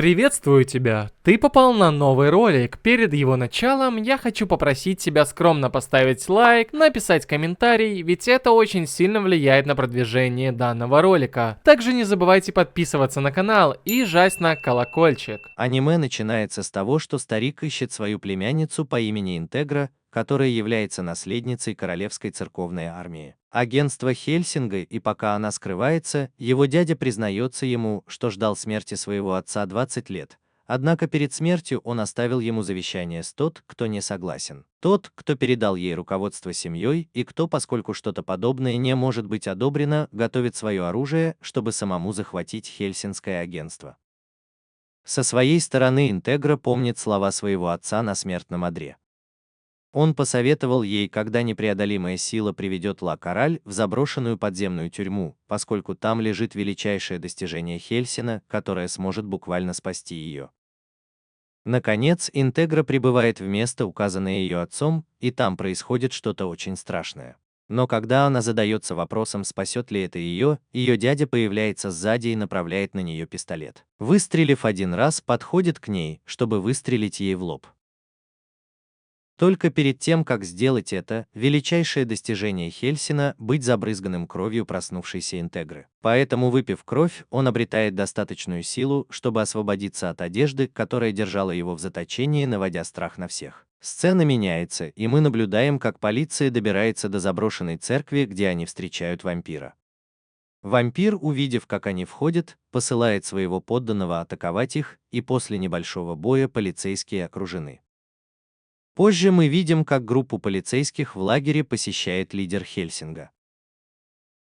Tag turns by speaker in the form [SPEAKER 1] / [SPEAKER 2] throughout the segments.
[SPEAKER 1] Приветствую тебя! Ты попал на новый ролик. Перед его началом я хочу попросить тебя скромно поставить лайк, написать комментарий, ведь это очень сильно влияет на продвижение данного ролика. Также не забывайте подписываться на канал и жать на колокольчик.
[SPEAKER 2] Аниме начинается с того, что старик ищет свою племянницу по имени Интегра, которая является наследницей королевской церковной армии. Агентство Хельсинга, и пока она скрывается, его дядя признается ему, что ждал смерти своего отца 20 лет. Однако перед смертью он оставил ему завещание с тот, кто не согласен. Тот, кто передал ей руководство семьей, и кто, поскольку что-то подобное не может быть одобрено, готовит свое оружие, чтобы самому захватить Хельсинское агентство. Со своей стороны Интегра помнит слова своего отца на смертном одре. Он посоветовал ей, когда непреодолимая сила приведет Ла Кораль в заброшенную подземную тюрьму, поскольку там лежит величайшее достижение Хельсина, которое сможет буквально спасти ее. Наконец, Интегра прибывает в место, указанное ее отцом, и там происходит что-то очень страшное. Но когда она задается вопросом, спасет ли это ее дядя появляется сзади и направляет на нее пистолет. Выстрелив один раз, подходит к ней, чтобы выстрелить ей в лоб. Только перед тем, как сделать это, величайшее достижение Хельсина – быть забрызганным кровью проснувшейся Интегры. Поэтому, выпив кровь, он обретает достаточную силу, чтобы освободиться от одежды, которая держала его в заточении, наводя страх на всех. Сцена меняется, и мы наблюдаем, как полиция добирается до заброшенной церкви, где они встречают вампира. Вампир, увидев, как они входят, посылает своего подданного атаковать их, и после небольшого боя полицейские окружены. Позже мы видим, как группу полицейских в лагере посещает лидер Хельсинга.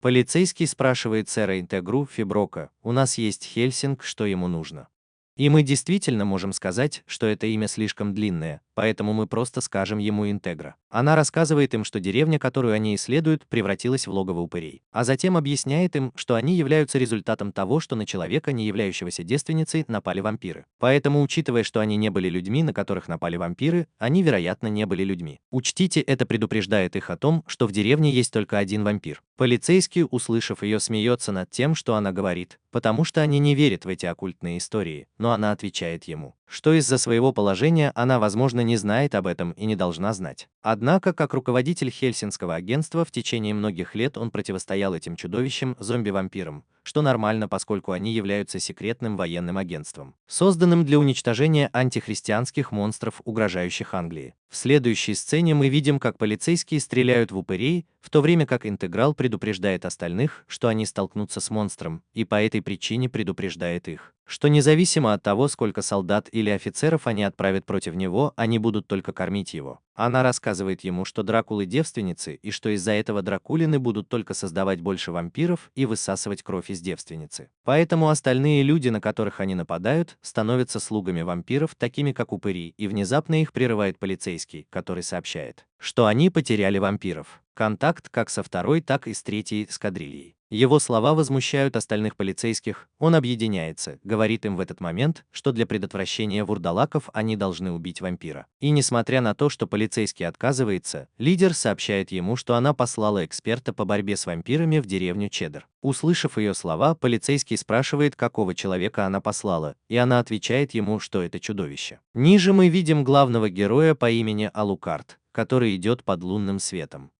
[SPEAKER 2] Полицейский спрашивает сэра Интегру Фиброка: «У нас есть Хельсинг, что ему нужно?» И мы действительно можем сказать, что это имя слишком длинное, поэтому мы просто скажем ему Интегра. Она рассказывает им, что деревня, которую они исследуют, превратилась в логово упырей, а затем объясняет им, что они являются результатом того, что на человека, не являющегося девственницей, напали вампиры. Поэтому, учитывая, что они не были людьми, на которых напали вампиры, они, вероятно, не были людьми. Учтите, это предупреждает их о том, что в деревне есть только один вампир. Полицейский, услышав ее, смеется над тем, что она говорит, потому что они не верят в эти оккультные истории, но она отвечает ему, что из-за своего положения она, возможно, не знает об этом и не должна знать. Однако, как руководитель Хельсинского агентства, в течение многих лет он противостоял этим чудовищам, зомби-вампирам, что нормально, поскольку они являются секретным военным агентством, созданным для уничтожения антихристианских монстров, угрожающих Англии. В следующей сцене мы видим, как полицейские стреляют в упырей, в то время как Интеграл предупреждает остальных, что они столкнутся с монстром, и по этой причине предупреждает их, что независимо от того, сколько солдат или офицеров они отправят против него, они будут только кормить его. Она рассказывает ему, что Дракулы девственницы, и что из-за этого дракулины будут только создавать больше вампиров и высасывать кровь из девственницы. Поэтому остальные люди, на которых они нападают, становятся слугами вампиров, такими как упыри, и внезапно их прерывает полицейский, который сообщает, что они потеряли вампиров. Контакт как со второй, так и с третьей эскадрильей. Его слова возмущают остальных полицейских, он объединяется, говорит им в этот момент, что для предотвращения вурдалаков они должны убить вампира. И несмотря на то, что полицейский отказывается, лидер сообщает ему, что она послала эксперта по борьбе с вампирами в деревню Чеддер. Услышав ее слова, полицейский спрашивает, какого человека она послала, и она отвечает ему, что это чудовище. Ниже мы видим главного героя по имени Алукард, который идет под лунным светом.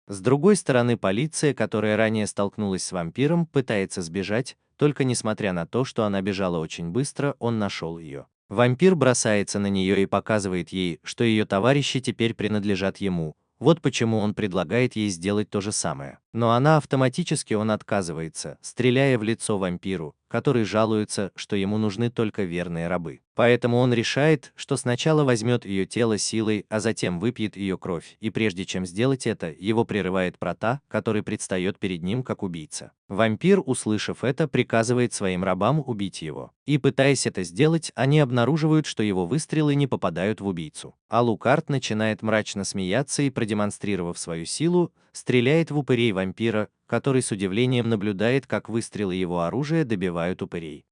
[SPEAKER 2] С другой стороны, полиция, которая ранее столкнулась с вампиром, пытается сбежать, только несмотря на то, что она бежала очень быстро, он нашел ее. Вампир бросается на нее и показывает ей, что ее товарищи теперь принадлежат ему. Вот почему он предлагает ей сделать то же самое. Но она автоматически отказывается, стреляя в лицо вампиру, который жалуется, что ему нужны только верные рабы. Поэтому он решает, что сначала возьмет ее тело силой, а затем выпьет ее кровь, и прежде чем сделать это, его прерывает Прота, который предстает перед ним как убийца. Вампир, услышав это, приказывает своим рабам убить его. И пытаясь это сделать, они обнаруживают, что его выстрелы не попадают в убийцу. Алукард начинает мрачно смеяться и, продемонстрировав свою силу, стреляет в упырей вампира, который с удивлением наблюдает, как выстрелы его оружия добивают упырей.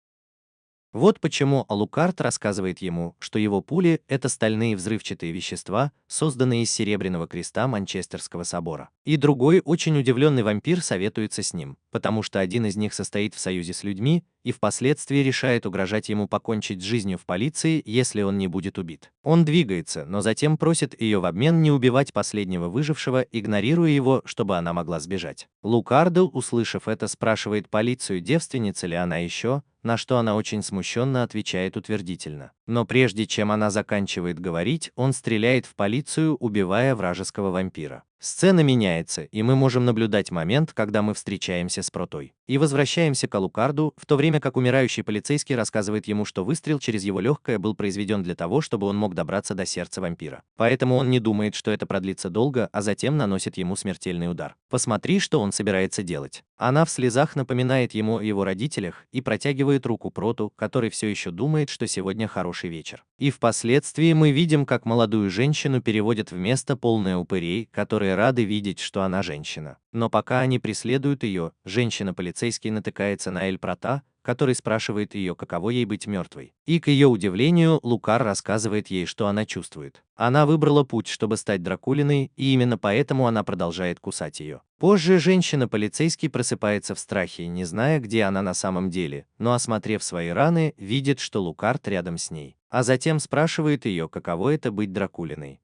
[SPEAKER 2] Вот почему Алукард рассказывает ему, что его пули – это стальные взрывчатые вещества, созданные из серебряного креста Манчестерского собора. И другой, очень удивленный вампир советуется с ним, потому что один из них состоит в союзе с людьми, и впоследствии решает угрожать ему покончить с жизнью в полиции, если он не будет убит. Он двигается, но затем просит ее в обмен не убивать последнего выжившего, игнорируя его, чтобы она могла сбежать. Лукардо, услышав это, спрашивает полицию, девственница ли она еще, на что она очень смущенно отвечает утвердительно. Но прежде чем она заканчивает говорить, он стреляет в полицию, убивая вражеского вампира. Сцена меняется, и мы можем наблюдать момент, когда мы встречаемся с Протой. И возвращаемся к Алукарду, в то время как умирающий полицейский рассказывает ему, что выстрел через его легкое был произведен для того, чтобы он мог добраться до сердца вампира. Поэтому он не думает, что это продлится долго, а затем наносит ему смертельный удар. Посмотри, что он собирается делать. Она в слезах напоминает ему о его родителях и протягивает руку Проту, который все еще думает, что сегодня хороший вечер. И впоследствии мы видим, как молодую женщину переводят в место, полное упырей, которые рады видеть, что она женщина. Но пока они преследуют ее, женщина-полицейский натыкается на Эль Прота, который спрашивает ее, каково ей быть мертвой. И, к ее удивлению, Лукар рассказывает ей, что она чувствует. Она выбрала путь, чтобы стать Дракулиной, и именно поэтому она продолжает кусать ее. Позже женщина-полицейский просыпается в страхе, не зная, где она на самом деле, но, осмотрев свои раны, видит, что Лукард рядом с ней. А затем спрашивает ее, каково это быть Дракулиной.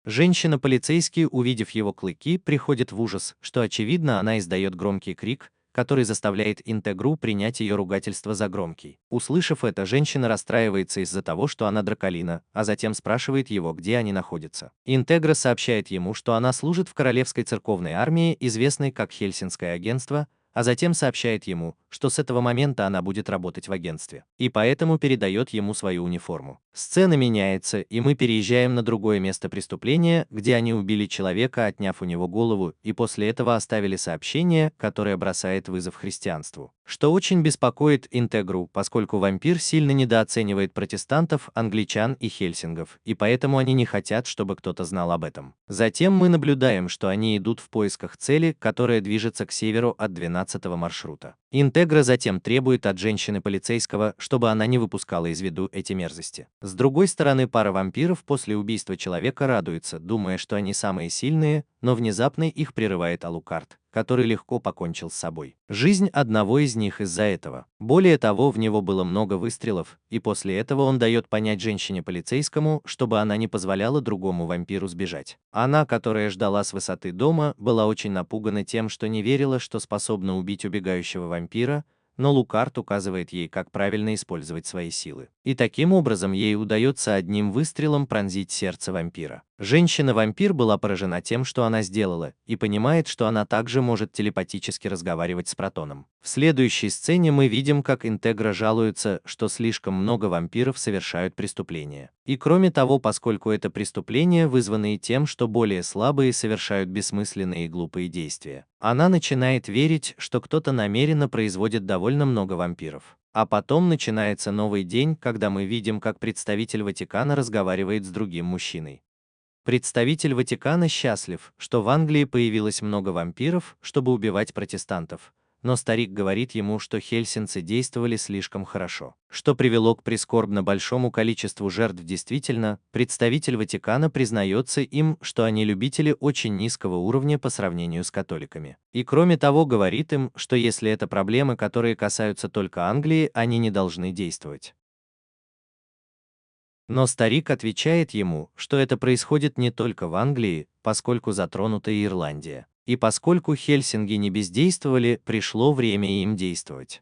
[SPEAKER 2] Женщина-полицейский, увидев его клыки, приходит в ужас, что очевидно она издает громкий крик, который заставляет Интегру принять ее ругательство за громкий. Услышав это, женщина расстраивается из-за того, что она Драколина, а затем спрашивает его, где они находятся. Интегра сообщает ему, что она служит в Королевской церковной армии, известной как Хельсинское агентство, а затем сообщает ему, что с этого момента она будет работать в агентстве, и поэтому передает ему свою униформу. Сцена меняется, и мы переезжаем на другое место преступления, где они убили человека, отняв у него голову, и после этого оставили сообщение, которое бросает вызов христианству. Что очень беспокоит Интегру, поскольку вампир сильно недооценивает протестантов, англичан и хельсингов, и поэтому они не хотят, чтобы кто-то знал об этом. Затем мы наблюдаем, что они идут в поисках цели, которая движется к северу от 12-го маршрута. Интегра затем требует от женщины-полицейского, чтобы она не выпускала из виду эти мерзости. С другой стороны, пара вампиров после убийства человека радуется, думая, что они самые сильные, но внезапно их прерывает Алукард, который легко покончил с собой. Жизнь одного из них из-за этого. Более того, в него было много выстрелов, и после этого он дает понять женщине-полицейскому, чтобы она не позволяла другому вампиру сбежать. Она, которая ждала с высоты дома, была очень напугана тем, что не верила, что способна убить убегающего вампира, но Лукард указывает ей, как правильно использовать свои силы. И таким образом ей удается одним выстрелом пронзить сердце вампира. Женщина-вампир была поражена тем, что она сделала, и понимает, что она также может телепатически разговаривать с Протоном. В следующей сцене мы видим, как Интегра жалуется, что слишком много вампиров совершают преступления. И кроме того, поскольку это преступления, вызванные тем, что более слабые совершают бессмысленные и глупые действия, она начинает верить, что кто-то намеренно производит довольно много вампиров. А потом начинается новый день, когда мы видим, как представитель Ватикана разговаривает с другим мужчиной. Представитель Ватикана счастлив, что в Англии появилось много вампиров, чтобы убивать протестантов, но старик говорит ему, что хельсинцы действовали слишком хорошо, что привело к прискорбно большому количеству жертв. Действительно, представитель Ватикана признается им, что они любители очень низкого уровня по сравнению с католиками. И кроме того, говорит им, что если это проблемы, которые касаются только Англии, они не должны действовать. Но старик отвечает ему, что это происходит не только в Англии, поскольку затронута и Ирландия. И поскольку Хельсинги не бездействовали, пришло время им действовать.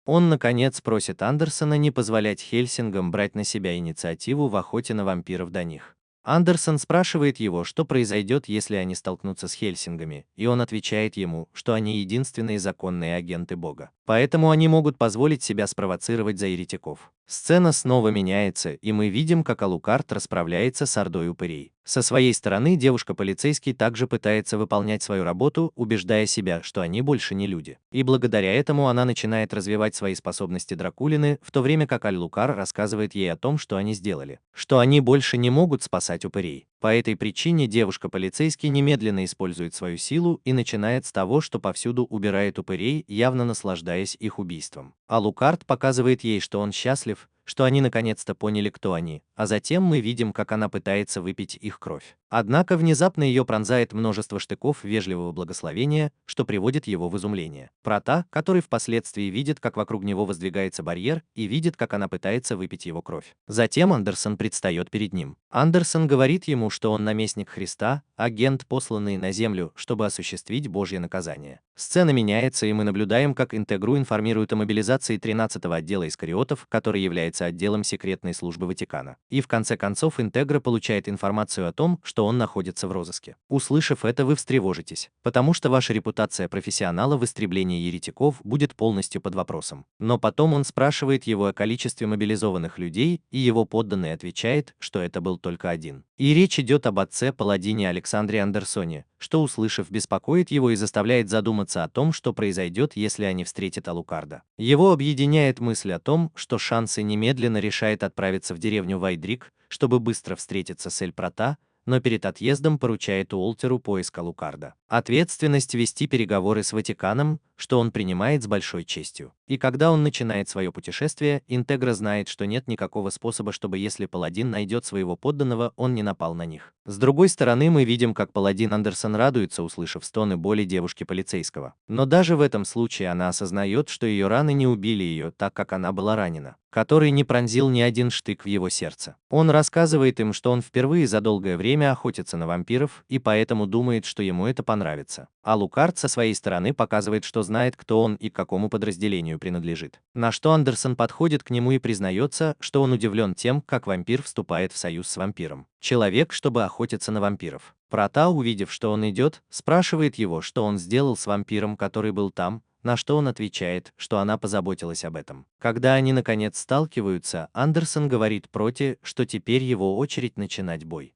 [SPEAKER 2] Он, наконец, просит Андерсона не позволять Хельсингам брать на себя инициативу в охоте на вампиров до них. Андерсон спрашивает его, что произойдет, если они столкнутся с Хельсингами, и он отвечает ему, что они единственные законные агенты Бога. Поэтому они могут позволить себя спровоцировать за еретиков. Сцена снова меняется, и мы видим, как Алукард расправляется с ордой упырей. Со своей стороны девушка-полицейский также пытается выполнять свою работу, убеждая себя, что они больше не люди. И благодаря этому она начинает развивать свои способности Дракулины, в то время как Аль-Лукар рассказывает ей о том, что они сделали. Что они больше не могут спасать упырей. По этой причине девушка-полицейский немедленно использует свою силу и начинает с того, что повсюду убирает упырей, явно наслаждаясь их убийством. Алукард показывает ей, что он счастлив, что они наконец-то поняли, кто они, а затем мы видим, как она пытается выпить их кровь. Однако внезапно ее пронзает множество штыков вежливого благословения, что приводит его в изумление. Прота, который впоследствии видит, как вокруг него воздвигается барьер, и видит, как она пытается выпить его кровь. Затем Андерсон предстает перед ним. Андерсон говорит ему, что он наместник Христа, агент, посланный на землю, чтобы осуществить Божье наказание. Сцена меняется, и мы наблюдаем, как Интегру информирует о мобилизации 13-го отдела искариотов, который является отделом секретной службы Ватикана. И в конце концов Интегра получает информацию о том, что он находится в розыске. Услышав это, вы встревожитесь, потому что ваша репутация профессионала в истреблении еретиков будет полностью под вопросом. Но потом он спрашивает его о количестве мобилизованных людей, и его подданный отвечает, что это был только один. И речь идет об отце-паладине Александре Андерсоне, что, услышав, беспокоит его и заставляет задуматься о том, что произойдет, если они встретят Алукарда. Его объединяет мысль о том, что шансы немедленно решает отправиться в деревню Вайдрик, чтобы быстро встретиться с Эль Прота, но перед отъездом поручает Уолтеру поиск Алукарда. Ответственность вести переговоры с Ватиканом, что он принимает с большой честью. И когда он начинает свое путешествие, Интегра знает, что нет никакого способа, чтобы если паладин найдет своего подданного, он не напал на них. С другой стороны, мы видим, как паладин Андерсон радуется, услышав стоны боли девушки-полицейского. Но даже в этом случае она осознает, что ее раны не убили ее, так как она была ранена, который не пронзил ни один штык в его сердце. Он рассказывает им, что он впервые за долгое время охотится на вампиров, и поэтому думает, что ему это понравится. А Лукард со своей стороны показывает, что знает, кто он и к какому подразделению принадлежит. На что Андерсон подходит к нему и признается, что он удивлен тем, как вампир вступает в союз с вампиром. Человек, чтобы охотиться на вампиров. Прота, увидев, что он идет, спрашивает его, что он сделал с вампиром, который был там, на что он отвечает, что она позаботилась об этом. Когда они наконец сталкиваются, Андерсон говорит Проте, что теперь его очередь начинать бой.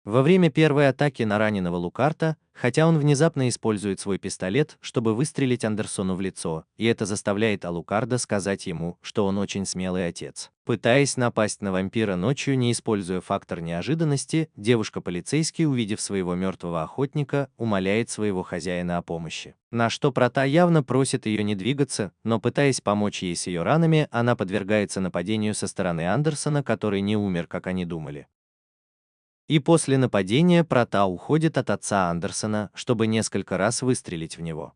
[SPEAKER 2] Во время первой атаки на раненого Лукарта, хотя он внезапно использует свой пистолет, чтобы выстрелить Андерсону в лицо, и это заставляет Алукарда сказать ему, что он очень смелый отец. Пытаясь напасть на вампира ночью, не используя фактор неожиданности, девушка-полицейский, увидев своего мертвого охотника, умоляет своего хозяина о помощи. На что Прота явно просит ее не двигаться, но пытаясь помочь ей с ее ранами, она подвергается нападению со стороны Андерсона, который не умер, как они думали. И после нападения Прота уходит от отца Андерсона, чтобы несколько раз выстрелить в него.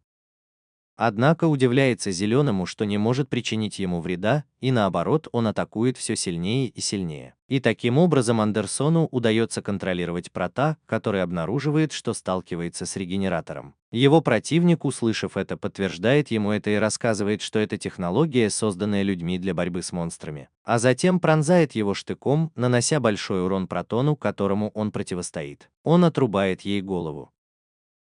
[SPEAKER 2] Однако удивляется Зеленому, что не может причинить ему вреда, и наоборот, он атакует все сильнее и сильнее. И таким образом Андерсону удается контролировать Прота, который обнаруживает, что сталкивается с регенератором. Его противник, услышав это, подтверждает ему это и рассказывает, что это технология, созданная людьми для борьбы с монстрами. А затем пронзает его штыком, нанося большой урон Протону, которому он противостоит. Он отрубает ей голову.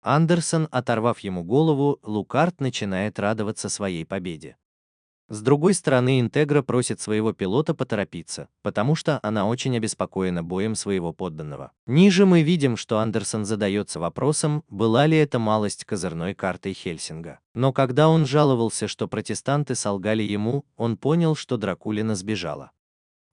[SPEAKER 2] Андерсон, оторвав ему голову, Лукард начинает радоваться своей победе. С другой стороны, Интегра просит своего пилота поторопиться, потому что она очень обеспокоена боем своего подданного. Ниже мы видим, что Андерсон задается вопросом, была ли это малость козырной картой Хельсинга. Но когда он жаловался, что протестанты солгали ему, он понял, что Дракулина сбежала.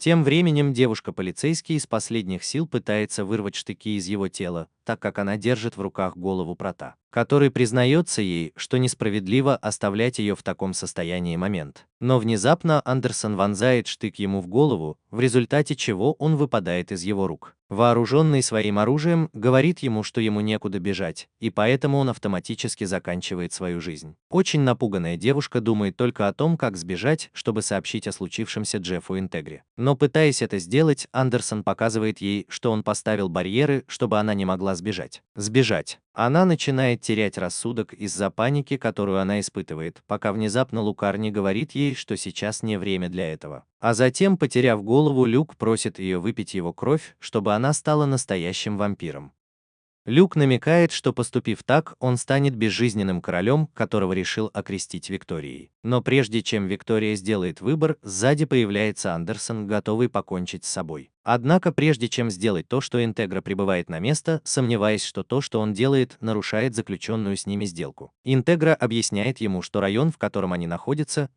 [SPEAKER 2] Тем временем девушка-полицейский из последних сил пытается вырвать штыки из его тела, так как она держит в руках голову Прота, который признается ей, что несправедливо оставлять ее в таком состоянии момент. Но внезапно Андерсон вонзает штык ему в голову, в результате чего он выпадает из его рук. Вооруженный своим оружием, говорит ему, что ему некуда бежать, и поэтому он автоматически заканчивает свою жизнь. Очень напуганная девушка думает только о том, как сбежать, чтобы сообщить о случившемся Джеффу Интегре. Но пытаясь это сделать, Андерсон показывает ей, что он поставил барьеры, чтобы она не могла сбежать. Она начинает терять рассудок из-за паники, которую она испытывает, пока внезапно Лукар не говорит ей, что сейчас не время для этого. А затем, потеряв голову, Люк просит ее выпить его кровь, чтобы она стала настоящим вампиром. Люк намекает, что поступив так, он станет безжизненным королем, которого решил окрестить Викторией. Но прежде чем Виктория сделает выбор, сзади появляется Андерсон, готовый покончить с собой. Однако прежде чем сделать то, что Интегра прибывает на место, сомневаясь, что то, что он делает, нарушает заключенную с ними сделку. Интегра объясняет ему, что район, в котором они находятся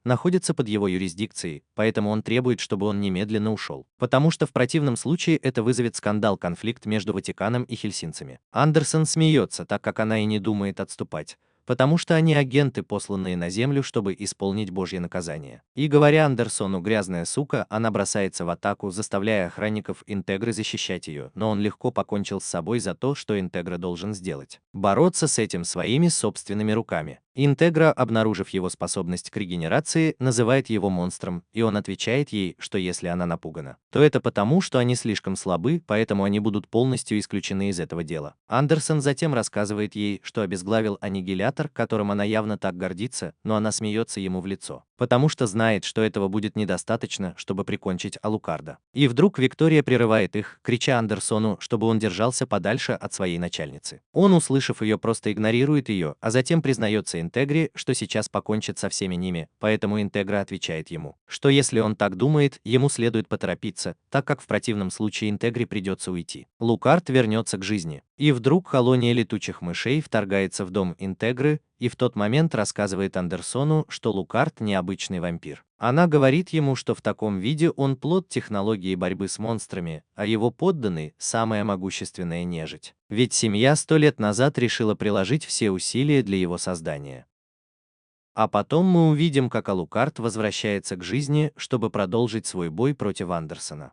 [SPEAKER 2] под его юрисдикцией, поэтому он требует, чтобы он немедленно ушел. Потому что в противном случае это вызовет скандал-конфликт между Ватиканом и хельсинцами. Андерсон смеется, так как она и не думает отступать, потому что они агенты, посланные на землю, чтобы исполнить Божье наказание. И говоря Андерсону «грязная сука», она бросается в атаку, заставляя охранников Интегры защищать ее, но он легко покончил с собой за то, что Интегра должен сделать. Бороться с этим своими собственными руками. Интегра, обнаружив его способность к регенерации, называет его монстром, и он отвечает ей, что если она напугана, то это потому, что они слишком слабы, поэтому они будут полностью исключены из этого дела. Андерсон затем рассказывает ей, что обезглавил аннигилятор, которым она явно так гордится, но она смеется ему в лицо, потому что знает, что этого будет недостаточно, чтобы прикончить Алукарда. И вдруг Виктория прерывает их, крича Андерсону, чтобы он держался подальше от своей начальницы. Он, услышав ее, просто игнорирует ее, а затем признается Интегре, что сейчас покончит со всеми ними, поэтому Интегра отвечает ему, что если он так думает, ему следует поторопиться, так как в противном случае Интегре придется уйти. Лукард вернется к жизни. И вдруг колония летучих мышей вторгается в дом Интегры и в тот момент рассказывает Андерсону, что Лукард необычный вампир. Она говорит ему, что в таком виде он плод технологии борьбы с монстрами, а его подданный – самая могущественная нежить. Ведь семья 100 лет назад решила приложить все усилия для его создания. А потом мы увидим, как Алукард возвращается к жизни, чтобы продолжить свой бой против Андерсона.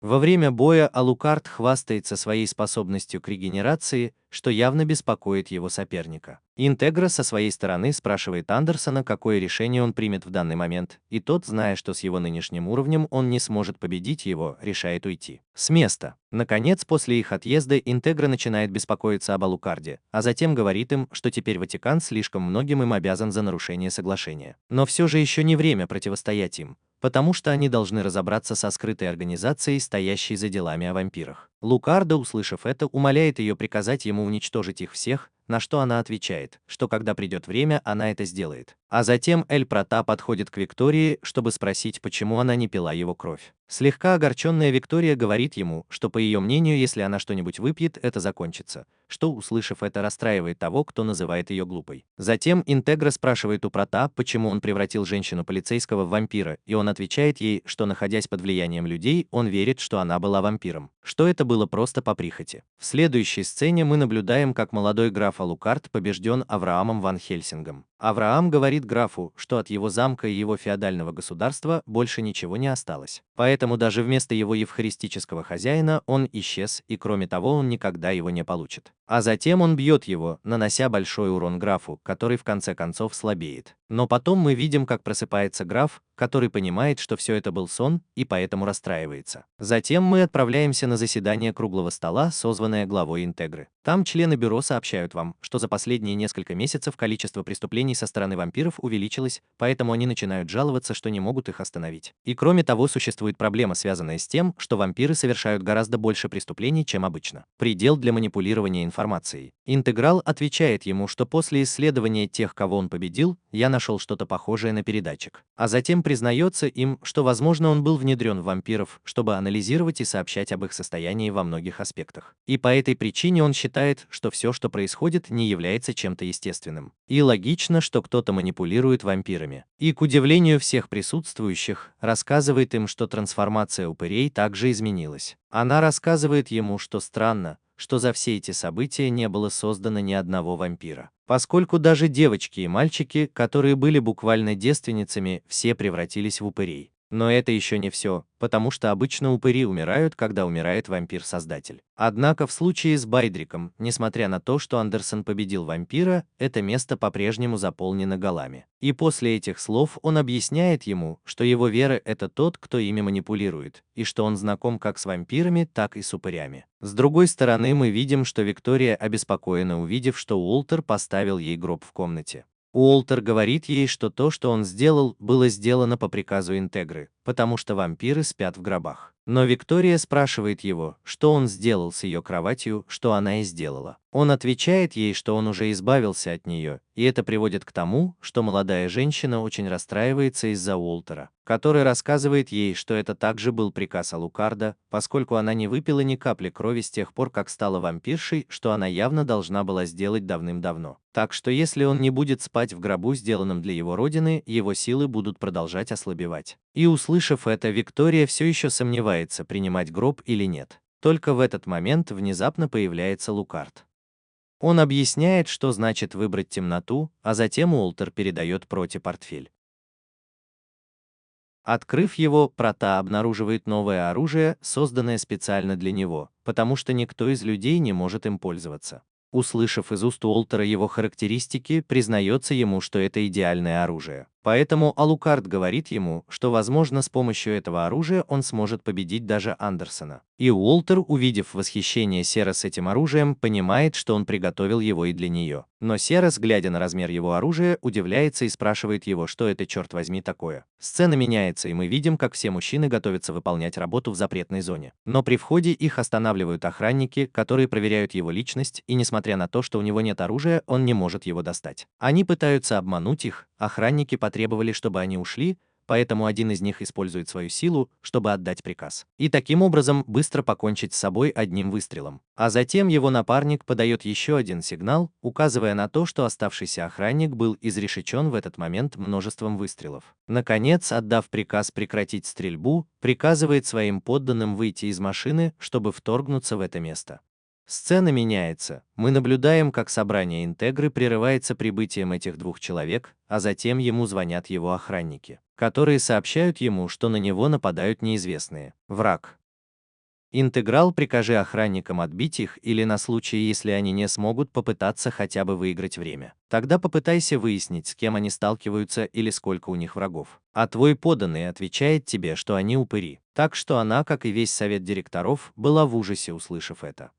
[SPEAKER 2] Во время боя Алукард хвастается своей способностью к регенерации, что явно беспокоит его соперника. Интегра со своей стороны спрашивает Андерсона, какое решение он примет в данный момент, и тот, зная, что с его нынешним уровнем он не сможет победить его, решает уйти с места. Наконец, после их отъезда Интегра начинает беспокоиться об Алукарде, а затем говорит им, что теперь Ватикан слишком многим им обязан за нарушение соглашения. Но все же еще не время противостоять им, потому что они должны разобраться со скрытой организацией, стоящей за делами о вампирах. Лукарда, услышав это, умоляет ее приказать ему уничтожить их всех, на что она отвечает, что когда придет время, она это сделает. А затем Эль Прота подходит к Виктории, чтобы спросить, почему она не пила его кровь. Слегка огорченная Виктория говорит ему, что по ее мнению, если она что-нибудь выпьет, это закончится, что, услышав это, расстраивает того, кто называет ее глупой. Затем Интегра спрашивает у Прота, почему он превратил женщину-полицейского в вампира, и он отвечает ей, что, находясь под влиянием людей, он верит, что она была вампиром, что это было просто по прихоти. В следующей сцене мы наблюдаем, как молодой граф Алукард побежден Авраамом ван Хельсингом. Авраам говорит графу, что от его замка и его феодального государства больше ничего не осталось. Поэтому даже вместо его евхаристического хозяина он исчез, и кроме того он никогда его не получит. А затем он бьет его, нанося большой урон графу, который в конце концов слабеет. Но потом мы видим, как просыпается граф, который понимает, что все это был сон, и поэтому расстраивается. Затем мы отправляемся на заседание круглого стола, созванное главой Интегры. Там члены бюро сообщают вам, что за последние несколько месяцев количество преступлений со стороны вампиров увеличилось, поэтому они начинают жаловаться, что не могут их остановить. И кроме того, существует проблема, связанная с тем, что вампиры совершают гораздо больше преступлений, чем обычно. Предел для манипулирования информацией. Интеграл отвечает ему, что после исследования тех, кого он победил, я нашел что-то похожее на передатчик. А затем признается им, что, возможно, он был внедрен в вампиров, чтобы анализировать и сообщать об их состоянии во многих аспектах. И по этой причине он считает, что все, что происходит, не является чем-то естественным. И логично, что кто-то манипулирует вампирами. И, к удивлению всех присутствующих, рассказывает им, что трансформация упырей также изменилась. Она рассказывает ему, что странно, что за все эти события не было создано ни одного вампира, поскольку даже девочки и мальчики, которые были буквально девственницами, все превратились в упырей. Но это еще не все, потому что обычно упыри умирают, когда умирает вампир-создатель. Однако в случае с Байдриком, несмотря на то, что Андерсон победил вампира, это место по-прежнему заполнено голами. И после этих слов он объясняет ему, что его вера – это тот, кто ими манипулирует, и что он знаком как с вампирами, так и с упырями. С другой стороны, мы видим, что Виктория обеспокоена, увидев, что Уолтер поставил ей гроб в комнате. Уолтер говорит ей, что то, что он сделал, было сделано по приказу Интегры, потому что вампиры спят в гробах. Но Виктория спрашивает его, что он сделал с ее кроватью, что она и сделала. Он отвечает ей, что он уже избавился от нее, и это приводит к тому, что молодая женщина очень расстраивается из-за Уолтера, который рассказывает ей, что это также был приказ Алукарда, поскольку она не выпила ни капли крови с тех пор, как стала вампиршей, что она явно должна была сделать давным-давно. Так что если он не будет спать в гробу, сделанном для его родины, его силы будут продолжать ослабевать. И услышав это, Виктория все еще сомневается, принимать гроб или нет. Только в этот момент внезапно появляется Лукард. Он объясняет, что значит выбрать темноту, а затем Уолтер передает Проте портфель. Открыв его, Прота обнаруживает новое оружие, созданное специально для него, потому что никто из людей не может им пользоваться. Услышав из уст Уолтера его характеристики, признается ему, что это идеальное оружие. Поэтому Алукард говорит ему, что, возможно, с помощью этого оружия он сможет победить даже Андерсона. И Уолтер, увидев восхищение Серос этим оружием, понимает, что он приготовил его и для нее. Но Серос, глядя на размер его оружия, удивляется и спрашивает его, что это, черт возьми, такое. Сцена меняется, и мы видим, как все мужчины готовятся выполнять работу в запретной зоне. Но при входе их останавливают охранники, которые проверяют его личность, и несмотря на то, что у него нет оружия, он не может его достать. Они пытаются обмануть их, охранники потребовали, чтобы они ушли, поэтому один из них использует свою силу, чтобы отдать приказ. И таким образом быстро покончить с собой одним выстрелом. А затем его напарник подает еще один сигнал, указывая на то, что оставшийся охранник был изрешечен в этот момент множеством выстрелов. Наконец, отдав приказ прекратить стрельбу, приказывает своим подданным выйти из машины, чтобы вторгнуться в это место. Сцена меняется. Мы наблюдаем, как собрание Интегры прерывается прибытием этих двух человек, а затем ему звонят его охранники, которые сообщают ему, что на него нападают неизвестные. Враг. Интеграл, прикажи охранникам отбить их или на случай, если они не смогут, попытаться хотя бы выиграть время. Тогда попытайся выяснить, с кем они сталкиваются или сколько у них врагов. А твой подданный отвечает тебе, что они упыри. Так что она, как и весь совет директоров, была в ужасе, услышав это.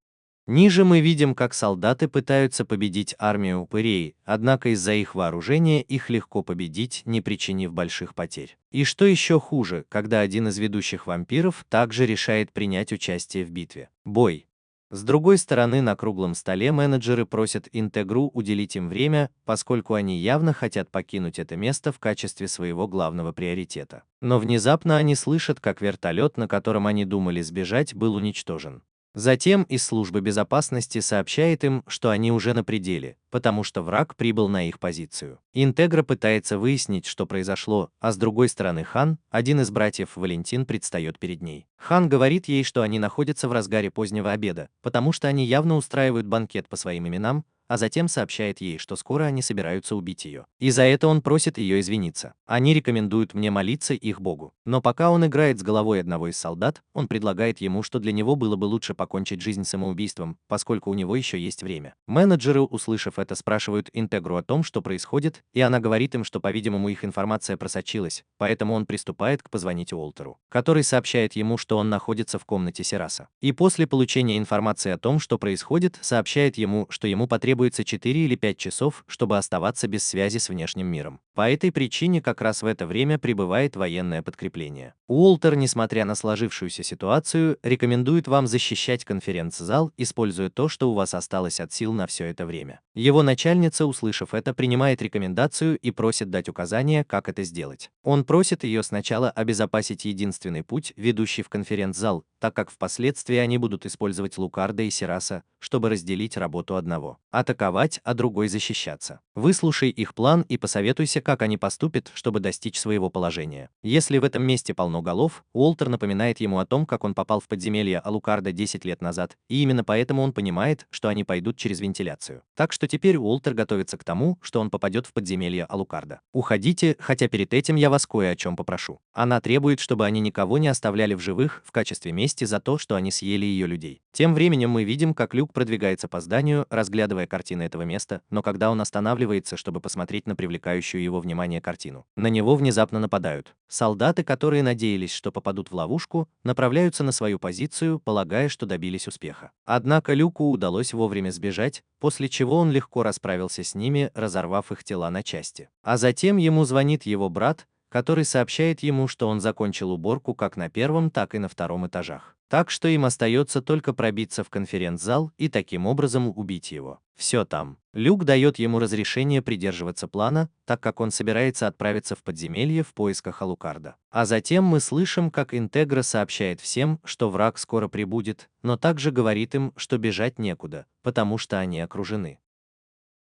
[SPEAKER 2] Ниже мы видим, как солдаты пытаются победить армию упырей, однако из-за их вооружения их легко победить, не причинив больших потерь. И что еще хуже, когда один из ведущих вампиров также решает принять участие в битве. Бой. С другой стороны, на круглом столе менеджеры просят Интегру уделить им время, поскольку они явно хотят покинуть это место в качестве своего главного приоритета. Но внезапно они слышат, как вертолет, на котором они думали сбежать, был уничтожен. Затем из службы безопасности сообщает им, что они уже на пределе, потому что враг прибыл на их позицию. Интегра пытается выяснить, что произошло, а с другой стороны Хан, один из братьев Валентин, предстает перед ней. Хан говорит ей, что они находятся в разгаре позднего обеда, потому что они явно устраивают банкет по своим именам, а затем сообщает ей, что скоро они собираются убить ее. И за это он просит ее извиниться. Они рекомендуют мне молиться их богу. Но пока он играет с головой одного из солдат, он предлагает ему, что для него было бы лучше покончить жизнь самоубийством, поскольку у него еще есть время. Менеджеры, услышав это, спрашивают Интегру о том, что происходит, и она говорит им, что, по-видимому, их информация просочилась, поэтому он приступает к позвонить Уолтеру, который сообщает ему, что он находится в комнате Сераса. И после получения информации о том, что происходит, сообщает ему, что ему потребуется 4 или 5 часов, чтобы оставаться без связи с внешним миром. По этой причине как раз в это время прибывает военное подкрепление. Уолтер, несмотря на сложившуюся ситуацию, рекомендует вам защищать конференц-зал, используя то, что у вас осталось от сил на все это время. Его начальница, услышав это, принимает рекомендацию и просит дать указания, как это сделать. Он просит ее сначала обезопасить единственный путь, ведущий в конференц-зал, так как впоследствии они будут использовать Лукарда и Сераса, чтобы разделить работу одного атаковать, а другой защищаться. Выслушай их план и посоветуйся, как они поступят, чтобы достичь своего положения. Если в этом месте полно голов, Уолтер напоминает ему о том, как он попал в подземелье Алукарда 10 лет назад, и именно поэтому он понимает, что они пойдут через вентиляцию. Так что теперь Уолтер готовится к тому, что он попадет в подземелье Алукарда. Уходите, хотя перед этим я вас кое о чем попрошу. Она требует, чтобы они никого не оставляли в живых в качестве мести за то, что они съели ее людей. Тем временем мы видим, как Люк продвигается по зданию, разглядывая картины этого места, но когда он останавливается, чтобы посмотреть на привлекающую его внимание картину, на него внезапно нападают. Солдаты, которые надеялись, что попадут в ловушку, направляются на свою позицию, полагая, что добились успеха. Однако Люку удалось вовремя сбежать, после чего он легко расправился с ними, разорвав их тела на части. А затем ему звонит его брат, который сообщает ему, что он закончил уборку как на первом, так и на втором этажах. Так что им остается только пробиться в конференц-зал и таким образом убить его. Все там. Люк дает ему разрешение придерживаться плана, так как он собирается отправиться в подземелье в поисках Алукарда. А затем мы слышим, как Интегра сообщает всем, что враг скоро прибудет, но также говорит им, что бежать некуда, потому что они окружены.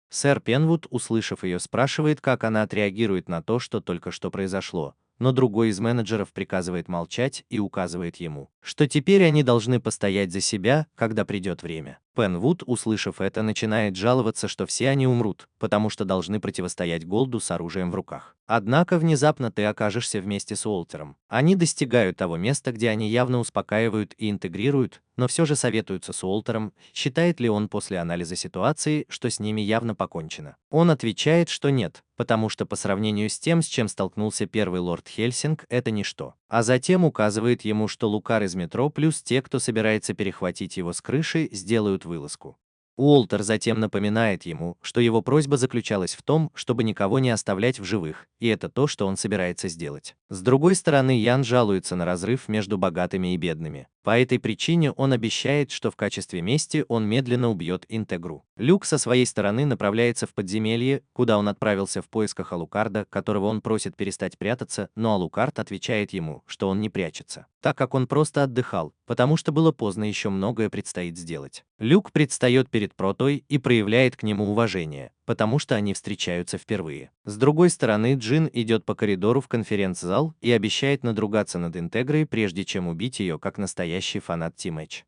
[SPEAKER 2] Сэр Пенвуд, услышав ее, спрашивает, как она отреагирует на то, что только что произошло, но другой из менеджеров приказывает молчать и указывает ему, что теперь они должны постоять за себя, когда придет время. Пенвуд, услышав это, начинает жаловаться, что все они умрут, потому что должны противостоять Голду с оружием в руках. Однако внезапно ты окажешься вместе с Уолтером. Они достигают того места, где они явно успокаивают и интегрируют, но все же советуются с Уолтером, считает ли он после анализа ситуации, что с ними явно покончено. Он отвечает, что нет, потому что по сравнению с тем, с чем столкнулся первый лорд Хельсинг, это ничто. А затем указывает ему, что Лукар из метро плюс те, кто собирается перехватить его с крыши, сделают вылазку. Уолтер затем напоминает ему, что его просьба заключалась в том, чтобы никого не оставлять в живых, и это то, что он собирается сделать. С другой стороны, Ян жалуется на разрыв между богатыми и бедными. По этой причине он обещает, что в качестве мести он медленно убьет Интегру. Люк со своей стороны направляется в подземелье, куда он отправился в поисках Алукарда, которого он просит перестать прятаться, но Алукард отвечает ему, что он не прячется, так как он просто отдыхал, потому что было поздно, еще многое предстоит сделать. Люк предстает перед Протой и проявляет к нему уважение, потому что они встречаются впервые. С другой стороны, Джин идет по коридору в конференц-зал и обещает надругаться над Интегрой, прежде чем убить ее как настоящий фанат Тимэч.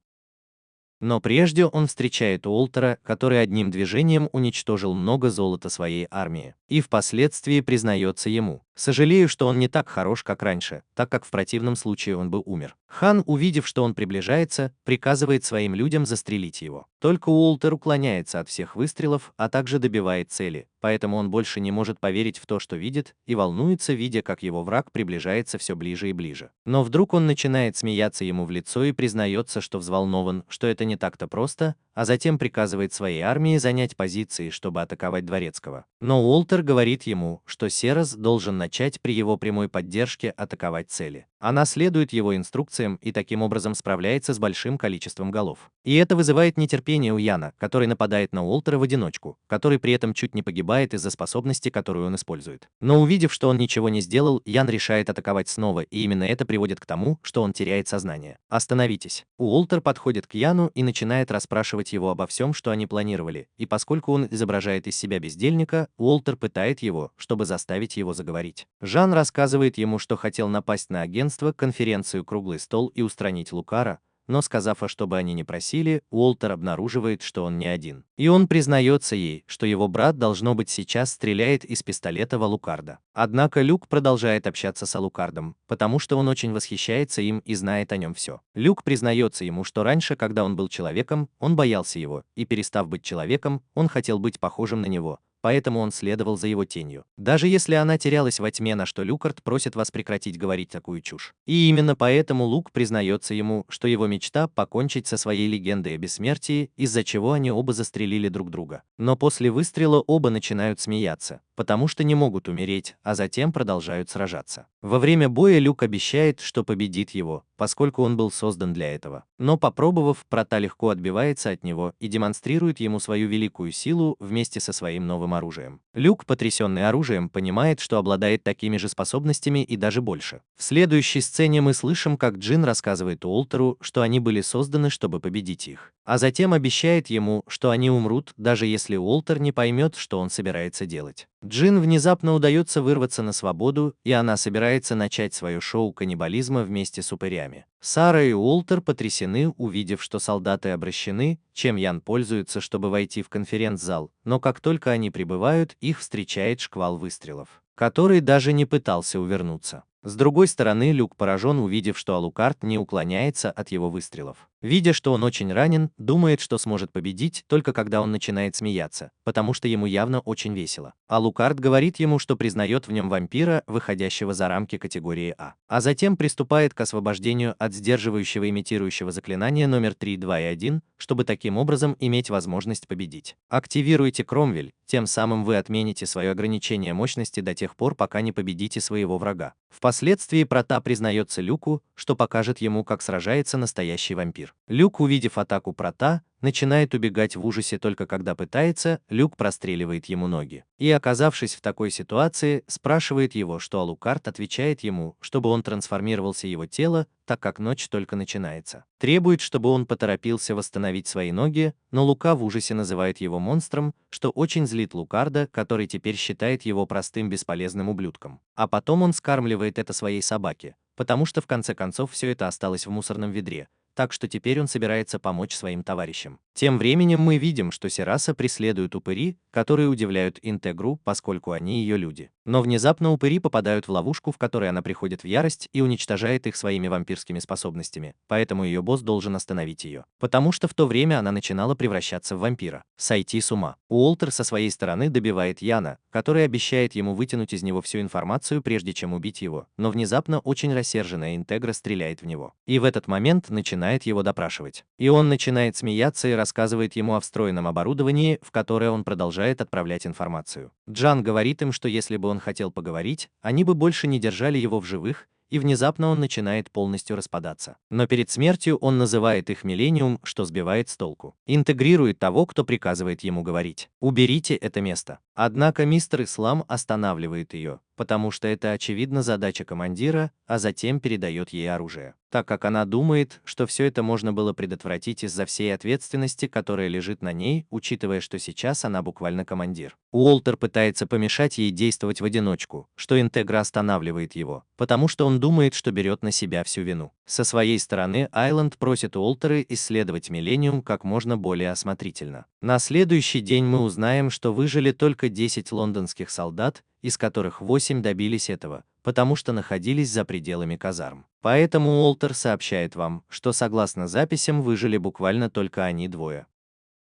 [SPEAKER 2] Но прежде он встречает Уолтера, который одним движением уничтожил много золота своей армии, и впоследствии признается ему: «Сожалею, что он не так хорош, как раньше, так как в противном случае он бы умер». Хан, увидев, что он приближается, приказывает своим людям застрелить его. Только Уолтер уклоняется от всех выстрелов, а также добивает цели, поэтому он больше не может поверить в то, что видит, и волнуется, видя, как его враг приближается все ближе и ближе. Но вдруг он начинает смеяться ему в лицо и признается, что взволнован, что это не так-то просто, а затем приказывает своей армии занять позиции, чтобы атаковать Дворецкого. Но Уолтер говорит ему, что Серос должен начать при его прямой поддержке атаковать цели. Она следует его инструкциям и таким образом справляется с большим количеством голов. И это вызывает нетерпение у Яна, который нападает на Уолтера в одиночку, который при этом чуть не погибает из-за способности, которую он использует. Но увидев, что он ничего не сделал, Ян решает атаковать снова, и именно это приводит к тому, что он теряет сознание. «Остановитесь». Уолтер подходит к Яну и начинает расспрашивать его обо всем, что они планировали, и поскольку он изображает из себя бездельника, Уолтер пытает его, чтобы заставить его заговорить. Жан рассказывает ему, что хотел напасть на агентство, конференцию «Круглый стол» и устранить Лукара, но сказав, чтобы они не просили, Уолтер обнаруживает, что он не один. И он признается ей, что его брат, должно быть, сейчас стреляет из пистолета в Алукарда. Однако Люк продолжает общаться с Алукардом, потому что он очень восхищается им и знает о нем все. Люк признается ему, что раньше, когда он был человеком, он боялся его, и перестав быть человеком, он хотел быть похожим на него, поэтому он следовал за его тенью. Даже если она терялась во тьме, на что Люкард просит вас прекратить говорить такую чушь. И именно поэтому Лук признается ему, что его мечта покончить со своей легендой о бессмертии, из-за чего они оба застрелили друг друга. Но после выстрела оба начинают смеяться, потому что не могут умереть, а затем продолжают сражаться. Во время боя Люк обещает, что победит его, поскольку он был создан для этого. Но попробовав, Прота легко отбивается от него и демонстрирует ему свою великую силу вместе со своим новым оружием. Люк, потрясенный оружием, понимает, что обладает такими же способностями и даже больше. В следующей сцене мы слышим, как Джин рассказывает Уолтеру, что они были созданы, чтобы победить их, а затем обещает ему, что они умрут, даже если Уолтер не поймет, что он собирается делать. Джин внезапно удается вырваться на свободу, и она собирается начать свое шоу каннибализма вместе с упырями. Сара и Уолтер потрясены, увидев, что солдаты обращены, чем Ян пользуется, чтобы войти в конференц-зал, но как только они прибывают, их встречает шквал выстрелов, который даже не пытался увернуться. С другой стороны, Люк поражен, увидев, что Алукард не уклоняется от его выстрелов. Видя, что он очень ранен, думает, что сможет победить, только когда он начинает смеяться, потому что ему явно очень весело. Алукард говорит ему, что признает в нем вампира, выходящего за рамки категории А. А затем приступает к освобождению от сдерживающего имитирующего заклинания номер 3, 2 и 1, чтобы таким образом иметь возможность победить. Активируйте Кромвель, тем самым вы отмените свое ограничение мощности до тех пор, пока не победите своего врага. Впоследствии Прота признается Люку, что покажет ему, как сражается настоящий вампир. Люк, увидев атаку Прота, начинает убегать в ужасе, только когда пытается, Люк простреливает ему ноги. И, оказавшись в такой ситуации, спрашивает его, что Алукард отвечает ему, чтобы он трансформировался его тело, так как ночь только начинается. Требует, чтобы он поторопился восстановить свои ноги, но Лука в ужасе называет его монстром, что очень злит Лукарда, который теперь считает его простым бесполезным ублюдком. А потом он скармливает это своей собаке, потому что в конце концов все это осталось в мусорном ведре, так что теперь он собирается помочь своим товарищам. Тем временем мы видим, что Сераса преследуют упыри, которые удивляют Интегру, поскольку они ее люди. Но внезапно упыри попадают в ловушку, в которой она приходит в ярость и уничтожает их своими вампирскими способностями, поэтому ее босс должен остановить ее. Потому что в то время она начинала превращаться в вампира. Сойти с ума. Уолтер со своей стороны добивает Яна, который обещает ему вытянуть из него всю информацию, прежде чем убить его, но внезапно очень рассерженная Интегра стреляет в него. И в этот момент начинает его допрашивать. И он начинает смеяться и рассказывает ему о встроенном оборудовании, в которое он продолжает отправлять информацию. Джан говорит им, что если бы он хотел поговорить, они бы больше не держали его в живых, и внезапно он начинает полностью распадаться. Но перед смертью он называет их Миллениум, что сбивает с толку. Интегрирует того, кто приказывает ему говорить. «Уберите это место». Однако мистер Ислам останавливает ее, потому что это очевидно задача командира, а затем передает ей оружие, так как она думает, что все это можно было предотвратить из-за всей ответственности, которая лежит на ней, учитывая, что сейчас она буквально командир. Уолтер пытается помешать ей действовать в одиночку, что Интегра останавливает его, потому что он думает, что берет на себя всю вину. Со своей стороны Айланд просит Уолтера исследовать Миллениум как можно более осмотрительно. На следующий день мы узнаем, что выжили только 10 лондонских солдат, из которых 8 добились этого, потому что находились за пределами казарм. Поэтому Уолтер сообщает вам, что согласно записям выжили буквально только они двое.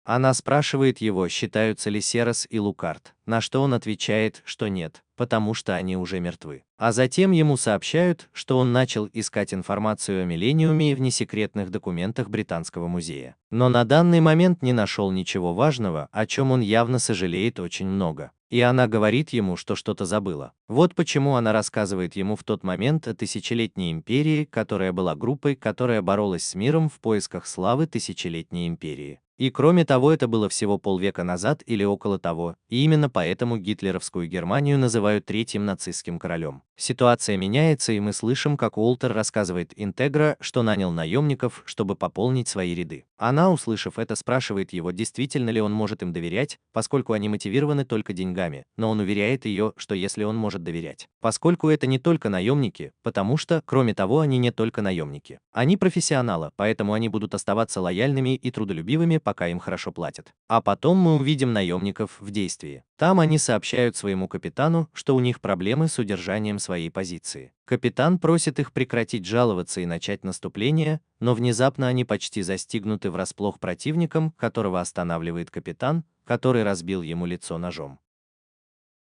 [SPEAKER 2] Она спрашивает его, считаются ли Серас и Лукард, на что он отвечает, что нет, потому что они уже мертвы. А затем ему сообщают, что он начал искать информацию о Миллениуме в несекретных документах Британского музея. Но на данный момент не нашел ничего важного, о чем он явно сожалеет очень много. И она говорит ему, что что-то забыла. Вот почему она рассказывает ему в тот момент о Тысячелетней империи, которая была группой, которая боролась с миром в поисках славы Тысячелетней империи. И кроме того, это было всего полвека назад или около того, и именно поэтому гитлеровскую Германию называют третьим нацистским королем. Ситуация меняется, и мы слышим, как Уолтер рассказывает Интегра, что нанял наемников, чтобы пополнить свои ряды. Она, услышав это, спрашивает его, действительно ли он может им доверять, поскольку они мотивированы только деньгами, но он уверяет ее, что если он может доверять. Поскольку это не только наемники, потому что, кроме того, они не только наемники. Они профессионалы, поэтому они будут оставаться лояльными и трудолюбивыми, пока им хорошо платят. А потом мы увидим наемников в действии. Там они сообщают своему капитану, что у них проблемы с удержанием своей позиции. Капитан просит их прекратить жаловаться и начать наступление, но внезапно они почти застигнуты врасплох противником, которого останавливает капитан, который разбил ему лицо ножом.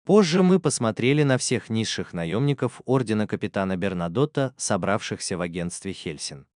[SPEAKER 2] Позже мы посмотрели на всех низших наемников ордена капитана Бернадотта, собравшихся в агентстве Хельсин.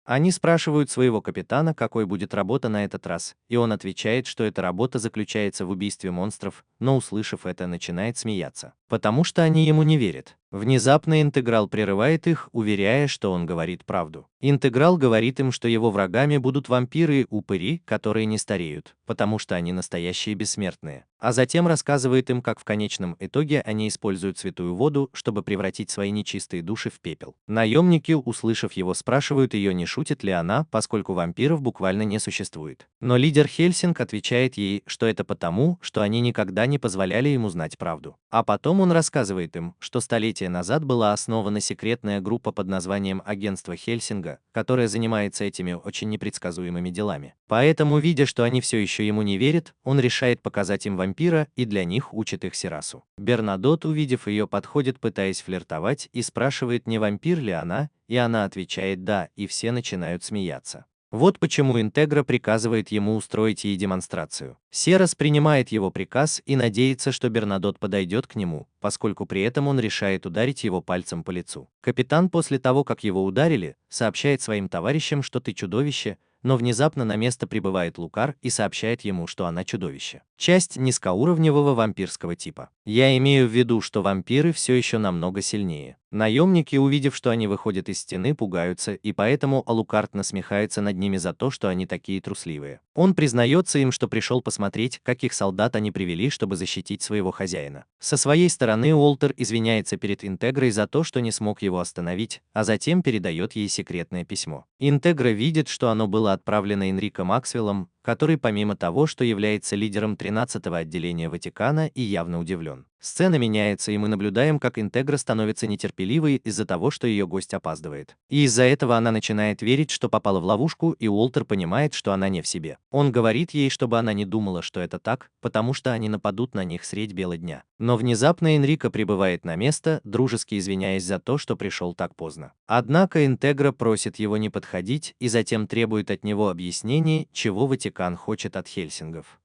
[SPEAKER 2] Они спрашивают своего капитана, какой будет работа на этот раз, и он отвечает, что эта работа заключается в убийстве монстров, но, услышав это, начинает смеяться, потому что они ему не верят. Внезапно Интеграл прерывает их, уверяя, что он говорит правду. Интеграл говорит им, что его врагами будут вампиры и упыри, которые не стареют, потому что они настоящие бессмертные. А затем рассказывает им, как в конечном итоге они используют святую воду, чтобы превратить свои нечистые души в пепел. Наемники, услышав его, спрашивают ее, не шутит ли она, поскольку вампиров буквально не существует. Но лидер Хельсинг отвечает ей, что это потому, что они никогда не позволяли ему знать правду. А потом он рассказывает им, что столетия назад была основана секретная группа под названием Агентство Хельсинга, которая занимается этими очень непредсказуемыми делами. Поэтому, видя, что они все еще ему не верят, он решает показать им вампира и для них учит их Серасу. Бернадот, увидев ее, подходит, пытаясь флиртовать, и спрашивает, не вампир ли она, и она отвечает «да», и все начинают смеяться. Вот почему Интегра приказывает ему устроить ей демонстрацию. Серас принимает его приказ и надеется, что Бернадот подойдет к нему, поскольку при этом он решает ударить его пальцем по лицу. Капитан после того, как его ударили, сообщает своим товарищам, что ты чудовище, но внезапно на место прибывает Лукар и сообщает ему, что она чудовище. Часть низкоуровневого вампирского типа. Я имею в виду, что вампиры все еще намного сильнее. Наемники, увидев, что они выходят из стены, пугаются, и поэтому Алукард насмехается над ними за то, что они такие трусливые. Он признается им, что пришел посмотреть, каких солдат они привели, чтобы защитить своего хозяина. Со своей стороны Уолтер извиняется перед Интегрой за то, что не смог его остановить, а затем передает ей секретное письмо. Интегра видит, что оно было отправлено Энрико Максвеллом, который помимо того, что является лидером 13-го отделения Ватикана, и явно удивлен. Сцена меняется, и мы наблюдаем, как Интегра становится нетерпеливой из-за того, что ее гость опаздывает. И из-за этого она начинает верить, что попала в ловушку, и Уолтер понимает, что она не в себе. Он говорит ей, чтобы она не думала, что это так, потому что они нападут на них средь бела дня. Но внезапно Энрико прибывает на место, дружески извиняясь за то, что пришел так поздно. Однако Интегра просит его не подходить и затем требует от него объяснений, чего Ватикан хочет от Хельсингов.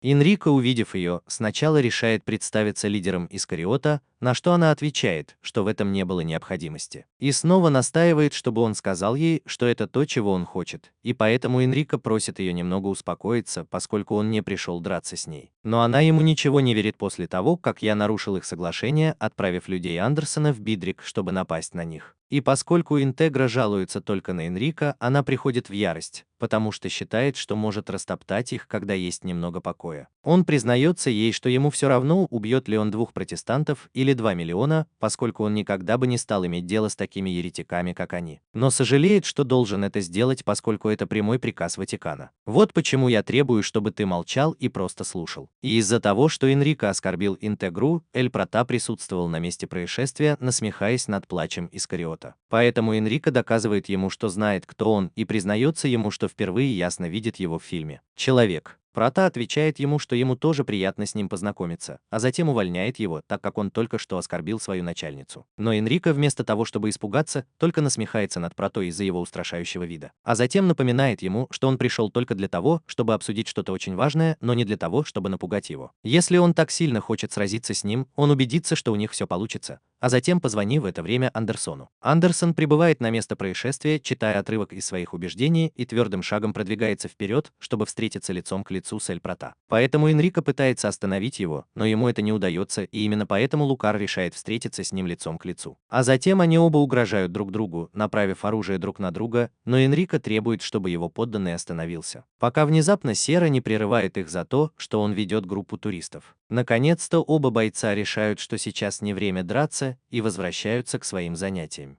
[SPEAKER 2] Энрико, увидев ее, сначала решает представиться лидером Искариота, на что она отвечает, что в этом не было необходимости. И снова настаивает, чтобы он сказал ей, что это то, чего он хочет, и поэтому Энрико просит ее немного успокоиться, поскольку он не пришел драться с ней. Но она ему ничего не верит после того, как я нарушил их соглашение, отправив людей Андерсона в Бидрик, чтобы напасть на них. И поскольку Интегра жалуется только на Энрико, она приходит в ярость, потому что считает, что может растоптать их, когда есть немного покоя. Он признается ей, что ему все равно, убьет ли он 2 протестантов или 2 миллиона, поскольку он никогда бы не стал иметь дело с такими еретиками, как они. Но сожалеет, что должен это сделать, поскольку это прямой приказ Ватикана. Вот почему я требую, чтобы ты молчал и просто слушал. И из-за того, что Энрико оскорбил Интегру, Эль Прота присутствовал на месте происшествия, насмехаясь над плачем Искариота. Поэтому Энрико доказывает ему, что знает, кто он, и признается ему, что впервые ясно видит его в фильме «Человек». Прота отвечает ему, что ему тоже приятно с ним познакомиться, а затем увольняет его, так как он только что оскорбил свою начальницу. Но Энрико вместо того, чтобы испугаться, только насмехается над Протой из-за его устрашающего вида. А затем напоминает ему, что он пришел только для того, чтобы обсудить что-то очень важное, но не для того, чтобы напугать его. Если он так сильно хочет сразиться с ним, он убедится, что у них все получится. А затем позвони в это время Андерсону. Андерсон прибывает на место происшествия, читая отрывок из своих убеждений, и твердым шагом продвигается вперед, чтобы встретиться лицом к лицу с Эль Прота. Поэтому Энрико пытается остановить его, но ему это не удается, и именно поэтому Лукар решает встретиться с ним лицом к лицу. А затем они оба угрожают друг другу, направив оружие друг на друга, но Энрико требует, чтобы его подданный остановился. Пока внезапно Сера не прерывает их за то, что он ведет группу туристов. Наконец-то оба бойца решают, что сейчас не время драться, и возвращаются к своим занятиям.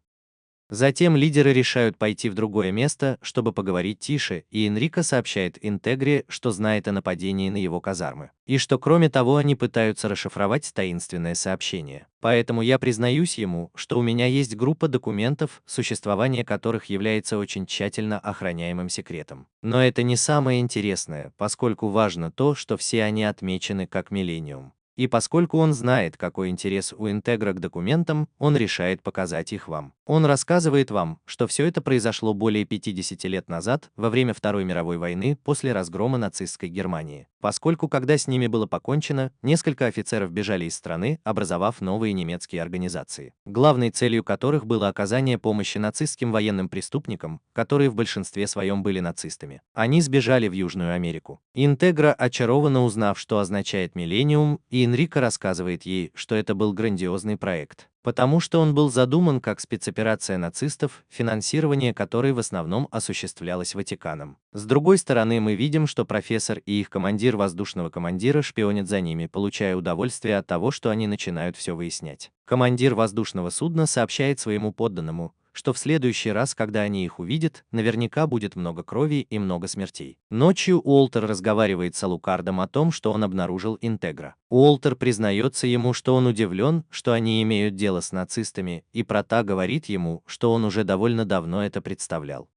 [SPEAKER 2] Затем лидеры решают пойти в другое место, чтобы поговорить тише, и Энрико сообщает Интегре, что знает о нападении на его казармы, и что кроме того они пытаются расшифровать таинственное сообщение. Поэтому я признаюсь ему, что у меня есть группа документов, существование которых является очень тщательно охраняемым секретом. Но это не самое интересное, поскольку важно то, что все они отмечены как Миллениум. И поскольку он знает, какой интерес у Интегра к документам, он решает показать их вам. Он рассказывает вам, что все это произошло более 50 лет назад, во время Второй мировой войны, после разгрома нацистской Германии. Поскольку, когда с ними было покончено, несколько офицеров бежали из страны, образовав новые немецкие организации, главной целью которых было оказание помощи нацистским военным преступникам, которые в большинстве своем были нацистами. Они сбежали в Южную Америку. Интегра очарована, узнав, что означает «Миллениум», и Энрико рассказывает ей, что это был грандиозный проект, потому что он был задуман как спецоперация нацистов, финансирование которой в основном осуществлялось Ватиканом. С другой стороны, мы видим, что профессор и их командир воздушного командира шпионят за ними, получая удовольствие от того, что они начинают все выяснять. Командир воздушного судна сообщает своему подданному, что в следующий раз, когда они их увидят, наверняка будет много крови и много смертей. Ночью Уолтер разговаривает с Алукардом о том, что он обнаружил Интегра. Уолтер признается ему, что он удивлен, что они имеют дело с нацистами, и Прота говорит ему, что он уже довольно давно это представлял.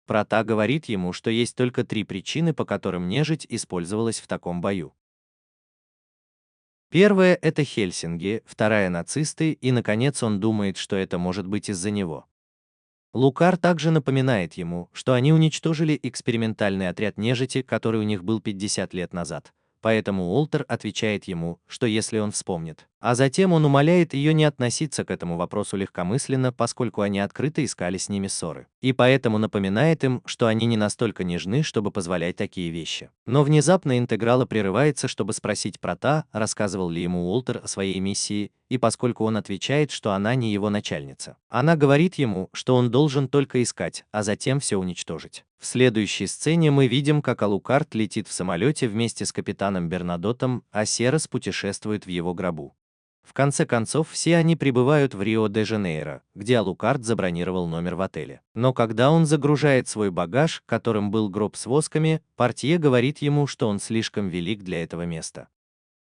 [SPEAKER 2] Прота говорит ему, что есть только 3 причины, по которым нежить использовалась в таком бою. Первая – это Хельсинги, вторая – нацисты, и, наконец, он думает, что это может быть из-за него. Лукар также напоминает ему, что они уничтожили экспериментальный отряд нежити, который у них был 50 лет назад. Поэтому Уолтер отвечает ему, что если он вспомнит. А затем он умоляет ее не относиться к этому вопросу легкомысленно, поскольку они открыто искали с ними ссоры. И поэтому напоминает им, что они не настолько нежны, чтобы позволять такие вещи. Но внезапно Интеграла прерывается, чтобы спросить Прота, рассказывал ли ему Уолтер о своей миссии, и поскольку он отвечает, что она не его начальница. Она говорит ему, что он должен только искать, а затем все уничтожить. В следующей сцене мы видим, как Алукард летит в самолете вместе с капитаном Бернадотом, а Серас путешествует в его гробу. В конце концов, все они прибывают в Рио-де-Жанейро, где Алукард забронировал номер в отеле. Но когда он загружает свой багаж, которым был гроб с восками, портье говорит ему, что он слишком велик для этого места.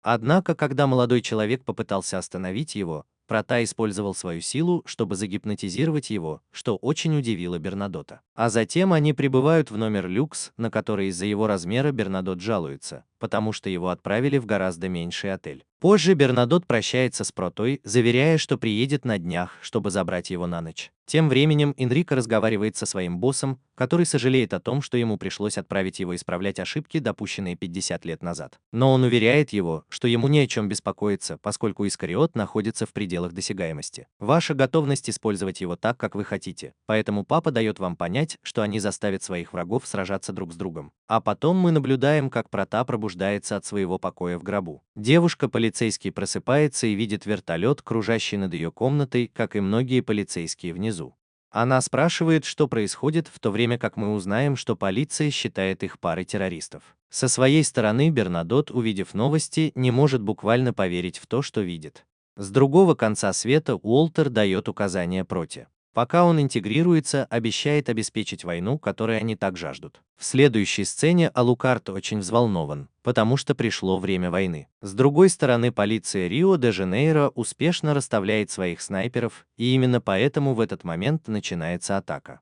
[SPEAKER 2] Однако, когда молодой человек попытался остановить его, Прата использовал свою силу, чтобы загипнотизировать его, что очень удивило Бернадота. А затем они прибывают в номер люкс, на который из-за его размера Бернадот жалуется, потому что его отправили в гораздо меньший отель. Позже Бернадот прощается с Протой, заверяя, что приедет на днях, чтобы забрать его на ночь. Тем временем Энрико разговаривает со своим боссом, который сожалеет о том, что ему пришлось отправить его исправлять ошибки, допущенные 50 лет назад. Но он уверяет его, что ему не о чем беспокоиться, поскольку Искариот находится в пределах досягаемости. Ваша готовность использовать его так, как вы хотите, поэтому папа дает вам понять, что они заставят своих врагов сражаться друг с другом. А потом мы наблюдаем, как Прота пробуждается от своего покоя в гробу. Девушка-полицейский просыпается и видит вертолет, кружащий над ее комнатой, как и многие полицейские внизу. Она спрашивает, что происходит, в то время как мы узнаем, что полиция считает их парой террористов. Со своей стороны Бернадот, увидев новости, не может буквально поверить в то, что видит. С другого конца света Уолтер дает указания Проте. Пока он интегрируется, обещает обеспечить войну, которой они так жаждут. В следующей сцене Алукард очень взволнован, потому что пришло время войны. С другой стороны, полиция Рио-де-Жанейро успешно расставляет своих снайперов, и именно поэтому в этот момент начинается атака.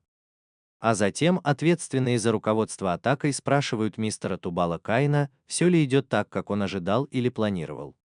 [SPEAKER 2] А затем ответственные за руководство атакой спрашивают мистера Тубала Каина, все ли идет так, как он ожидал или планировал.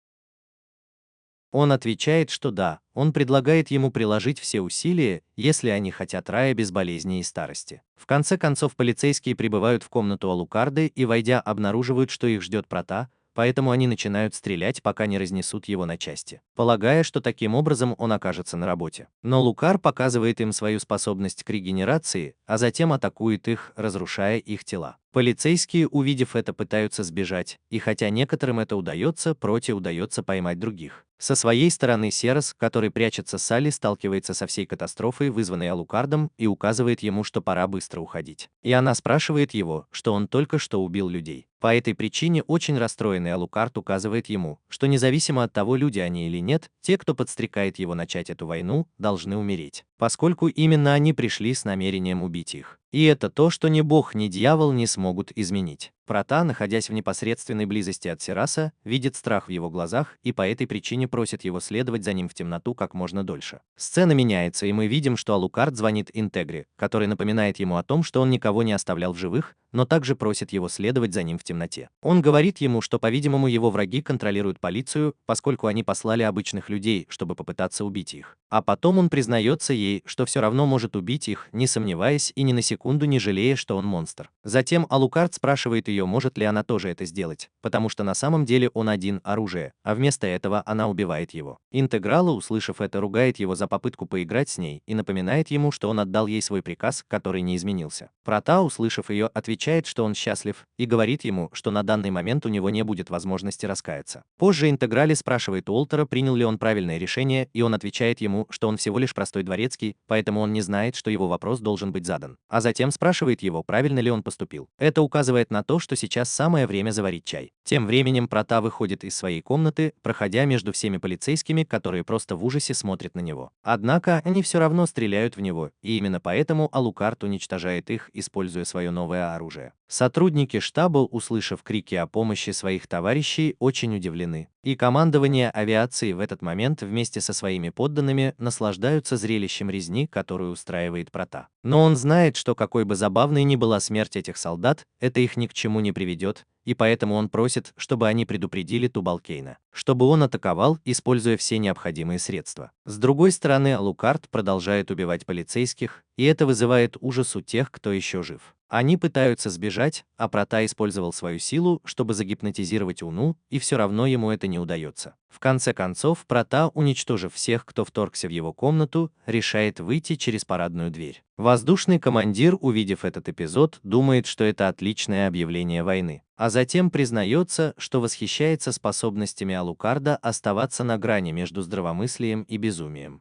[SPEAKER 2] Он отвечает, что да, он предлагает ему приложить все усилия, если они хотят рая без болезни и старости. В конце концов, полицейские прибывают в комнату Алукарды и, войдя, обнаруживают, что их ждет Прота, поэтому они начинают стрелять, пока не разнесут его на части, полагая, что таким образом он окажется на работе. Но Лукар показывает им свою способность к регенерации, а затем атакует их, разрушая их тела. Полицейские, увидев это, пытаются сбежать, и хотя некоторым это удается, Проте удается поймать других. Со своей стороны Серос, который прячется с Салли, сталкивается со всей катастрофой, вызванной Алукардом, и указывает ему, что пора быстро уходить. И она спрашивает его, что он только что убил людей. По этой причине очень расстроенный Алукард указывает ему, что независимо от того, люди они или нет, те, кто подстрекает его начать эту войну, должны умереть, поскольку именно они пришли с намерением убить их. И это то, что ни бог, ни дьявол не смогут изменить. Прота, находясь в непосредственной близости от Сераса, видит страх в его глазах и по этой причине просит его следовать за ним в темноту как можно дольше. Сцена меняется, и мы видим, что Алукард звонит Интегре, который напоминает ему о том, что он никого не оставлял в живых, но также просит его следовать за ним в темноте. Он говорит ему, что, по-видимому, его враги контролируют полицию, поскольку они послали обычных людей, чтобы попытаться убить их. А потом он признается ей, что все равно может убить их, не сомневаясь и ни на секунду не жалея, что он монстр. Затем Алукард спрашивает ее, может ли она тоже это сделать, потому что на самом деле он один оружие, а вместо этого она убивает его. Интеграла, услышав это, ругает его за попытку поиграть с ней и напоминает ему, что он отдал ей свой приказ, который не изменился. Прота, услышав ее, отвечает, что он счастлив, и говорит ему, что на данный момент у него не будет возможности раскаяться. Позже Интеграли спрашивает Уолтера, принял ли он правильное решение, и он отвечает ему, что он всего лишь простой дворецкий, поэтому он не знает, что его вопрос должен быть задан. А затем спрашивает его, правильно ли он поступил. Это указывает на то, что сейчас самое время заварить чай. Тем временем Прота выходит из своей комнаты, проходя между всеми полицейскими, которые просто в ужасе смотрят на него. Однако они все равно стреляют в него, и именно поэтому Алукард уничтожает их, используя свое новое оружие. Сотрудники штаба, услышав крики о помощи своих товарищей, очень удивлены. И командование авиации в этот момент вместе со своими подданными наслаждаются зрелищем резни, которую устраивает Прота. Но он знает, что какой бы забавной ни была смерть этих солдат, это их ни к чему не приведет, и поэтому он просит, чтобы они предупредили Тубал-Кейна, чтобы он атаковал, используя все необходимые средства. С другой стороны, Алукард продолжает убивать полицейских, и это вызывает ужас у тех, кто еще жив. Они пытаются сбежать, а Прота использовал свою силу, чтобы загипнотизировать Уну, и все равно ему это не удается. В конце концов, Прота, уничтожив всех, кто вторгся в его комнату, решает выйти через парадную дверь. Воздушный командир, увидев этот эпизод, думает, что это отличное объявление войны, а затем признается, что восхищается способностями Алукарда оставаться на грани между здравомыслием и безумием.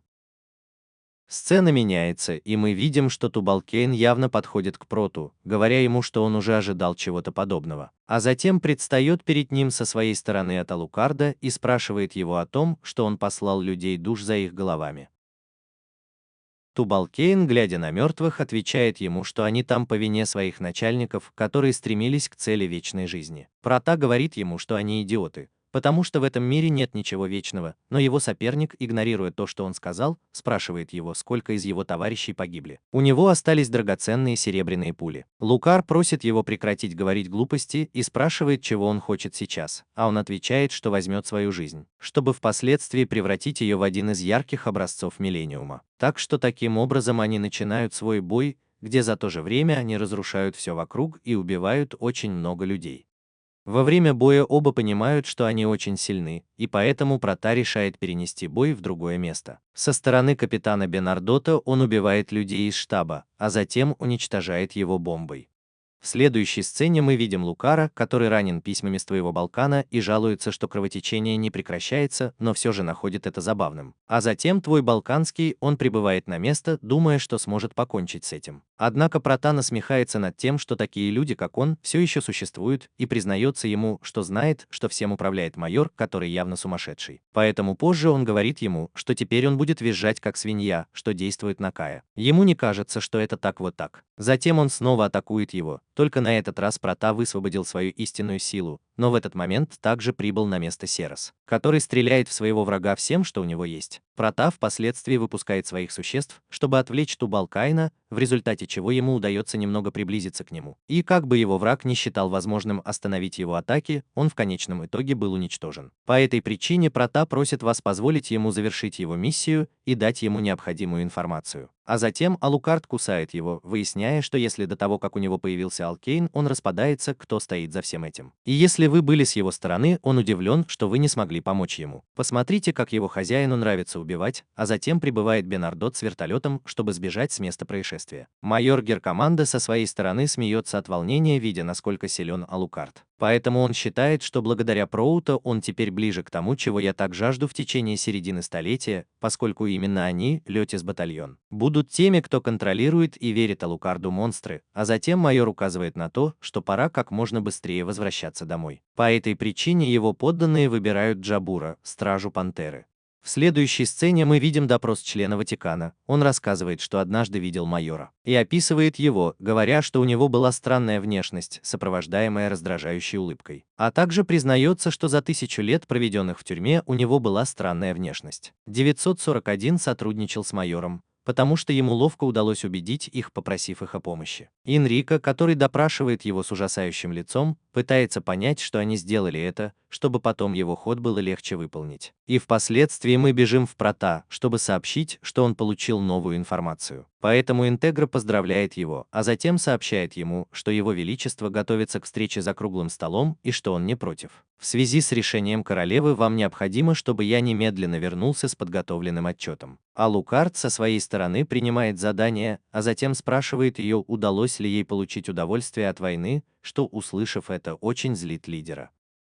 [SPEAKER 2] Сцена меняется, и мы видим, что Тубал-Кейн явно подходит к Проту, говоря ему, что он уже ожидал чего-то подобного. А затем предстает перед ним со своей стороны от Алукарда и спрашивает его о том, что он послал людей душ за их головами. Тубал-Кейн, глядя на мертвых, отвечает ему, что они там по вине своих начальников, которые стремились к цели вечной жизни. Прота говорит ему, что они идиоты, потому что в этом мире нет ничего вечного, но его соперник, игнорируя то, что он сказал, спрашивает его, сколько из его товарищей погибли. У него остались драгоценные серебряные пули. Лукар просит его прекратить говорить глупости и спрашивает, чего он хочет сейчас, а он отвечает, что возьмет свою жизнь, чтобы впоследствии превратить ее в один из ярких образцов Миллениума. Так что таким образом они начинают свой бой, где за то же время они разрушают все вокруг и убивают очень много людей. Во время боя оба понимают, что они очень сильны, и поэтому Прота решает перенести бой в другое место. Со стороны капитана Бенардота он убивает людей из штаба, а затем уничтожает его бомбой. В следующей сцене мы видим Лукара, который ранен письмами с твоего Балкана и жалуется, что кровотечение не прекращается, но все же находит это забавным. А затем твой Балканский, он прибывает на место, думая, что сможет покончить с этим. Однако Прота насмехается над тем, что такие люди, как он, все еще существуют, и признается ему, что знает, что всем управляет майор, который явно сумасшедший. Поэтому позже он говорит ему, что теперь он будет визжать как свинья, что действует на Кая. Ему не кажется, что это так вот так. Затем он снова атакует его, только на этот раз Прота высвободил свою истинную силу, но в этот момент также прибыл на место Серос, который стреляет в своего врага всем, что у него есть. Прота впоследствии выпускает своих существ, чтобы отвлечь Тубал-Кайна, в результате чего ему удается немного приблизиться к нему. И как бы его враг не считал возможным остановить его атаки, он в конечном итоге был уничтожен. По этой причине Прота просит вас позволить ему завершить его миссию и дать ему необходимую информацию. А затем Алукард кусает его, выясняя, что если до того, как у него появился Алкейн, он распадается, кто стоит за всем этим. И если вы были с его стороны, он удивлен, что вы не смогли помочь ему. Посмотрите, как его хозяину нравится убивать, а затем прибывает Бенардот с вертолетом, чтобы сбежать с места происшествия. Майор Геркоманда со своей стороны смеется от волнения, видя, насколько силен Алукард. Поэтому он считает, что благодаря Проута он теперь ближе к тому, чего я так жажду в течение середины столетия, поскольку именно они, Летис батальон, будут теми, кто контролирует и верит Алукарду монстры, а затем майор указывает на то, что пора как можно быстрее возвращаться домой. По этой причине его подданные выбирают Джабура, стражу Пантеры. В следующей сцене мы видим допрос члена Ватикана. Он рассказывает, что однажды видел майора, и описывает его, говоря, что у него была странная внешность, сопровождаемая раздражающей улыбкой. А также признается, что за 1000 лет, проведенных в тюрьме, у него была странная внешность. 941 сотрудничал с майором, потому что ему ловко удалось убедить их, попросив их о помощи. Энрико, который допрашивает его с ужасающим лицом, пытается понять, что они сделали это, чтобы потом его ход было легче выполнить. И впоследствии мы бежим в Прота, чтобы сообщить, что он получил новую информацию. Поэтому Интегра поздравляет его, а затем сообщает ему, что его величество готовится к встрече за круглым столом и что он не против. В связи с решением королевы вам необходимо, чтобы я немедленно вернулся с подготовленным отчетом. А Лукард со своей стороны принимает задание, а затем спрашивает ее, удалось ли ей получить удовольствие от войны, что, услышав это, очень злит лидера.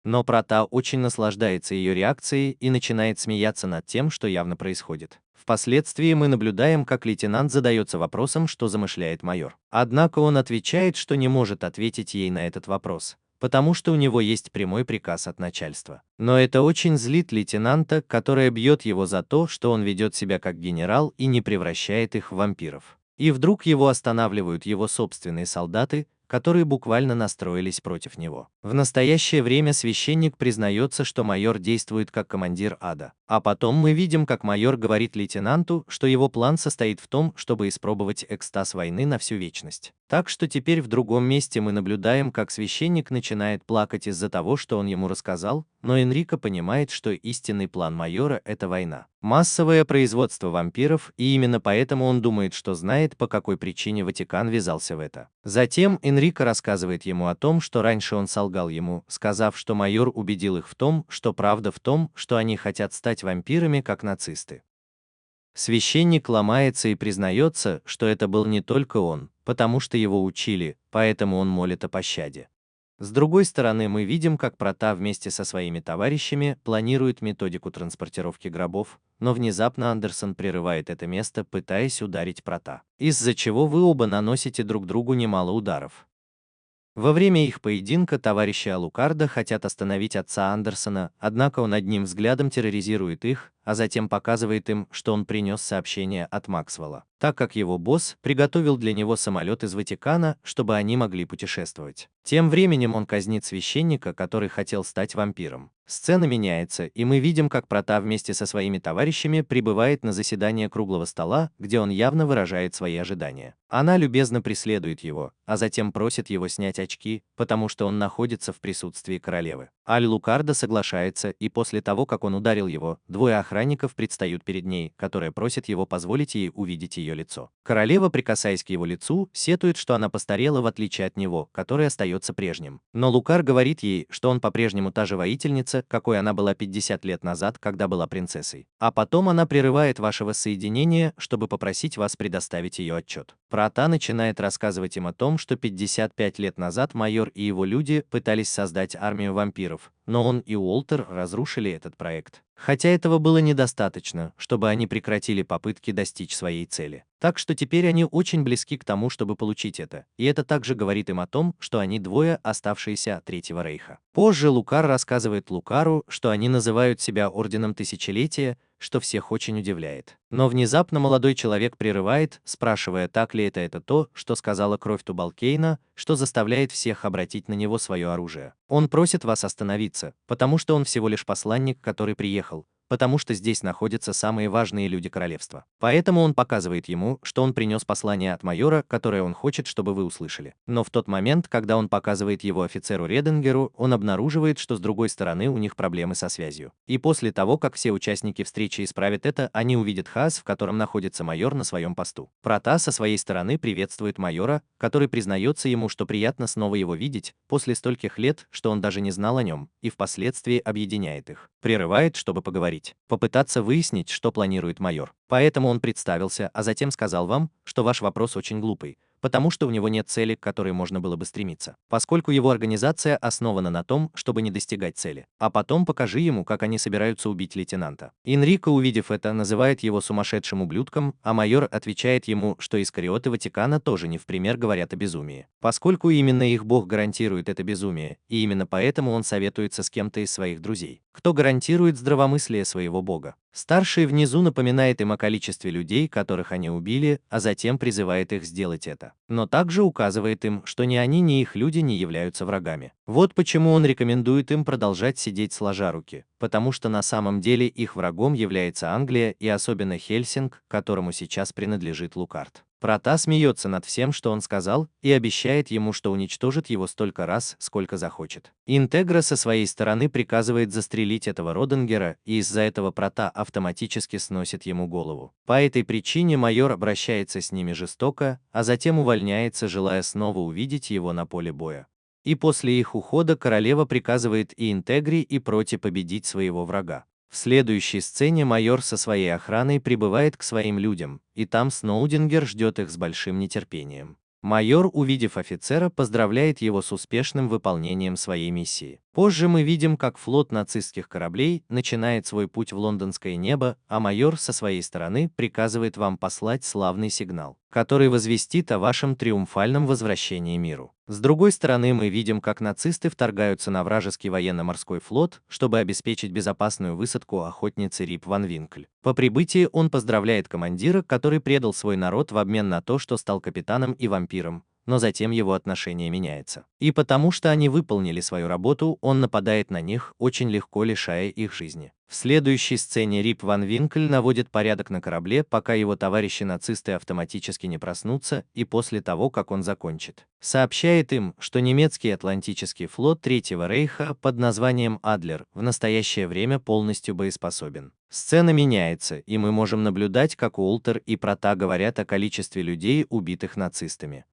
[SPEAKER 2] Но Прота очень наслаждается ее реакцией и начинает смеяться над тем, что явно происходит. Впоследствии мы наблюдаем, как лейтенант задается вопросом, что замышляет майор. Однако он отвечает, что не может ответить ей на этот вопрос, потому что у него есть прямой приказ от начальства. Но это очень злит лейтенанта, которая бьет его за то, что он ведет себя как генерал и не превращает их в вампиров. И вдруг его останавливают его собственные солдаты, которые буквально настроились против него. В настоящее время священник признается, что майор действует как командир ада. А потом мы видим, как майор говорит лейтенанту, что его план состоит в том, чтобы испробовать экстаз войны на всю вечность. Так что теперь в другом месте мы наблюдаем, как священник начинает плакать из-за того, что он ему рассказал, но Энрико понимает, что истинный план майора – это война. Массовое производство вампиров, и именно поэтому он думает, что знает, по какой причине Ватикан ввязался в это. Затем Энрико рассказывает ему о том, что раньше он солгал ему, сказав, что майор убедил их в том, что правда в том, что они хотят стать вампирами, как нацисты. Священник ломается и признается, что это был не только он, потому что его учили, поэтому он молит о пощаде. С другой стороны, мы видим, как Прота вместе со своими товарищами планирует методику транспортировки гробов, но внезапно Андерсон прерывает это место, пытаясь ударить Прота, из-за чего вы оба наносите друг другу немало ударов. Во время их поединка товарищи Алукарда хотят остановить отца Андерсона, однако он одним взглядом терроризирует их, а затем показывает им, что он принес сообщение от Максвелла, так как его босс приготовил для него самолет из Ватикана, чтобы они могли путешествовать. Тем временем он казнит священника, который хотел стать вампиром. Сцена меняется, и мы видим, как Прота вместе со своими товарищами прибывает на заседание круглого стола, где он явно выражает свои ожидания. Она любезно преследует его, а затем просит его снять очки, потому что он находится в присутствии королевы. Аль-Лукарда соглашается, и после того, как он ударил его, двое охранников предстают перед ней, которая просит его позволить ей увидеть ее лицо. Королева, прикасаясь к его лицу, сетует, что она постарела в отличие от него, который остается прежним. Но Лукар говорит ей, что он по-прежнему та же воительница, какой она была 50 лет назад, когда была принцессой. А потом она прерывает ваше воссоединение, чтобы попросить вас предоставить ее отчет. Прота начинает рассказывать им о том, что 55 лет назад майор и его люди пытались создать армию вампиров, но он и Уолтер разрушили этот проект. Хотя этого было недостаточно, чтобы они прекратили попытки достичь своей цели. Так что теперь они очень близки к тому, чтобы получить это, и это также говорит им о том, что они двое, оставшиеся от Третьего Рейха. Позже Лукар рассказывает Лукару, что они называют себя Орденом Тысячелетия, что всех очень удивляет. Но внезапно молодой человек прерывает, спрашивая, так ли это то, что сказала кровь Тубалкейна, что заставляет всех обратить на него свое оружие. Он просит вас остановиться, потому что он всего лишь посланник, который приехал, потому что здесь находятся самые важные люди королевства. Поэтому он показывает ему, что он принес послание от майора, которое он хочет, чтобы вы услышали. Но в тот момент, когда он показывает его офицеру Реденгеру, он обнаруживает, что с другой стороны у них проблемы со связью. И после того, как все участники встречи исправят это, они увидят хаос, в котором находится майор на своем посту. Прота со своей стороны приветствует майора, который признается ему, что приятно снова его видеть, после стольких лет, что он даже не знал о нем, и впоследствии объединяет их. Прерывает, чтобы поговорить. Попытаться выяснить, что планирует майор. Поэтому он представился, а затем сказал вам, что ваш вопрос очень глупый, потому что у него нет цели, к которой можно было бы стремиться, поскольку его организация основана на том, чтобы не достигать цели. А потом покажи ему, как они собираются убить лейтенанта. Энрико, увидев это, называет его сумасшедшим ублюдком, а майор отвечает ему, что искариоты Ватикана тоже не в пример говорят о безумии, поскольку именно их бог гарантирует это безумие, и именно поэтому он советуется с кем-то из своих друзей, кто гарантирует здравомыслие своего бога. Старший внизу напоминает им о количестве людей, которых они убили, а затем призывает их сделать это. Но также указывает им, что ни они, ни их люди не являются врагами. Вот почему он рекомендует им продолжать сидеть сложа руки, потому что на самом деле их врагом является Англия и особенно Хельсинг, которому сейчас принадлежит Лукард. Прота смеется над всем, что он сказал, и обещает ему, что уничтожит его столько раз, сколько захочет. Интегра со своей стороны приказывает застрелить этого Роденгера, и из-за этого Прота автоматически сносит ему голову. По этой причине майор обращается с ними жестоко, а затем увольняется, желая снова увидеть его на поле боя. И после их ухода королева приказывает и Интегре, и Проте победить своего врага. В следующей сцене майор со своей охраной прибывает к своим людям, и там Сноудингер ждет их с большим нетерпением. Майор, увидев офицера, поздравляет его с успешным выполнением своей миссии. Позже мы видим, как флот нацистских кораблей начинает свой путь в лондонское небо, а майор со своей стороны приказывает вам послать славный сигнал, который возвестит о вашем триумфальном возвращении миру. С другой стороны, мы видим, как нацисты вторгаются на вражеский военно-морской флот, чтобы обеспечить безопасную высадку охотницы Рип ван Винкль. По прибытии он поздравляет командира, который предал свой народ в обмен на то, что стал капитаном и вампиром, но затем его отношение меняется. И потому что они выполнили свою работу, он нападает на них, очень легко лишая их жизни. В следующей сцене Рип ван Винкль наводит порядок на корабле, пока его товарищи-нацисты автоматически не проснутся, и после того, как он закончит. Сообщает им, что немецкий Атлантический флот Третьего Рейха под названием Адлер в настоящее время полностью боеспособен. Сцена меняется, и мы можем наблюдать, как Уолтер и Прота говорят о количестве людей, убитых нацистами.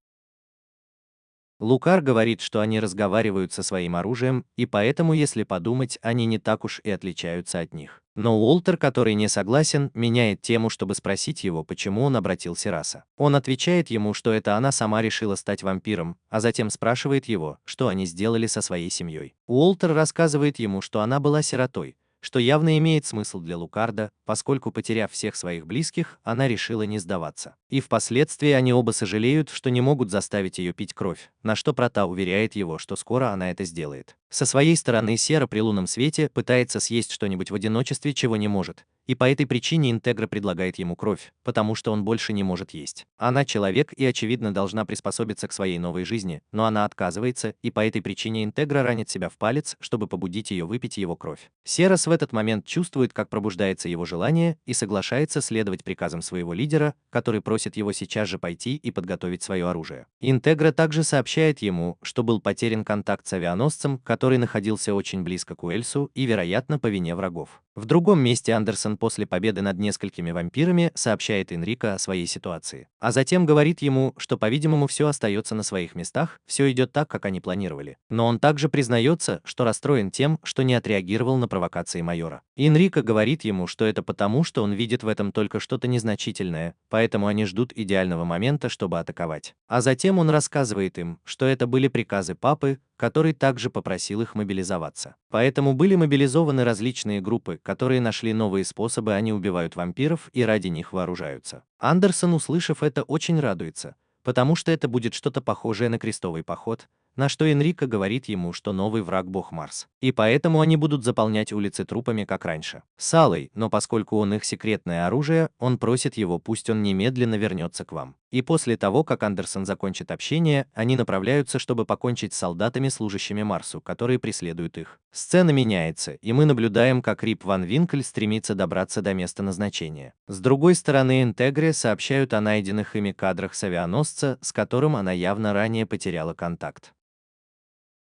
[SPEAKER 2] Лукар говорит, что они разговаривают со своим оружием, и поэтому, если подумать, они не так уж и отличаются от них. Но Уолтер, который не согласен, меняет тему, чтобы спросить его, почему он обратил Сираса. Он отвечает ему, что это она сама решила стать вампиром, а затем спрашивает его, что они сделали со своей семьей. Уолтер рассказывает ему, что она была сиротой, что явно имеет смысл для Лукарда, поскольку, потеряв всех своих близких, она решила не сдаваться. И впоследствии они оба сожалеют, что не могут заставить ее пить кровь, на что Прота уверяет его, что скоро она это сделает. Со своей стороны Сера при лунном свете пытается съесть что-нибудь в одиночестве, чего не может, и по этой причине Интегра предлагает ему кровь, потому что он больше не может есть. Она человек и, очевидно, должна приспособиться к своей новой жизни, но она отказывается, и по этой причине Интегра ранит себя в палец, чтобы побудить ее выпить его кровь. Серас в этот момент чувствует, как пробуждается его желание, и соглашается следовать приказам своего лидера, который просит его сейчас же пойти и подготовить свое оружие. Интегра также сообщает ему, что был потерян контакт с авианосцем, который находился очень близко к Уэльсу и, вероятно, по вине врагов. В другом месте Андерсон после победы над несколькими вампирами сообщает Энрико о своей ситуации, а затем говорит ему, что, по-видимому, все остается на своих местах, все идет так, как они планировали. Но он также признается, что расстроен тем, что не отреагировал на провокации майора. Энрико говорит ему, что это потому, что он видит в этом только что-то незначительное, поэтому они ждут идеального момента, чтобы атаковать. А затем он рассказывает им, что это были приказы папы, который также попросил их мобилизоваться. Поэтому были мобилизованы различные группы, которые нашли новые способы, они убивают вампиров и ради них вооружаются. Андерсон, услышав это, очень радуется, потому что это будет что-то похожее на крестовый поход, на что Энрико говорит ему, что новый враг бог Марс. И поэтому они будут заполнять улицы трупами, как раньше. Салой, но поскольку он их секретное оружие, он просит его, пусть он немедленно вернется к вам. И после того, как Андерсон закончит общение, они направляются, чтобы покончить с солдатами, служащими Марсу, которые преследуют их. Сцена меняется, и мы наблюдаем, как Рип Ван Винкль стремится добраться до места назначения. С другой стороны, Интегре сообщают о найденных ими кадрах с авианосца, с которым она явно ранее потеряла контакт.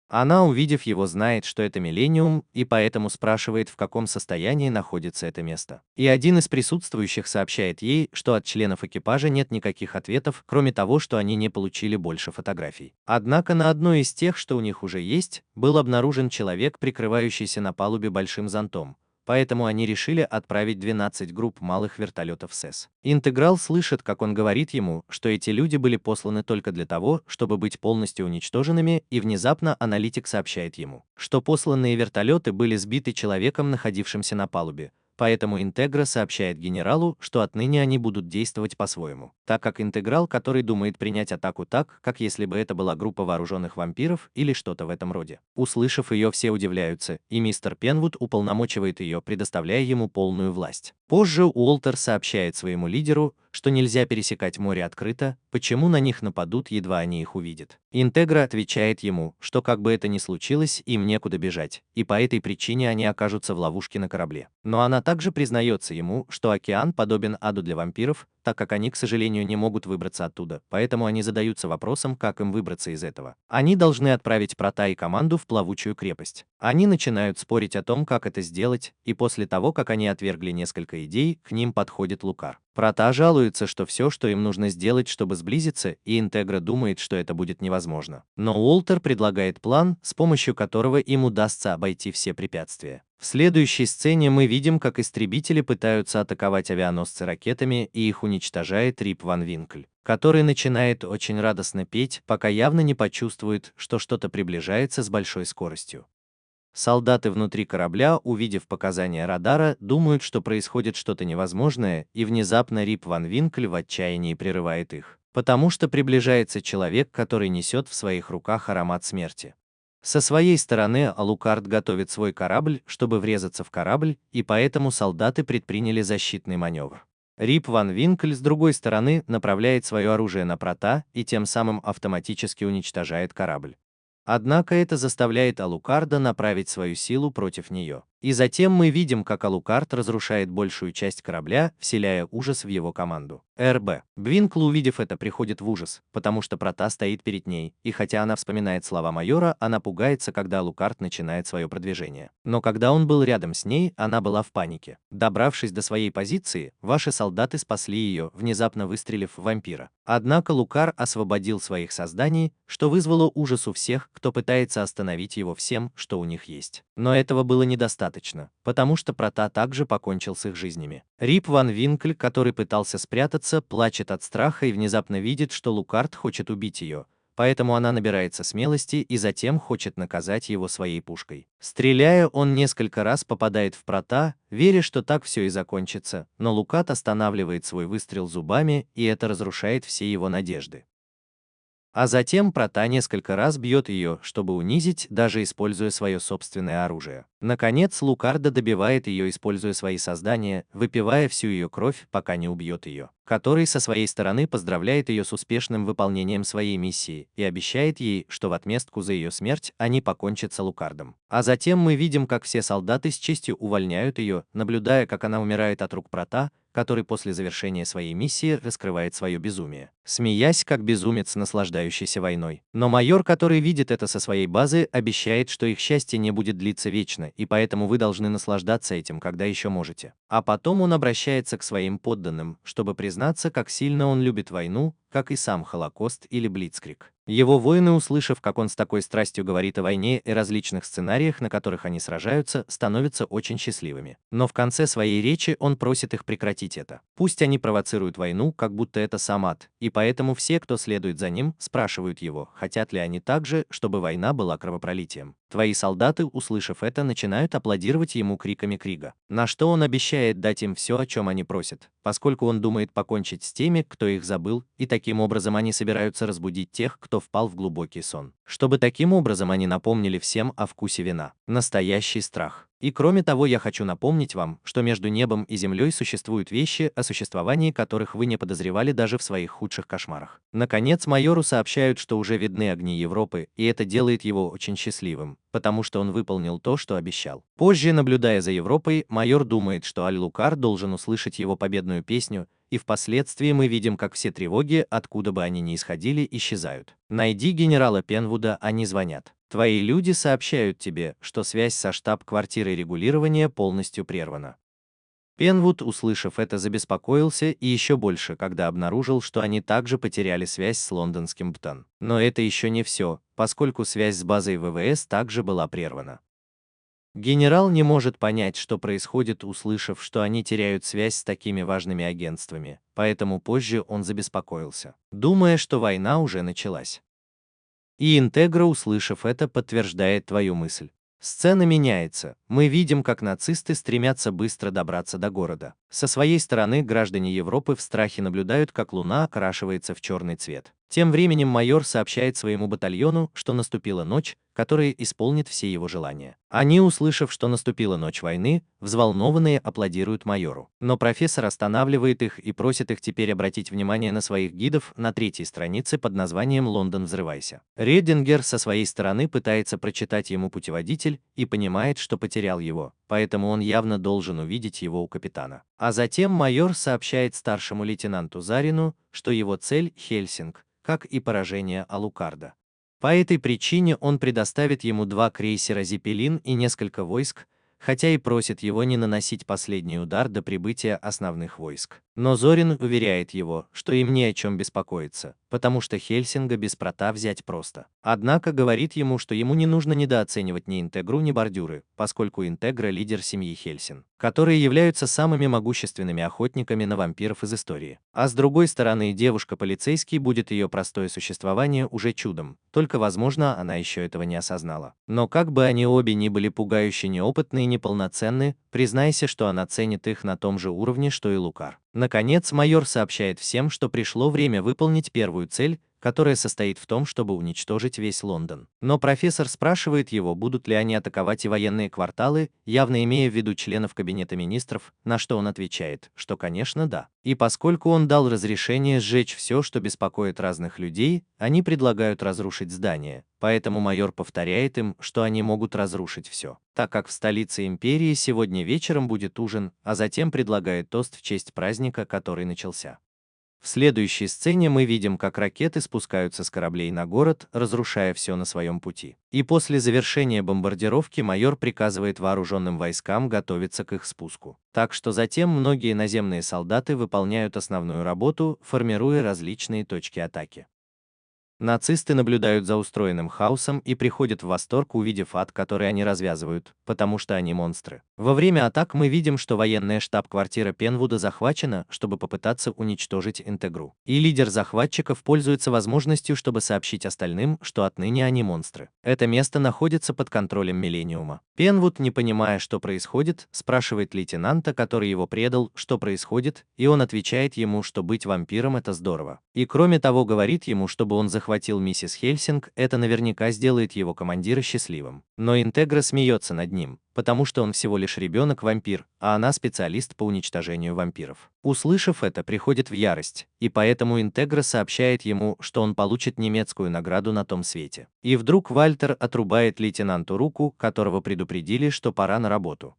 [SPEAKER 2] Она, увидев его, знает, что это Миллениум, и поэтому спрашивает, в каком состоянии находится это место. И один из присутствующих сообщает ей, что от членов экипажа нет никаких ответов, кроме того, что они не получили больше фотографий. Однако на одной из тех, что у них уже есть, был обнаружен человек, прикрывающийся на палубе большим зонтом. Поэтому они решили отправить 12 групп малых вертолетов СЭС. Интеграл слышит, как он говорит ему, что эти люди были посланы только для того, чтобы быть полностью уничтоженными, и внезапно аналитик сообщает ему, что посланные вертолеты были сбиты человеком, находившимся на палубе. Поэтому Интегра сообщает генералу, что отныне они будут действовать по-своему, так как Интеграл, который думает принять атаку так, как если бы это была группа вооруженных вампиров или что-то в этом роде. Услышав ее, все удивляются, и мистер Пенвуд уполномочивает ее, предоставляя ему полную власть. Позже Уолтер сообщает своему лидеру, что нельзя пересекать море открыто, почему на них нападут, едва они их увидят. Интегра отвечает ему, что как бы это ни случилось, им некуда бежать, и по этой причине они окажутся в ловушке на корабле. Но она также признается ему, что океан подобен аду для вампиров, так как они, к сожалению, не могут выбраться оттуда, поэтому они задаются вопросом, как им выбраться из этого. Они должны отправить Прота и команду в плавучую крепость. Они начинают спорить о том, как это сделать, и после того, как они отвергли несколько идей, к ним подходит Лукар. Прота жалуется, что все, что им нужно сделать, чтобы сблизиться, и Интегра думает, что это будет невозможно. Но Уолтер предлагает план, с помощью которого им удастся обойти все препятствия. В следующей сцене мы видим, как истребители пытаются атаковать авианосцы ракетами, и их уничтожает Рип Ван Винкль, который начинает очень радостно петь, пока явно не почувствует, что что-то приближается с большой скоростью. Солдаты внутри корабля, увидев показания радара, думают, что происходит что-то невозможное, и внезапно Рип Ван Винкль в отчаянии прерывает их, потому что приближается человек, который несет в своих руках аромат смерти. Со своей стороны Алукард готовит свой корабль, чтобы врезаться в корабль, и поэтому солдаты предприняли защитный маневр. Рип Ван Винкль, с другой стороны, направляет свое оружие на Прота и тем самым автоматически уничтожает корабль. Однако это заставляет Алукарда направить свою силу против нее. И затем мы видим, как Алукард разрушает большую часть корабля, вселяя ужас в его команду. РБ. Бвинкл, увидев это, приходит в ужас, потому что Прота стоит перед ней, и хотя она вспоминает слова майора, она пугается, когда Алукард начинает свое продвижение. Но когда он был рядом с ней, она была в панике. Добравшись до своей позиции, ваши солдаты спасли ее, внезапно выстрелив в вампира. Однако Лукар освободил своих созданий, что вызвало ужас у всех, кто пытается остановить его всем, что у них есть. Но этого было недостаточно, потому что Прота также покончил с их жизнями. Рип Ван Винкль, который пытался спрятаться, плачет от страха и внезапно видит, что Лукард хочет убить ее, поэтому она набирается смелости и затем хочет наказать его своей пушкой. Стреляя, он несколько раз попадает в Прота, веря, что так все и закончится, но Лукат останавливает свой выстрел зубами, и это разрушает все его надежды. А затем Прота несколько раз бьет ее, чтобы унизить, даже используя свое собственное оружие. Наконец, Лукарда добивает ее, используя свои создания, выпивая всю ее кровь, пока не убьет ее. Который со своей стороны поздравляет ее с успешным выполнением своей миссии и обещает ей, что в отместку за ее смерть они покончат с Алукардом. А затем мы видим, как все солдаты с честью увольняют ее, наблюдая, как она умирает от рук Прота, который после завершения своей миссии раскрывает свое безумие, смеясь как безумец, наслаждающийся войной. Но майор, который видит это со своей базы, обещает, что их счастье не будет длиться вечно, и поэтому вы должны наслаждаться этим, когда еще можете. А потом он обращается к своим подданным, чтобы признаться, как сильно он любит войну, как и сам Холокост или Блицкриг. Его воины, услышав, как он с такой страстью говорит о войне и различных сценариях, на которых они сражаются, становятся очень счастливыми. Но в конце своей речи он просит их прекратить это. Пусть они провоцируют войну, как будто это сам ад, и поэтому все, кто следует за ним, спрашивают его, хотят ли они также, чтобы война была кровопролитием. Твои солдаты, услышав это, начинают аплодировать ему криками Крига, на что он обещает дать им все, о чем они просят, поскольку он думает покончить с теми, кто их забыл, и таким образом они собираются разбудить тех, кто впал в глубокий сон, чтобы таким образом они напомнили всем о вкусе вина. Настоящий страх. И кроме того, я хочу напомнить вам, что между небом и землей существуют вещи, о существовании которых вы не подозревали даже в своих худших кошмарах. Наконец, майору сообщают, что уже видны огни Европы, и это делает его очень счастливым, потому что он выполнил то, что обещал. Позже, наблюдая за Европой, майор думает, что Аль-Лукар должен услышать его победную песню, и впоследствии мы видим, как все тревоги, откуда бы они ни исходили, исчезают. Найди генерала Пенвуда, они звонят. Твои люди сообщают тебе, что связь со штаб-квартирой регулирования полностью прервана. Пенвуд, услышав это, забеспокоился и еще больше, когда обнаружил, что они также потеряли связь с лондонским БТАН. Но это еще не все, поскольку связь с базой ВВС также была прервана. Генерал не может понять, что происходит, услышав, что они теряют связь с такими важными агентствами, поэтому позже он забеспокоился, думая, что война уже началась. И Интегра, услышав это, подтверждает твою мысль. Сцена меняется. Мы видим, как нацисты стремятся быстро добраться до города. Со своей стороны, граждане Европы в страхе наблюдают, как луна окрашивается в черный цвет. Тем временем майор сообщает своему батальону, что наступила ночь, которая исполнит все его желания. Они, услышав, что наступила ночь войны, взволнованные аплодируют майору. Но профессор останавливает их и просит их теперь обратить внимание на своих гидов на 3-й странице под названием «Лондон, взрывайся». Редингер со своей стороны пытается прочитать ему путеводитель и понимает, что потерял его, поэтому он явно должен увидеть его у капитана. А затем майор сообщает старшему лейтенанту Зарину, что его цель — Хельсинг, как и поражение Алукарда. По этой причине он предоставит ему 2 крейсера «Зеппелин» и несколько войск, хотя и просит его не наносить последний удар до прибытия основных войск. Но Зорин уверяет его, что им не о чем беспокоиться, потому что Хельсинга без Прота взять просто. Однако говорит ему, что ему не нужно недооценивать ни Интегру, ни Бордюры, поскольку Интегра — лидер семьи Хельсин, которые являются самыми могущественными охотниками на вампиров из истории. А с другой стороны, девушка-полицейский будет ее простое существование уже чудом, только, возможно, она еще этого не осознала. Но как бы они обе ни были пугающе неопытны и неполноценны, признайся, что она ценит их на том же уровне, что и Лукар. Наконец, майор сообщает всем, что пришло время выполнить первую цель, которая состоит в том, чтобы уничтожить весь Лондон. Но профессор спрашивает его, будут ли они атаковать и военные кварталы, явно имея в виду членов Кабинета министров, на что он отвечает, что, конечно, да. И поскольку он дал разрешение сжечь все, что беспокоит разных людей, они предлагают разрушить здание. Поэтому майор повторяет им, что они могут разрушить все, так как в столице империи сегодня вечером будет ужин, а затем предлагает тост в честь праздника, который начался. В следующей сцене мы видим, как ракеты спускаются с кораблей на город, разрушая все на своем пути. И после завершения бомбардировки майор приказывает вооруженным войскам готовиться к их спуску. Так что затем многие наземные солдаты выполняют основную работу, формируя различные точки атаки. Нацисты наблюдают за устроенным хаосом и приходят в восторг, увидев ад, который они развязывают, потому что они монстры. Во время атак мы видим, что военная штаб-квартира Пенвуда захвачена, чтобы попытаться уничтожить Интегру. И лидер захватчиков пользуется возможностью, чтобы сообщить остальным, что отныне они монстры. Это место находится под контролем Миллениума. Пенвуд, не понимая, что происходит, спрашивает лейтенанта, который его предал, что происходит, и он отвечает ему, что быть вампиром — это здорово. И кроме того говорит ему, чтобы он захватил миссис Хельсинг, это наверняка сделает его командира счастливым. Но Интегра смеется над ним, потому что он всего лишь ребенок-вампир, а она специалист по уничтожению вампиров. Услышав это, приходит в ярость, и поэтому Интегра сообщает ему, что он получит немецкую награду на том свете. И вдруг Вальтер отрубает лейтенанту руку, которого предупредили, что пора на работу.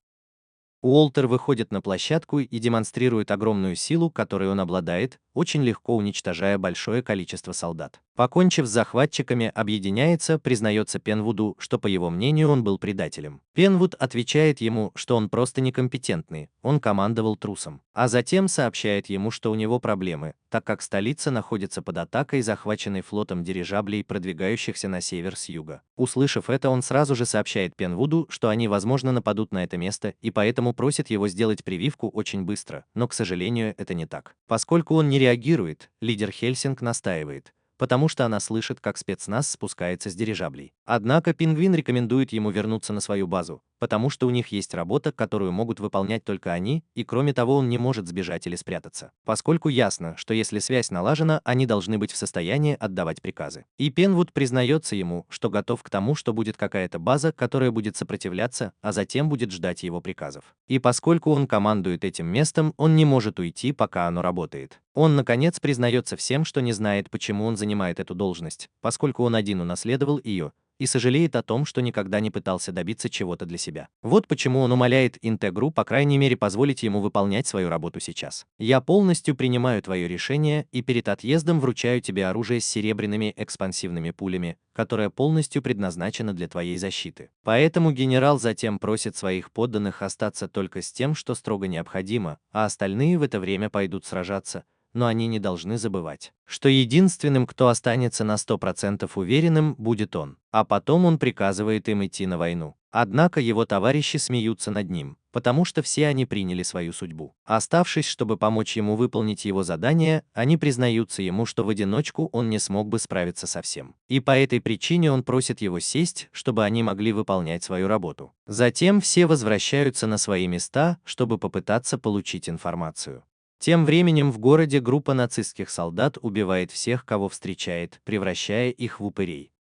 [SPEAKER 2] Уолтер выходит на площадку и демонстрирует огромную силу, которой он обладает, очень легко уничтожая большое количество солдат. Покончив с захватчиками, объединяется, признается Пенвуду, что, по его мнению, он был предателем. Пенвуд отвечает ему, что он просто некомпетентный, он командовал трусом. А затем сообщает ему, что у него проблемы, так как столица находится под атакой, захваченной флотом дирижаблей, продвигающихся на север с юга. Услышав это, он сразу же сообщает Пенвуду, что они, возможно, нападут на это место, и поэтому просит его сделать прививку очень быстро, но, к сожалению, это не так. Поскольку он не реагирует, лидер Хельсинг настаивает, потому что она слышит, как спецназ спускается с дирижаблей. Однако Пингвин рекомендует ему вернуться на свою базу, потому что у них есть работа, которую могут выполнять только они, и кроме того он не может сбежать или спрятаться, поскольку ясно, что если связь налажена, они должны быть в состоянии отдавать приказы. И Пенвуд признается ему, что готов к тому, что будет какая-то база, которая будет сопротивляться, а затем будет ждать его приказов. И поскольку он командует этим местом, он не может уйти, пока оно работает. Он, наконец, признается всем, что не знает, почему он занимает эту должность, поскольку он один унаследовал ее, и сожалеет о том, что никогда не пытался добиться чего-то для себя. Вот почему он умоляет Интегру, по крайней мере, позволить ему выполнять свою работу сейчас. «Я полностью принимаю твое решение и перед отъездом вручаю тебе оружие с серебряными экспансивными пулями, которое полностью предназначено для твоей защиты. Поэтому генерал затем просит своих подданных остаться только с тем, что строго необходимо, а остальные в это время пойдут сражаться, но они не должны забывать, что единственным, кто останется на 100% уверенным, будет он. А потом он приказывает им идти на войну. Однако его товарищи смеются над ним, потому что все они приняли свою судьбу. Оставшись, чтобы помочь ему выполнить его задание, они признаются ему, что в одиночку он не смог бы справиться со всем. И по этой причине он просит его сесть, чтобы они могли выполнять свою работу. Затем все возвращаются на свои места, чтобы попытаться получить информацию. Тем временем в городе группа нацистских солдат убивает всех, кого встречает, превращая их в упырей.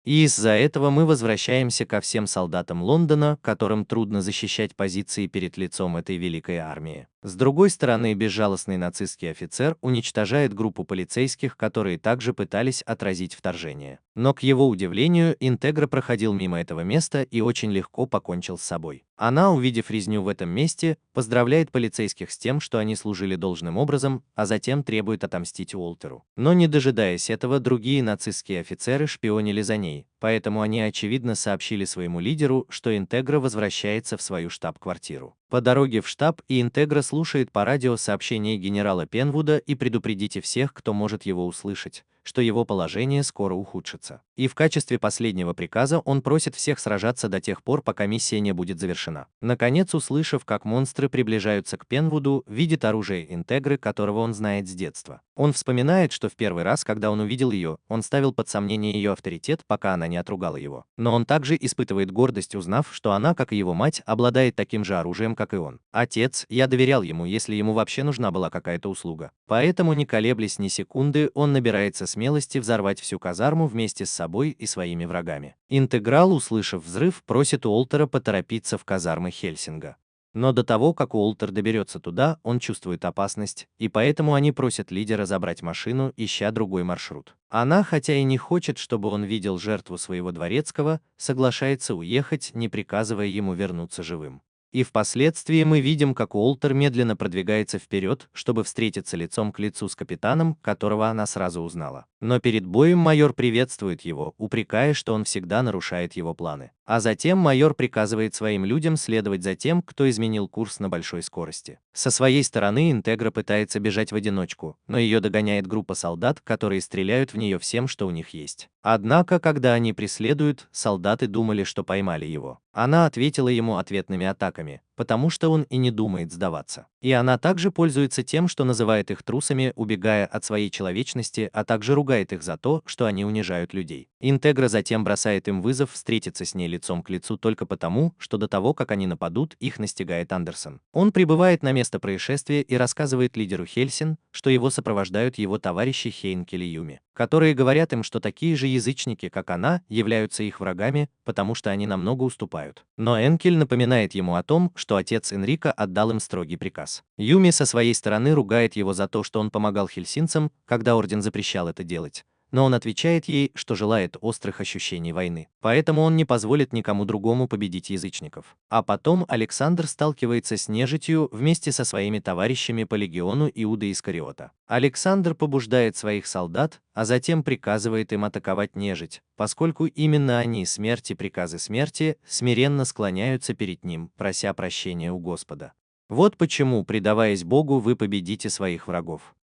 [SPEAKER 2] И из-за этого мы возвращаемся ко всем солдатам Лондона, которым трудно защищать позиции перед лицом этой великой армии. С другой стороны, безжалостный нацистский офицер уничтожает группу полицейских, которые также пытались отразить вторжение. Но, к его удивлению, Интегра проходил мимо этого места и очень легко покончил с собой. Она, увидев резню в этом месте, поздравляет полицейских с тем, что они служили должным образом, а затем требует отомстить Уолтеру. Но не дожидаясь этого, другие нацистские офицеры шпионили за ней, поэтому они очевидно сообщили своему лидеру, что Интегра возвращается в свою штаб-квартиру. По дороге в штаб Интегра слушает по радио сообщение генерала Пенвуда и предупредите всех, кто может его услышать, что его положение скоро ухудшится. И в качестве последнего приказа он просит всех сражаться до тех пор, пока миссия не будет завершена. Наконец, услышав, как монстры приближаются к Пенвуду, видит оружие Интегры, которого он знает с детства. Он вспоминает, что в первый раз, когда он увидел ее, он ставил под сомнение ее авторитет, пока она не отругала его. Но он также испытывает гордость, узнав, что она, как и его мать, обладает таким же оружием, как и он. Отец, я доверял ему, если ему вообще нужна была какая-то услуга. Поэтому, не колеблясь ни секунды, он набирается смелости смелости взорвать всю казарму вместе с собой и своими врагами. Интеграл, услышав взрыв, просит Уолтера поторопиться в казармы Хельсинга. Но до того, как Уолтер доберется туда, он чувствует опасность, и поэтому они просят лидера забрать машину, ища другой маршрут. Она, хотя и не хочет, чтобы он видел жертву своего дворецкого, соглашается уехать, не приказывая ему вернуться живым. И впоследствии мы видим, как Уолтер медленно продвигается вперед, чтобы встретиться лицом к лицу с капитаном, которого она сразу узнала. Но перед боем майор приветствует его, упрекая, что он всегда нарушает его планы. А затем майор приказывает своим людям следовать за тем, кто изменил курс на большой скорости. Со своей стороны Интегра пытается бежать в одиночку, но ее догоняет группа солдат, которые стреляют в нее всем, что у них есть. Однако, когда они преследуют, солдаты думали, что поймали его. Она ответила ему ответными атаками, потому что он и не думает сдаваться. И она также пользуется тем, что называет их трусами, убегая от своей человечности, а также ругает их за то, что они унижают людей. Интегра затем бросает им вызов встретиться с ней лицом к лицу только потому, что до того, как они нападут, их настигает Андерсон. Он прибывает на место происшествия и рассказывает лидеру Хельсин, что его сопровождают его товарищи Хейнкель и Юми, которые говорят им, что такие же язычники, как она, являются их врагами, потому что они намного уступают. Но Энкель напоминает ему о том, что отец Энрика отдал им строгий приказ. Юми со своей стороны ругает его за то, что он помогал хельсинцам, когда орден запрещал это делать. Но он отвечает ей, что желает острых ощущений войны. Поэтому он не позволит никому другому победить язычников. А потом Александр сталкивается с нежитью вместе со своими товарищами по легиону Иуды Искариота. Александр побуждает своих солдат, а затем приказывает им атаковать нежить, поскольку именно они, смерти, приказы смерти, смиренно склоняются перед ним, прося прощения у Господа. Вот почему, предаваясь Богу, вы победите своих врагов.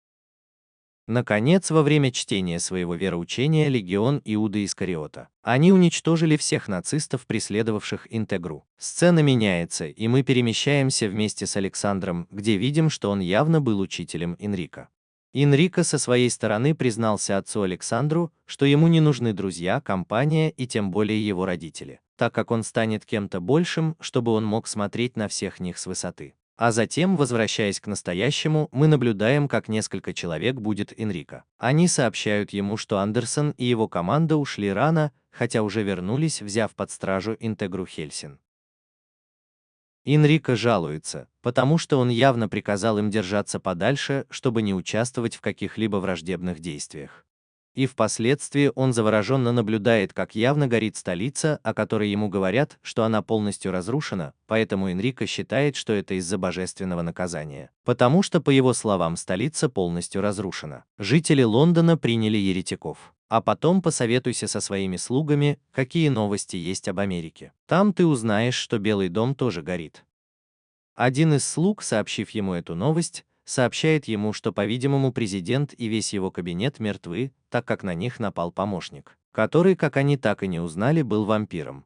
[SPEAKER 2] Наконец, во время чтения своего вероучения легион Иуды Искариота. Они уничтожили всех нацистов, преследовавших Интегру. Сцена меняется, и мы перемещаемся вместе с Александром, где видим, что он явно был учителем Энрика. Энрико со своей стороны признался отцу Александру, что ему не нужны друзья, компания и тем более его родители, так как он станет кем-то большим, чтобы он мог смотреть на всех них с высоты. А затем, возвращаясь к настоящему, мы наблюдаем, как несколько человек будет Энрико. Они сообщают ему, что Андерсон и его команда ушли рано, хотя уже вернулись, взяв под стражу Интегру Хельсин. Энрико жалуется, потому что он явно приказал им держаться подальше, чтобы не участвовать в каких-либо враждебных действиях. И впоследствии он завороженно наблюдает, как явно горит столица, о которой ему говорят, что она полностью разрушена, поэтому Энрико считает, что это из-за божественного наказания. Потому что, по его словам, столица полностью разрушена. Жители Лондона приняли еретиков. А потом посоветуйся со своими слугами, какие новости есть об Америке. Там ты узнаешь, что Белый дом тоже горит. Один из слуг, сообщив ему эту новость, сообщает ему, что, по-видимому, президент и весь его кабинет мертвы, так как на них напал помощник, который, как они так и не узнали, был вампиром.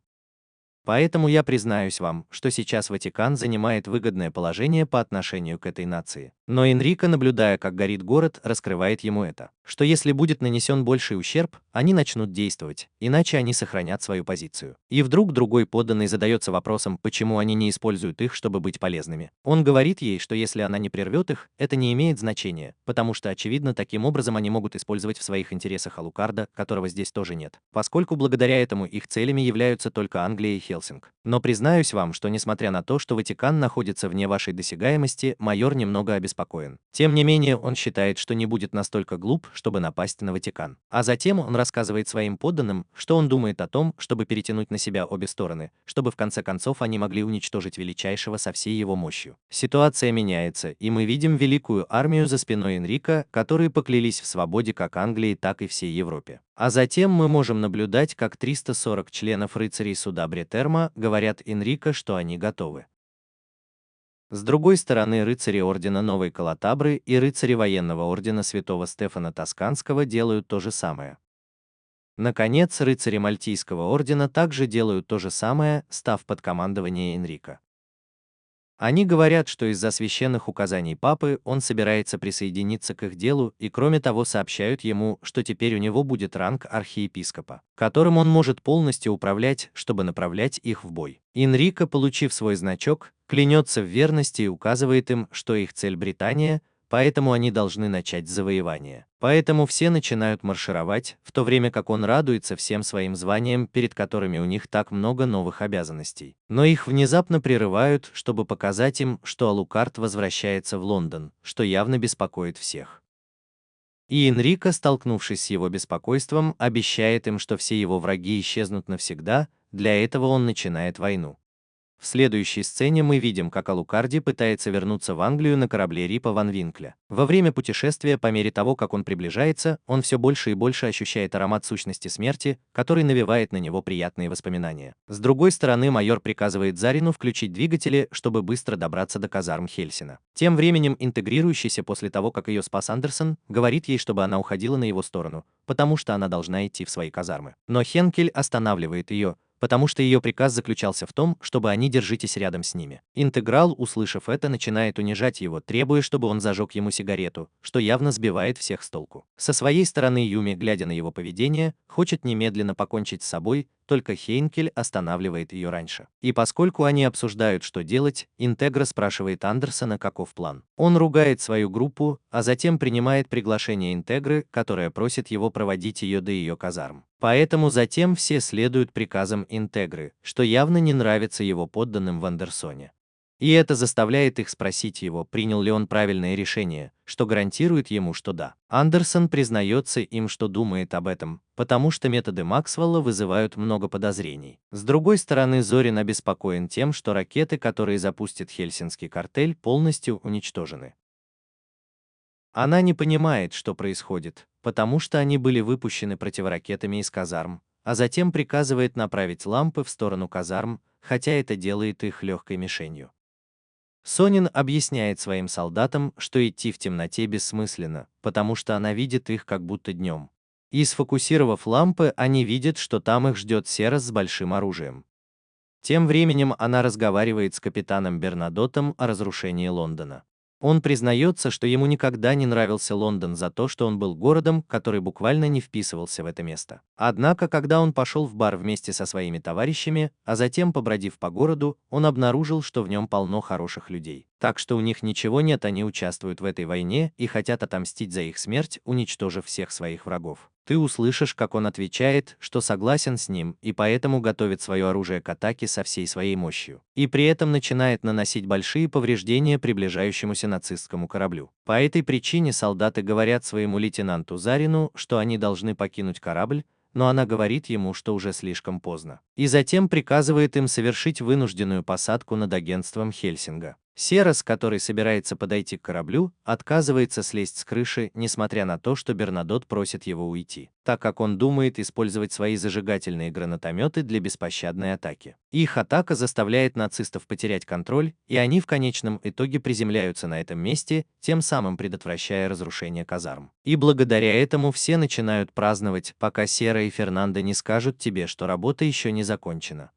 [SPEAKER 2] Поэтому я признаюсь вам, что сейчас Ватикан занимает выгодное положение по отношению к этой нации. Но Энрико, наблюдая, как горит город, раскрывает ему это, что если будет нанесен больший ущерб, они начнут действовать, иначе они сохранят свою позицию. И вдруг другой подданный задается вопросом, почему они не используют их, чтобы быть полезными. Он говорит ей, что если она не прервет их, это не имеет значения, потому что, очевидно, таким образом они могут использовать в своих интересах Алукарда, которого здесь тоже нет, поскольку благодаря этому их целями являются только Англия и Хельсинг. Но признаюсь вам, что несмотря на то, что Ватикан находится вне вашей досягаемости, майор немного обеспокоен. Тем не менее, он считает, что не будет настолько глуп, чтобы напасть на Ватикан. А затем он рассказывает своим подданным, что он думает о том, чтобы перетянуть на себя обе стороны, чтобы в конце концов они могли уничтожить величайшего со всей его мощью. Ситуация меняется, и мы видим великую армию за спиной Энрико, которые поклялись в свободе как Англии, так и всей Европе. А затем мы можем наблюдать, как 340 членов рыцарей суда Бретерма говорят Энрико, что они готовы. С другой стороны, рыцари ордена Новой Калатабры и рыцари военного ордена Святого Стефана Тосканского делают то же самое. Наконец, рыцари Мальтийского ордена также делают то же самое, став под командование Энрико. Они говорят, что из-за священных указаний папы он собирается присоединиться к их делу, и кроме того сообщают ему, что теперь у него будет ранг архиепископа, которым он может полностью управлять, чтобы направлять их в бой. Энрико, получив свой значок, клянется в верности и указывает им, что их цель Британия, поэтому они должны начать завоевание. Поэтому все начинают маршировать, в то время как он радуется всем своим званиям, перед которыми у них так много новых обязанностей. Но их внезапно прерывают, чтобы показать им, что Алукард возвращается в Лондон, что явно беспокоит всех. И Энрико, столкнувшись с его беспокойством, обещает им, что все его враги исчезнут навсегда, для этого он начинает войну. В следующей сцене мы видим, как Алукарди пытается вернуться в Англию на корабле Рипа ван Винкля. Во время путешествия, по мере того, как он приближается, он все больше и больше ощущает аромат сущности смерти, который навевает на него приятные воспоминания. С другой стороны, майор приказывает Зарину включить двигатели, чтобы быстро добраться до казарм Хельсина. Тем временем интегрирующийся после того, как ее спас Андерсон, говорит ей, чтобы она уходила на его сторону, потому что она должна идти в свои казармы. Но Хенкель останавливает ее, потому что ее приказ заключался в том, чтобы они держитесь рядом с ними. Интеграл, услышав это, начинает унижать его, требуя, чтобы он зажег ему сигарету, что явно сбивает всех с толку. Со своей стороны Юми, глядя на его поведение, хочет немедленно покончить с собой, только Хейнкель останавливает ее раньше. И поскольку они обсуждают, что делать, Интегра спрашивает Андерсона, каков план. Он ругает свою группу, а затем принимает приглашение Интегры, которая просит его проводить ее до ее казарм. Поэтому затем все следуют приказам Интегры, что явно не нравится его подданным в Андерсоне. И это заставляет их спросить его, принял ли он правильное решение, что гарантирует ему, что да. Андерсон признается им, что думает об этом, потому что методы Максвелла вызывают много подозрений. С другой стороны, Зорин обеспокоен тем, что ракеты, которые запустит Хельсинский картель, полностью уничтожены. Она не понимает, что происходит, потому что они были выпущены противоракетами из казарм, а затем приказывает направить лампы в сторону казарм, хотя это делает их легкой мишенью. Сонин объясняет своим солдатам, что идти в темноте бессмысленно, потому что она видит их как будто днем. И сфокусировав лампы, они видят, что там их ждет Серос с большим оружием. Тем временем она разговаривает с капитаном Бернадотом о разрушении Лондона. Он признается, что ему никогда не нравился Лондон за то, что он был городом, который буквально не вписывался в это место. Однако, когда он пошел в бар вместе со своими товарищами, а затем, побродив по городу, он обнаружил, что в нем полно хороших людей. Так что у них ничего нет, они участвуют в этой войне и хотят отомстить за их смерть, уничтожив всех своих врагов. Ты услышишь, как он отвечает, что согласен с ним и поэтому готовит свое оружие к атаке со всей своей мощью. И при этом начинает наносить большие повреждения приближающемуся нацистскому кораблю. По этой причине солдаты говорят своему лейтенанту Зарину, что они должны покинуть корабль, но она говорит ему, что уже слишком поздно. И затем приказывает им совершить вынужденную посадку над агентством Хельсинга. Серос, который собирается подойти к кораблю, отказывается слезть с крыши, несмотря на то, что Бернадот просит его уйти, так как он думает использовать свои зажигательные гранатометы для беспощадной атаки. Их атака заставляет нацистов потерять контроль, и они в конечном итоге приземляются на этом месте, тем самым предотвращая разрушение казарм. И благодаря этому все начинают праздновать, пока Сера и Фернандо не скажут тебе, что работа еще не закончена.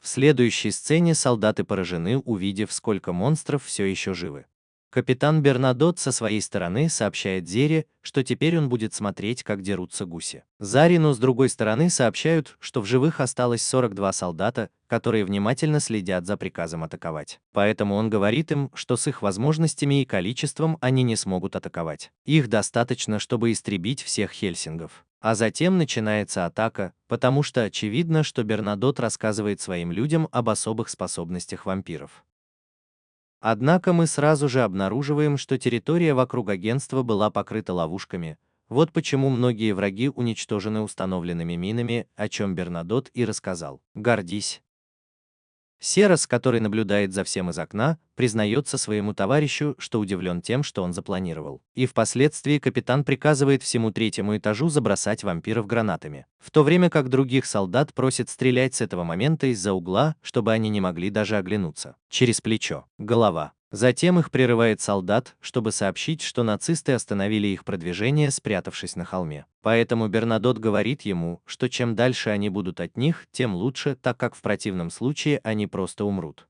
[SPEAKER 2] В следующей сцене солдаты поражены, увидев, сколько монстров все еще живы. Капитан Бернадот со своей стороны сообщает Зере, что теперь он будет смотреть, как дерутся гуси. Зарину с другой стороны сообщают, что в живых осталось 42 солдата, которые внимательно следят за приказом атаковать. Поэтому он говорит им, что с их возможностями и количеством они не смогут атаковать. Их достаточно, чтобы истребить всех хельсингов. А затем начинается атака, потому что очевидно, что Бернадот рассказывает своим людям об особых способностях вампиров. Однако мы сразу же обнаруживаем, что территория вокруг агентства была покрыта ловушками. Вот почему многие враги уничтожены установленными минами, о чем Бернадот и рассказал. Гордись. Серос, который наблюдает за всем из окна, признается своему товарищу, что удивлен тем, что он запланировал. И впоследствии капитан приказывает всему третьему этажу забросать вампиров гранатами, в то время как других солдат просит стрелять с этого момента из-за угла, чтобы они не могли даже оглянуться. Через плечо. Голова. Затем их прерывает солдат, чтобы сообщить, что нацисты остановили их продвижение, спрятавшись на холме. Поэтому Бернадот говорит ему, что чем дальше они будут от них, тем лучше, так как в противном случае они просто умрут.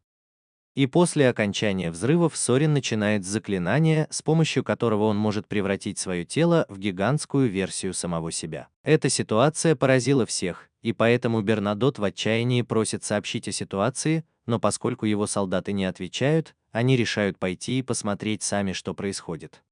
[SPEAKER 2] И после окончания взрывов Сорин начинает с заклинания, с помощью которого он может превратить свое тело в гигантскую версию самого себя. Эта ситуация поразила всех, и поэтому Бернадот в отчаянии просит сообщить о ситуации, но поскольку его солдаты не отвечают, они решают пойти и посмотреть сами, что происходит.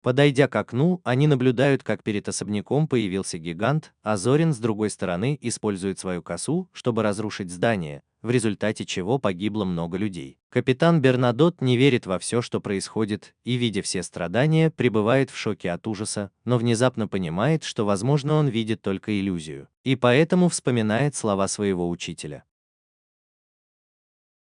[SPEAKER 2] Подойдя к окну, они наблюдают, как перед особняком появился гигант, а Зорин с другой стороны использует свою косу, чтобы разрушить здание, в результате чего погибло много людей. Капитан Бернадотт не верит во все, что происходит, и, видя все страдания, пребывает в шоке от ужаса, но внезапно понимает, что, возможно, он видит только иллюзию, и поэтому вспоминает слова своего учителя.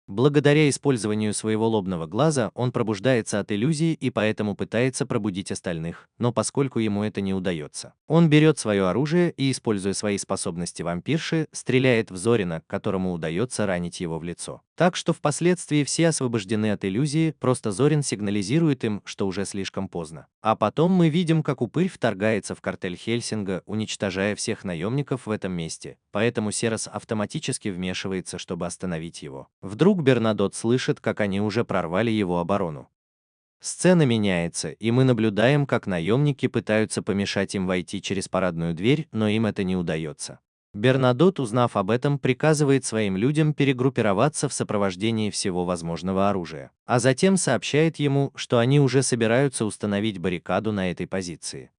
[SPEAKER 2] Благодаря использованию своего лобного глаза он пробуждается от иллюзии и поэтому пытается пробудить остальных, но поскольку ему это не удается, он берет свое оружие и, используя свои способности вампирши, стреляет в Зорина, которому удается ранить его в лицо. Так что впоследствии все освобождены от иллюзии, просто Зорин сигнализирует им, что уже слишком поздно. А потом мы видим, как упырь вторгается в картель Хельсинга, уничтожая всех наемников в этом месте, поэтому Серос автоматически вмешивается, чтобы остановить его. Вдруг Бернадотт слышит, как они уже прорвали его оборону. Сцена меняется, и мы наблюдаем, как наемники пытаются помешать им войти через парадную дверь, но им это не удается. Бернадотт, узнав об этом, приказывает своим людям перегруппироваться в сопровождении всего возможного оружия, а затем сообщает ему, что они уже собираются установить баррикаду на этой позиции.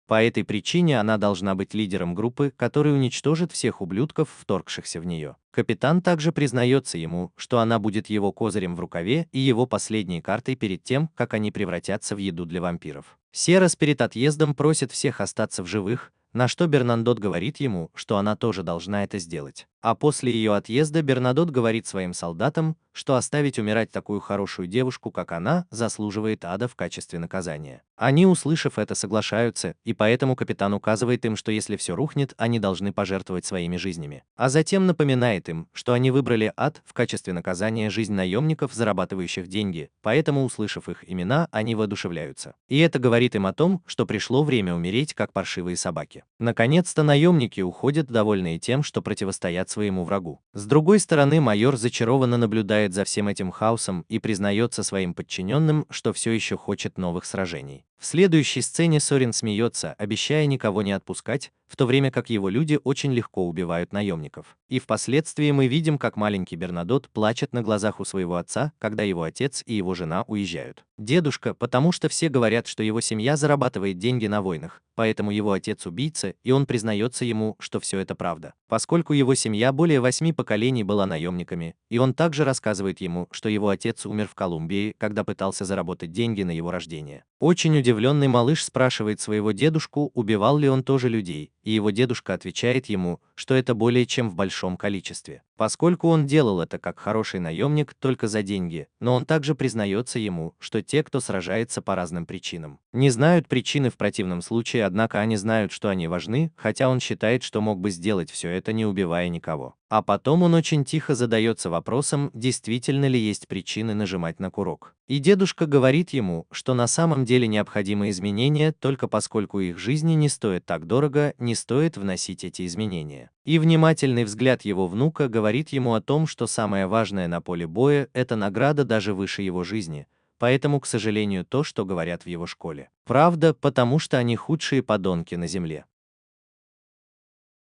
[SPEAKER 2] По этой причине она должна быть лидером группы, который уничтожит всех ублюдков, вторгшихся в нее. Капитан также признается ему, что она будет его козырем в рукаве и его последней картой перед тем, как они превратятся в еду для вампиров. Серос перед отъездом просит всех остаться в живых, на что Бернадотт говорит ему, что она тоже должна это сделать. А после ее отъезда Бернадотт говорит своим солдатам, что оставить умирать такую хорошую девушку, как она, заслуживает ада в качестве наказания. Они, услышав это, соглашаются, и поэтому капитан указывает им, что если все рухнет, они должны пожертвовать своими жизнями. А затем напоминает им, что они выбрали ад в качестве наказания жизнь наемников, зарабатывающих деньги, поэтому, услышав их имена, они воодушевляются. И это говорит им о том, что пришло время умереть, как паршивые собаки. Наконец-то наемники уходят, довольные тем, что противостоят своему врагу. С другой стороны, майор зачарованно наблюдает за всем этим хаосом и признается своим подчиненным, что все еще хочет новых сражений. В следующей сцене Сорин смеется, обещая никого не отпускать, в то время как его люди очень легко убивают наемников. И впоследствии мы видим, как маленький Бернадотт плачет на глазах у своего отца, когда его отец и его жена уезжают. Дедушка, потому что все говорят, что его семья зарабатывает деньги на войнах, поэтому его отец убийца, и он признается ему, что все это правда. Поскольку его семья более 8 поколений была наемниками, и он также рассказывает ему, что его отец умер в Колумбии, когда пытался заработать деньги на его рождение. Очень удивленный малыш спрашивает своего дедушку, убивал ли он тоже людей, и его дедушка отвечает ему, что это более чем в большом количестве. Поскольку он делал это как хороший наемник только за деньги, но он также признается ему, что те, кто сражается по разным причинам, не знают причины в противном случае, однако они знают, что они важны, хотя он считает, что мог бы сделать все это, не убивая никого. А потом он очень тихо задается вопросом, действительно ли есть причины нажимать на курок. И дедушка говорит ему, что на самом деле необходимы изменения, только поскольку их жизни не стоит так дорого, не стоит вносить эти изменения. И внимательный взгляд его внука говорит ему о том, что самое важное на поле боя – это награда даже выше его жизни. Поэтому, к сожалению, то, что говорят в его школе, правда, потому что они худшие подонки на земле.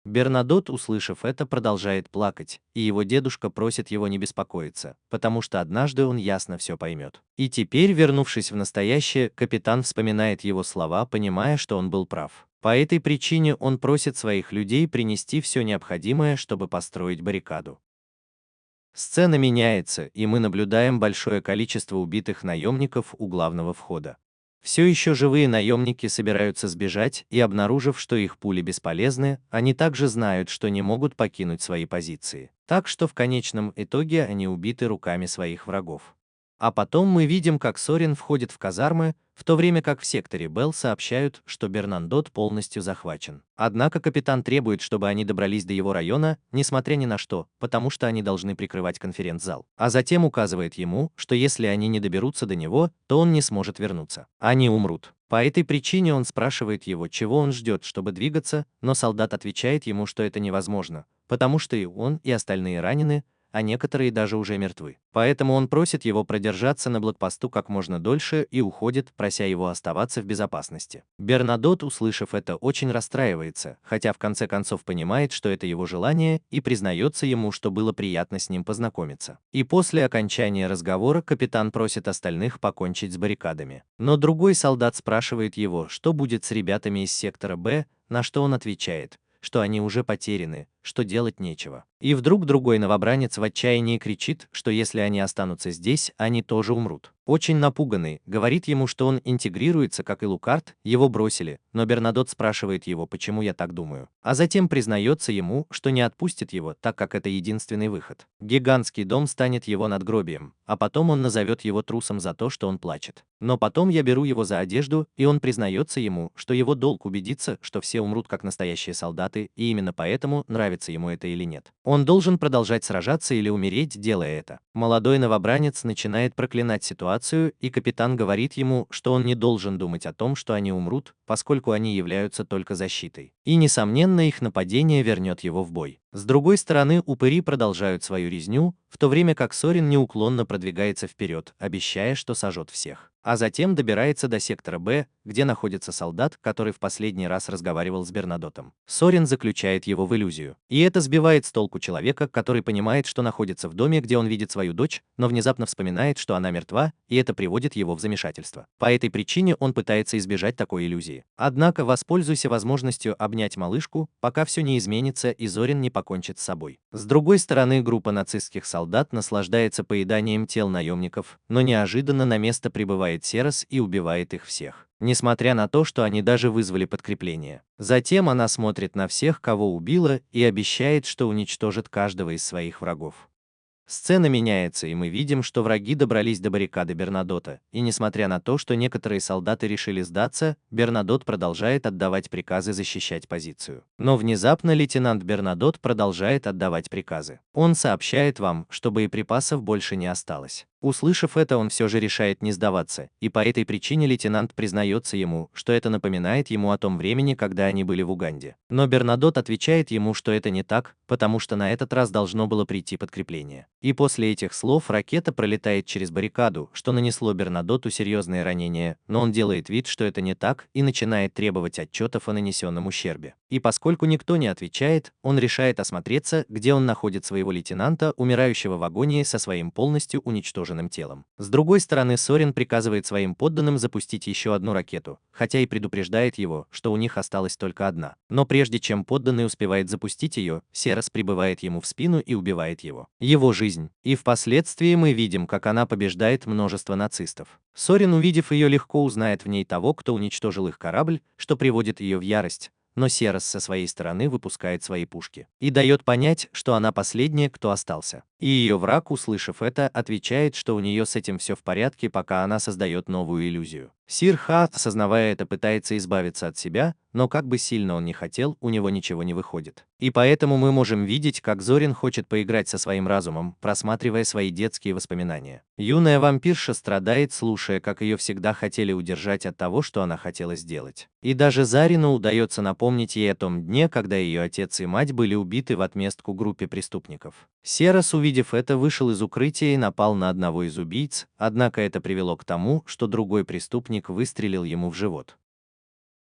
[SPEAKER 2] Бернадотт, услышав это, продолжает плакать, и его дедушка просит его не беспокоиться, потому что однажды он ясно все поймет. И теперь, вернувшись в настоящее, капитан вспоминает его слова, понимая, что он был прав. По этой причине он просит своих людей принести все необходимое, чтобы построить баррикаду. Сцена меняется, и мы наблюдаем большое количество убитых наемников у главного входа. Все еще живые наемники собираются сбежать, и обнаружив, что их пули бесполезны, они также знают, что не могут покинуть свои позиции. Так что в конечном итоге они убиты руками своих врагов. А потом мы видим, как Сорин входит в казармы, в то время как в секторе Белл сообщают, что Бернадотт полностью захвачен. Однако капитан требует, чтобы они добрались до его района, несмотря ни на что, потому что они должны прикрывать конференц-зал. А затем указывает ему, что если они не доберутся до него, то он не сможет вернуться. Они умрут. По этой причине он спрашивает его, чего он ждет, чтобы двигаться, но солдат отвечает ему, что это невозможно, потому что и он, и остальные ранены, а некоторые даже уже мертвы. Поэтому он просит его продержаться на блокпосту как можно дольше и уходит, прося его оставаться в безопасности. Бернадотт, услышав это, очень расстраивается, хотя в конце концов понимает, что это его желание, и признается ему, что было приятно с ним познакомиться. И после окончания разговора капитан просит остальных покончить с баррикадами. Но другой солдат спрашивает его, что будет с ребятами из сектора Б, на что он отвечает, что они уже потеряны, что делать нечего. И вдруг другой новобранец в отчаянии кричит, что если они останутся здесь, они тоже умрут. Очень напуганный, говорит ему, что он интегрируется, как и Лукард, его бросили, но Бернадотт спрашивает его, почему я так думаю. А затем признается ему, что не отпустит его, так как это единственный выход. Гигантский дом станет его надгробием, а потом он назовет его трусом за то, что он плачет. Но потом я беру его за одежду, и он признается ему, что его долг убедиться, что все умрут как настоящие солдаты, и именно поэтому, нравится ему это или нет, он должен продолжать сражаться или умереть, делая это. Молодой новобранец начинает проклинать ситуацию, и капитан говорит ему, что он не должен думать о том, что они умрут, поскольку они являются только защитой. И, несомненно, их нападение вернет его в бой. С другой стороны, упыри продолжают свою резню, в то время как Сорин неуклонно продвигается вперед, обещая, что сожжет всех. А затем добирается до сектора Б, где находится солдат, который в последний раз разговаривал с Бернадоттом. Сорин заключает его в иллюзию. И это сбивает с толку человека, который понимает, что находится в доме, где он видит свою дочь, но внезапно вспоминает, что она мертва, и это приводит его в замешательство. По этой причине он пытается избежать такой иллюзии. Однако воспользуйся возможностью обнять малышку, пока все не изменится и Зорин не покончит с собой. С другой стороны, группа нацистских солдат наслаждается поеданием тел наемников, но неожиданно на место прибывает Серос и убивает их всех, несмотря на то, что они даже вызвали подкрепление. Затем она смотрит на всех, кого убила, и обещает, что уничтожит каждого из своих врагов. Сцена меняется, и мы видим, что враги добрались до баррикады Бернадотта, и несмотря на то, что некоторые солдаты решили сдаться, Бернадотт продолжает отдавать приказы защищать позицию. Но внезапно лейтенант Бернадотт продолжает отдавать приказы. Он сообщает вам, что боеприпасов больше не осталось. Услышав это, он все же решает не сдаваться, и по этой причине лейтенант признается ему, что это напоминает ему о том времени, когда они были в Уганде. Но Бернадотт отвечает ему, что это не так, потому что на этот раз должно было прийти подкрепление. И после этих слов ракета пролетает через баррикаду, что нанесло Бернадотту серьезные ранения, но он делает вид, что это не так, и начинает требовать отчетов о нанесенном ущербе. И поскольку никто не отвечает, он решает осмотреться, где он находит своего лейтенанта, умирающего в агонии со своим полностью уничтоженным телом. С другой стороны, Сорин приказывает своим подданным запустить еще одну ракету, хотя и предупреждает его, что у них осталась только одна. Но прежде чем подданный успевает запустить ее, Серос прибывает ему в спину и убивает его. Его жизнь. И впоследствии мы видим, как она побеждает множество нацистов. Сорин, увидев ее, легко узнает в ней того, кто уничтожил их корабль, что приводит ее в ярость. Но Серос со своей стороны выпускает свои пушки и дает понять, что она последняя, кто остался. И ее враг, услышав это, отвечает, что у нее с этим все в порядке, пока она создает новую иллюзию. Сир Ха, осознавая это, пытается избавиться от себя, но как бы сильно он ни хотел, у него ничего не выходит. И поэтому мы можем видеть, как Зорин хочет поиграть со своим разумом, просматривая свои детские воспоминания. Юная вампирша страдает, слушая, как ее всегда хотели удержать от того, что она хотела сделать. И даже Зарину удается напомнить ей о том дне, когда ее отец и мать были убиты в отместку группе преступников. Серос, увидев это, вышел из укрытия и напал на одного из убийц, однако это привело к тому, что другой преступник выстрелил ему в живот.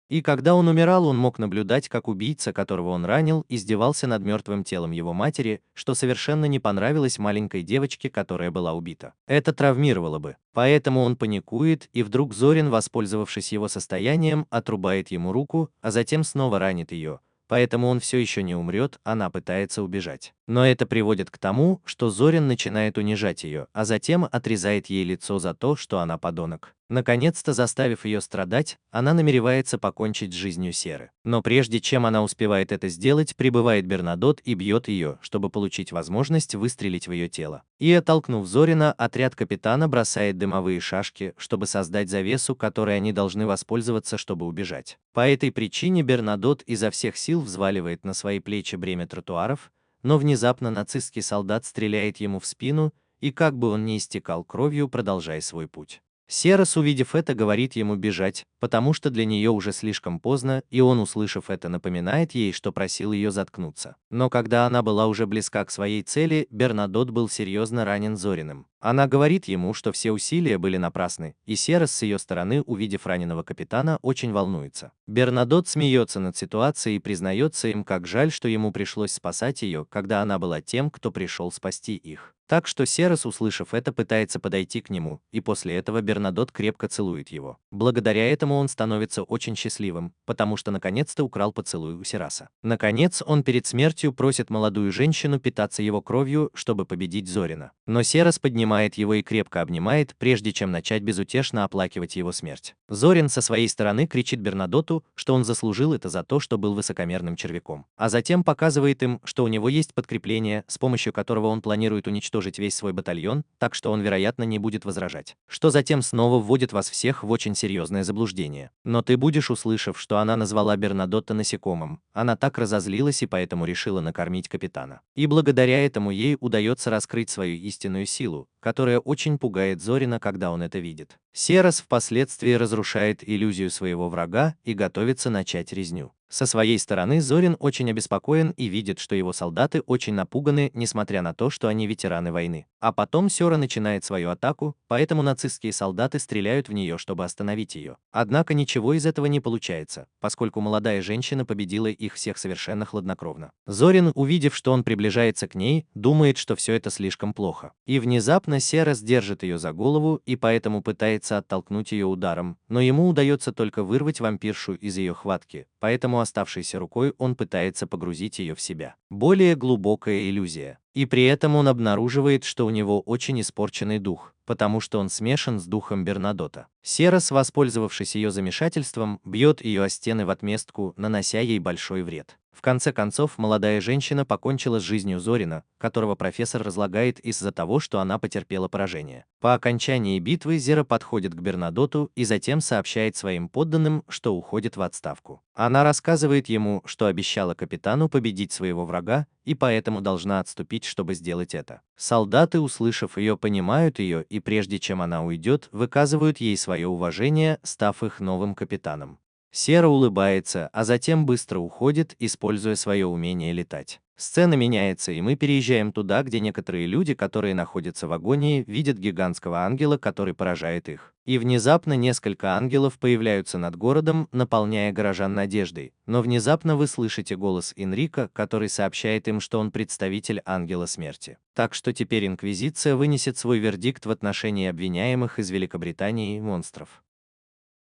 [SPEAKER 2] И когда он умирал, он мог наблюдать, как убийца, которого он ранил, издевался над мертвым телом его матери, что совершенно не понравилось маленькой девочке, которая была убита. Это травмировало бы. Поэтому он паникует, и вдруг Зорин, воспользовавшись его состоянием, отрубает ему руку, а затем снова ранит ее. Поэтому он все еще не умрет, она пытается убежать. Но это приводит к тому, что Зорин начинает унижать ее, а затем отрезает ей лицо за то, что она подонок. Наконец-то, заставив ее страдать, она намеревается покончить с жизнью Серы. Но прежде чем она успевает это сделать, прибывает Бернадотт и бьет ее, чтобы получить возможность выстрелить в ее тело. И, оттолкнув Зорина, отряд капитана бросает дымовые шашки, чтобы создать завесу, которой они должны воспользоваться, чтобы убежать. По этой причине Бернадотт изо всех сил взваливает на свои плечи бремя тротуаров, но внезапно нацистский солдат стреляет ему в спину, и как бы он ни истекал кровью, продолжая свой путь. Серос, увидев это, говорит ему бежать, потому что для нее уже слишком поздно, и он, услышав это, напоминает ей, что просил ее заткнуться. Но когда она была уже близка к своей цели, Бернадотт был серьезно ранен Зориным. Она говорит ему, что все усилия были напрасны, и Серос с ее стороны, увидев раненого капитана, очень волнуется. Бернадотт смеется над ситуацией и признается им, как жаль, что ему пришлось спасать ее, когда она была тем, кто пришел спасти их. Так что Серос, услышав это, пытается подойти к нему, и после этого Бернадотт крепко целует его. Благодаря этому он становится очень счастливым, потому что наконец-то украл поцелуй у Сераса. Наконец, он перед смертью просит молодую женщину питаться его кровью, чтобы победить Зорина. Но Серос поднимает его и крепко обнимает, прежде чем начать безутешно оплакивать его смерть. Зорин со своей стороны кричит Бернадотту, что он заслужил это за то, что был высокомерным червяком. А затем показывает им, что у него есть подкрепление, с помощью которого он планирует уничтожить весь свой батальон, так что он, вероятно, не будет возражать. Что затем снова вводит вас всех в очень серьезное заблуждение. Но ты будешь, услышав, что она назвала Бернадотта насекомым. Она так разозлилась и поэтому решила накормить капитана. И благодаря этому ей удается раскрыть свою истинную силу, которая очень пугает Зорина, когда он это видит. Серос впоследствии разрушает иллюзию своего врага и готовится начать резню. Со своей стороны Зорин очень обеспокоен и видит, что его солдаты очень напуганы, несмотря на то, что они ветераны войны. А потом Сёра начинает свою атаку, поэтому нацистские солдаты стреляют в нее, чтобы остановить ее. Однако ничего из этого не получается, поскольку молодая женщина победила их всех совершенно хладнокровно. Зорин, увидев, что он приближается к ней, думает, что все это слишком плохо. И внезапно Серос держит ее за голову и поэтому пытается оттолкнуть ее ударом, но ему удается только вырвать вампиршу из ее хватки, поэтому оставшейся рукой он пытается погрузить ее в себя. Более глубокая иллюзия. И при этом он обнаруживает, что у него очень испорченный дух, потому что он смешан с духом Бернадотта. Серос, воспользовавшись ее замешательством, бьет ее о стены в отместку, нанося ей большой вред. В конце концов, молодая женщина покончила с жизнью Зорина, которого профессор разлагает из-за того, что она потерпела поражение. По окончании битвы Зера подходит к Бернадотту и затем сообщает своим подданным, что уходит в отставку. Она рассказывает ему, что обещала капитану победить своего врага, и поэтому должна отступить, чтобы сделать это. Солдаты, услышав ее, понимают ее, и прежде чем она уйдет, выказывают ей свое уважение, став их новым капитаном. Сера улыбается, а затем быстро уходит, используя свое умение летать. Сцена меняется, и мы переезжаем туда, где некоторые люди, которые находятся в агонии, видят гигантского ангела, который поражает их. И внезапно несколько ангелов появляются над городом, наполняя горожан надеждой. Но внезапно вы слышите голос Энрико, который сообщает им, что он представитель ангела смерти. Так что теперь Инквизиция вынесет свой вердикт в отношении обвиняемых из Великобритании и монстров.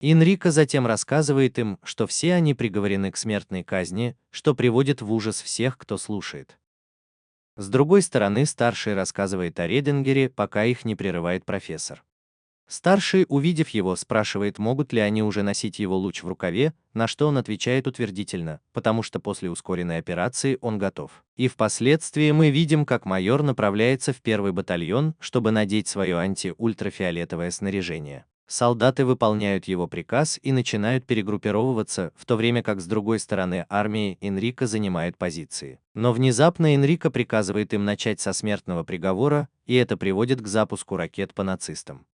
[SPEAKER 2] Энрико затем рассказывает им, что все они приговорены к смертной казни, что приводит в ужас всех, кто слушает. С другой стороны, старший рассказывает о Редингере, пока их не прерывает профессор. Старший, увидев его, спрашивает, могут ли они уже носить его луч в рукаве, на что он отвечает утвердительно, потому что после ускоренной операции он готов. И впоследствии мы видим, как майор направляется в первый батальон, чтобы надеть свое анти-ультрафиолетовое снаряжение. Солдаты выполняют его приказ и начинают перегруппировываться, в то время как с другой стороны армии Энрико занимает позиции. Но внезапно Энрико приказывает им начать со смертного приговора, и это приводит к запуску ракет по нацистам.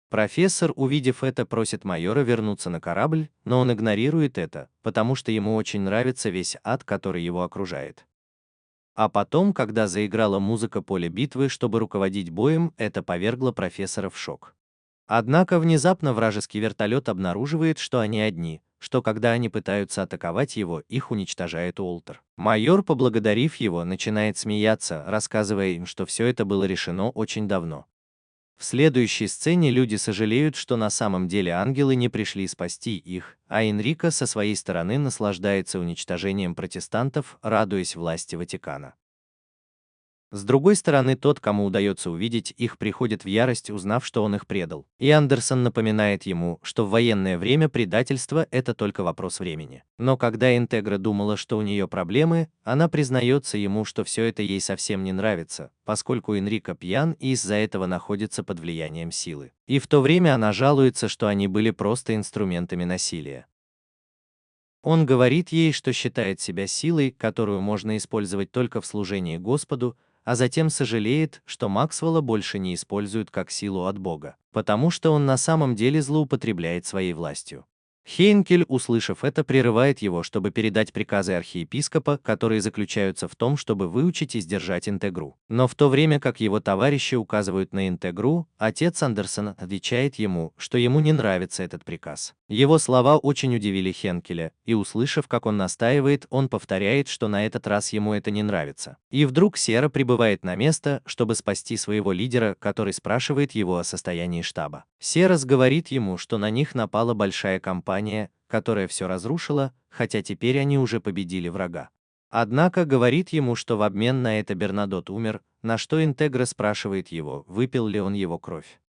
[SPEAKER 2] Профессор, увидев это, просит майора вернуться на корабль, но он игнорирует это, потому что ему очень нравится весь ад, который его окружает. А потом, когда заиграла музыка поля битвы, чтобы руководить боем, это повергло профессора в шок. Однако внезапно вражеский вертолет обнаруживает, что они одни, что когда они пытаются атаковать его, их уничтожает Уолтер. Майор, поблагодарив его, начинает смеяться, рассказывая им, что все это было решено очень давно. В следующей сцене люди сожалеют, что на самом деле ангелы не пришли спасти их, а Энрико со своей стороны наслаждается уничтожением протестантов, радуясь власти Ватикана. С другой стороны, тот, кому удается увидеть их, приходит в ярость, узнав, что он их предал. И Андерсон напоминает ему, что в военное время предательство – это только вопрос времени. Но когда Интегра думала, что у нее проблемы, она признается ему, что все это ей совсем не нравится, поскольку Энрико пьян и из-за этого находится под влиянием силы. И в то время она жалуется, что они были просто инструментами насилия. Он говорит ей, что считает себя силой, которую можно использовать только в служении Господу, а затем сожалеет, что Максвелла больше не используют как силу от Бога, потому что он на самом деле злоупотребляет своей властью. Хейнкель, услышав это, прерывает его, чтобы передать приказы архиепископа, которые заключаются в том, чтобы выучить и сдержать Интегру. Но в то время как его товарищи указывают на Интегру, отец Андерсона отвечает ему, что ему не нравится этот приказ. Его слова очень удивили Хейнкеля, и услышав, как он настаивает, он повторяет, что на этот раз ему это не нравится. И вдруг Сера прибывает на место, чтобы спасти своего лидера, который спрашивает его о состоянии штаба. Серас говорит ему, что на них напала большая компания, которая все разрушила, хотя теперь они уже победили врага. Однако говорит ему, что в обмен на это Бернадот умер, на что Интегра спрашивает его, выпил ли он его кровь.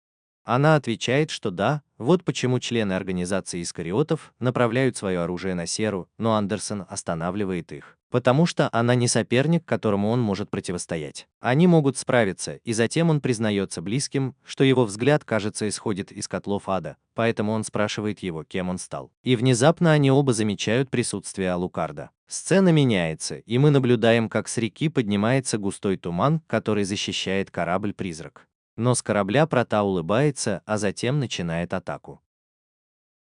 [SPEAKER 2] Она отвечает, что да, вот почему члены организации Искариотов направляют свое оружие на Серу, но Андерсон останавливает их, потому что она не соперник, которому он может противостоять. Они могут справиться, и затем он признается близким, что его взгляд, кажется, исходит из котлов ада, поэтому он спрашивает его, кем он стал. И внезапно они оба замечают присутствие Алукарда. Сцена меняется, и мы наблюдаем, как с реки поднимается густой туман, который защищает корабль-призрак. Но с корабля Прота улыбается, а затем начинает атаку.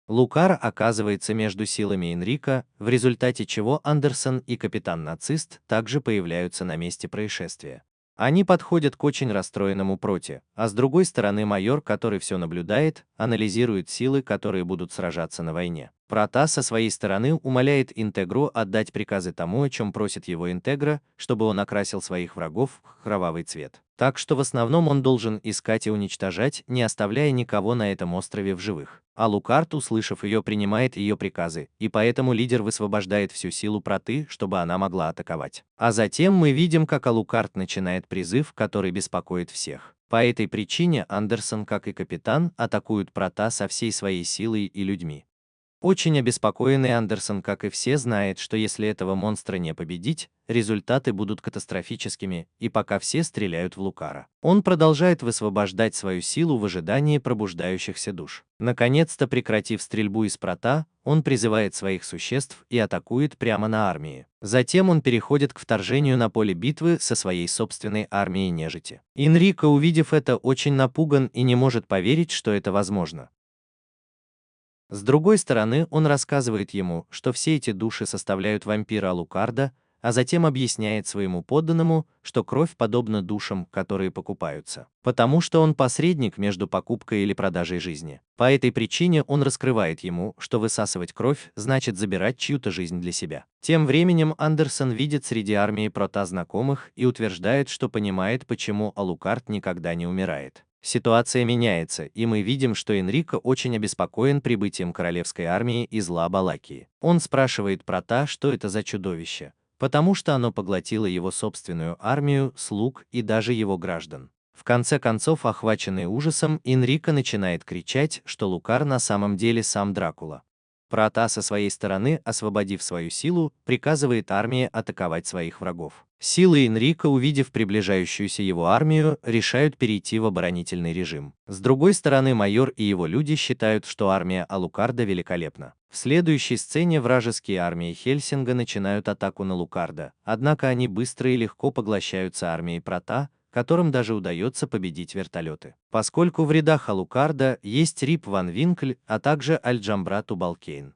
[SPEAKER 2] Лукар оказывается между силами Энрика, в результате чего Андерсон и капитан-нацист также появляются на месте происшествия. Они подходят к очень расстроенному Проте, а с другой стороны майор, который все наблюдает, анализирует силы, которые будут сражаться на войне. Прота со своей стороны умоляет Интегру отдать приказы тому, о чем просит его Интегра, чтобы он окрасил своих врагов в кровавый цвет. Так что в основном он должен искать и уничтожать, не оставляя никого на этом острове в живых. А Лукард, услышав ее, принимает ее приказы, и поэтому лидер высвобождает всю силу Проты, чтобы она могла атаковать. А затем мы видим, как Алукард начинает призыв, который беспокоит всех. По этой причине Андерсон, как и капитан, атакуют Прота со всей своей силой и людьми. Очень обеспокоенный Андерсон, как и все, знает, что если этого монстра не победить, результаты будут катастрофическими, и пока все стреляют в Лукара, он продолжает высвобождать свою силу в ожидании пробуждающихся душ. Наконец-то, прекратив стрельбу из Прота, он призывает своих существ и атакует прямо на армии. Затем он переходит к вторжению на поле битвы со своей собственной армией нежити. Энрико, увидев это, очень напуган и не может поверить, что это возможно. С другой стороны, он рассказывает ему, что все эти души составляют вампира Алукарда, а затем объясняет своему подданному, что кровь подобна душам, которые покупаются, потому что он посредник между покупкой или продажей жизни. По этой причине он раскрывает ему, что высасывать кровь значит забирать чью-то жизнь для себя. Тем временем Андерсон видит среди армии Прота знакомых и утверждает, что понимает, почему Алукард никогда не умирает. Ситуация меняется, и мы видим, что Энрико очень обеспокоен прибытием королевской армии из Ла-Балакии. Он спрашивает Прота, что это за чудовище, потому что оно поглотило его собственную армию, слуг и даже его граждан. В конце концов, охваченный ужасом, Энрико начинает кричать, что Лукар на самом деле сам Дракула. Прота со своей стороны, освободив свою силу, приказывает армии атаковать своих врагов. Силы Энрико, увидев приближающуюся его армию, решают перейти в оборонительный режим. С другой стороны, майор и его люди считают, что армия Алукарда великолепна. В следующей сцене вражеские армии Хельсинга начинают атаку на Лукарда, однако они быстро и легко поглощаются армией Прота, которым даже удается победить вертолеты. Поскольку в рядах Алукарда есть Рип ван Винкль, а также Альджамбра Тубалкейн.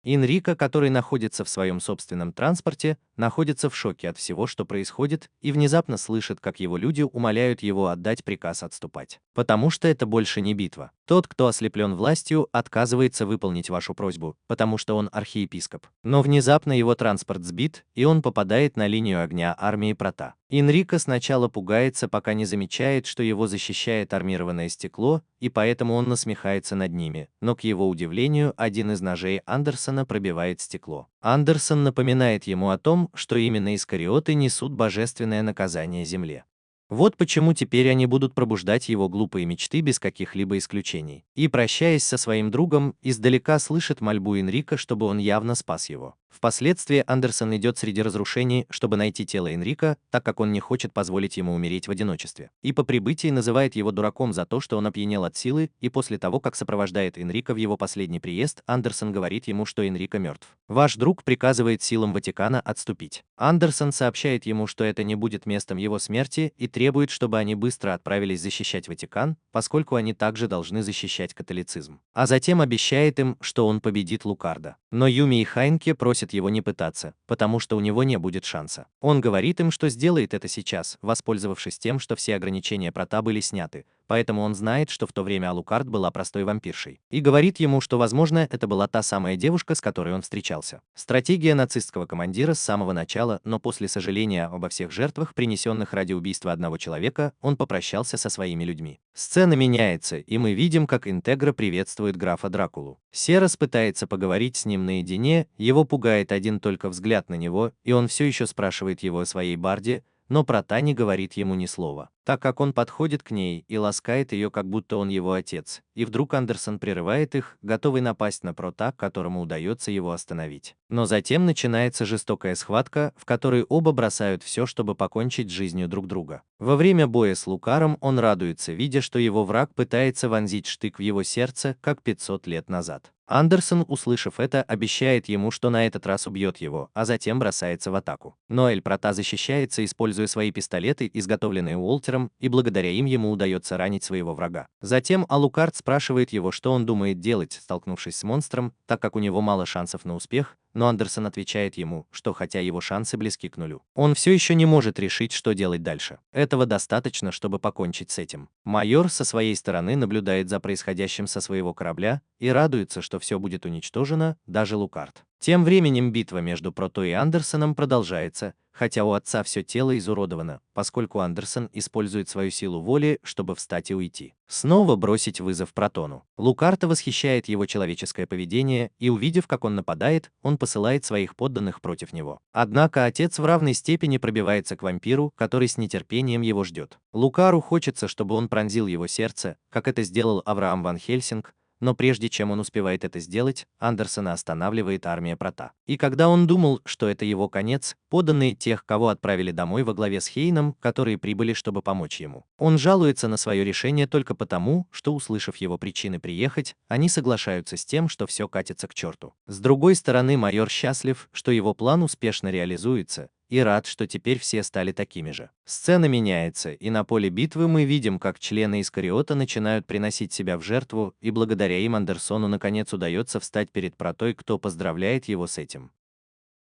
[SPEAKER 2] Энрико, который находится в своем собственном транспорте, находится в шоке от всего, что происходит, и внезапно слышит, как его люди умоляют его отдать приказ отступать. Потому что это больше не битва. Тот, кто ослеплен властью, отказывается выполнить вашу просьбу, потому что он архиепископ. Но внезапно его транспорт сбит, и он попадает на линию огня армии Прота. Энрико сначала пугается, пока не замечает, что его защищает армированное стекло, и поэтому он насмехается над ними, но к его удивлению, один из ножей Андерсона пробивает стекло. Андерсон напоминает ему о том, что именно Искариоты несут божественное наказание земле. Вот почему теперь они будут пробуждать его глупые мечты без каких-либо исключений. И, прощаясь со своим другом, издалека слышит мольбу Энрико, чтобы он явно спас его. Впоследствии Андерсон идет среди разрушений, чтобы найти тело Энрика, так как он не хочет позволить ему умереть в одиночестве. И по прибытии называет его дураком за то, что он опьянел от силы, и после того, как сопровождает Энрика в его последний приезд, Андерсон говорит ему, что Энрико мертв. Ваш друг приказывает силам Ватикана отступить. Андерсон сообщает ему, что это не будет местом его смерти, и требует, чтобы они быстро отправились защищать Ватикан, поскольку они также должны защищать католицизм. А затем обещает им, что он победит Лукарда. Но Юми и Хайнке просят его не пытаться, потому что у него не будет шанса. Он говорит им, что сделает это сейчас, воспользовавшись тем, что все ограничения Прота были сняты, поэтому он знает, что в то время Алукард была простой вампиршей. И говорит ему, что, возможно, это была та самая девушка, с которой он встречался. Стратегия нацистского командира с самого начала, но после сожаления обо всех жертвах, принесенных ради убийства одного человека, он попрощался со своими людьми. Сцена меняется, и мы видим, как Интегра приветствует графа Дракулу. Серос пытается поговорить с ним наедине, его пугает один только взгляд на него, и он все еще спрашивает его о своей барде, но Прота не говорит ему ни слова, так как он подходит к ней и ласкает ее, как будто он его отец, и вдруг Андерсон прерывает их, готовый напасть на Прота, которому удается его остановить. Но затем начинается жестокая схватка, в которой оба бросают все, чтобы покончить с жизнью друг друга. Во время боя с Лукаром он радуется, видя, что его враг пытается вонзить штык в его сердце, как 500 лет назад. Андерсон, услышав это, обещает ему, что на этот раз убьет его, а затем бросается в атаку. Но Эль Прота защищается, используя свои пистолеты, изготовленные Уолтером, и благодаря им ему удается ранить своего врага. Затем Алукард спрашивает его, что он думает делать, столкнувшись с монстром, так как у него мало шансов на успех, но Андерсон отвечает ему, что хотя его шансы близки к нулю, он все еще не может решить, что делать дальше. Этого достаточно, чтобы покончить с этим. Майор со своей стороны наблюдает за происходящим со своего корабля и радуется, что все будет уничтожено, даже Лукард. Тем временем битва между Прото и Андерсоном продолжается, хотя у отца все тело изуродовано, поскольку Андерсон использует свою силу воли, чтобы встать и уйти. Снова бросить вызов Протону. Лукарда восхищает его человеческое поведение, и увидев, как он нападает, он посылает своих подданных против него. Однако отец в равной степени пробивается к вампиру, который с нетерпением его ждет. Лукару хочется, чтобы он пронзил его сердце, как это сделал Авраам ван Хельсинг, но прежде чем он успевает это сделать, Андерсона останавливает армия Прота. И когда он думал, что это его конец, подданные тех, кого отправили домой во главе с Хейном, которые прибыли, чтобы помочь ему. Он жалуется на свое решение только потому, что, услышав его причины приехать, они соглашаются с тем, что все катится к черту. С другой стороны, майор счастлив, что его план успешно реализуется, и рад, что теперь все стали такими же. Сцена меняется, и на поле битвы мы видим, как члены Искариота начинают приносить себя в жертву, и благодаря им Андерсону наконец удается встать перед Протой, кто поздравляет его с этим.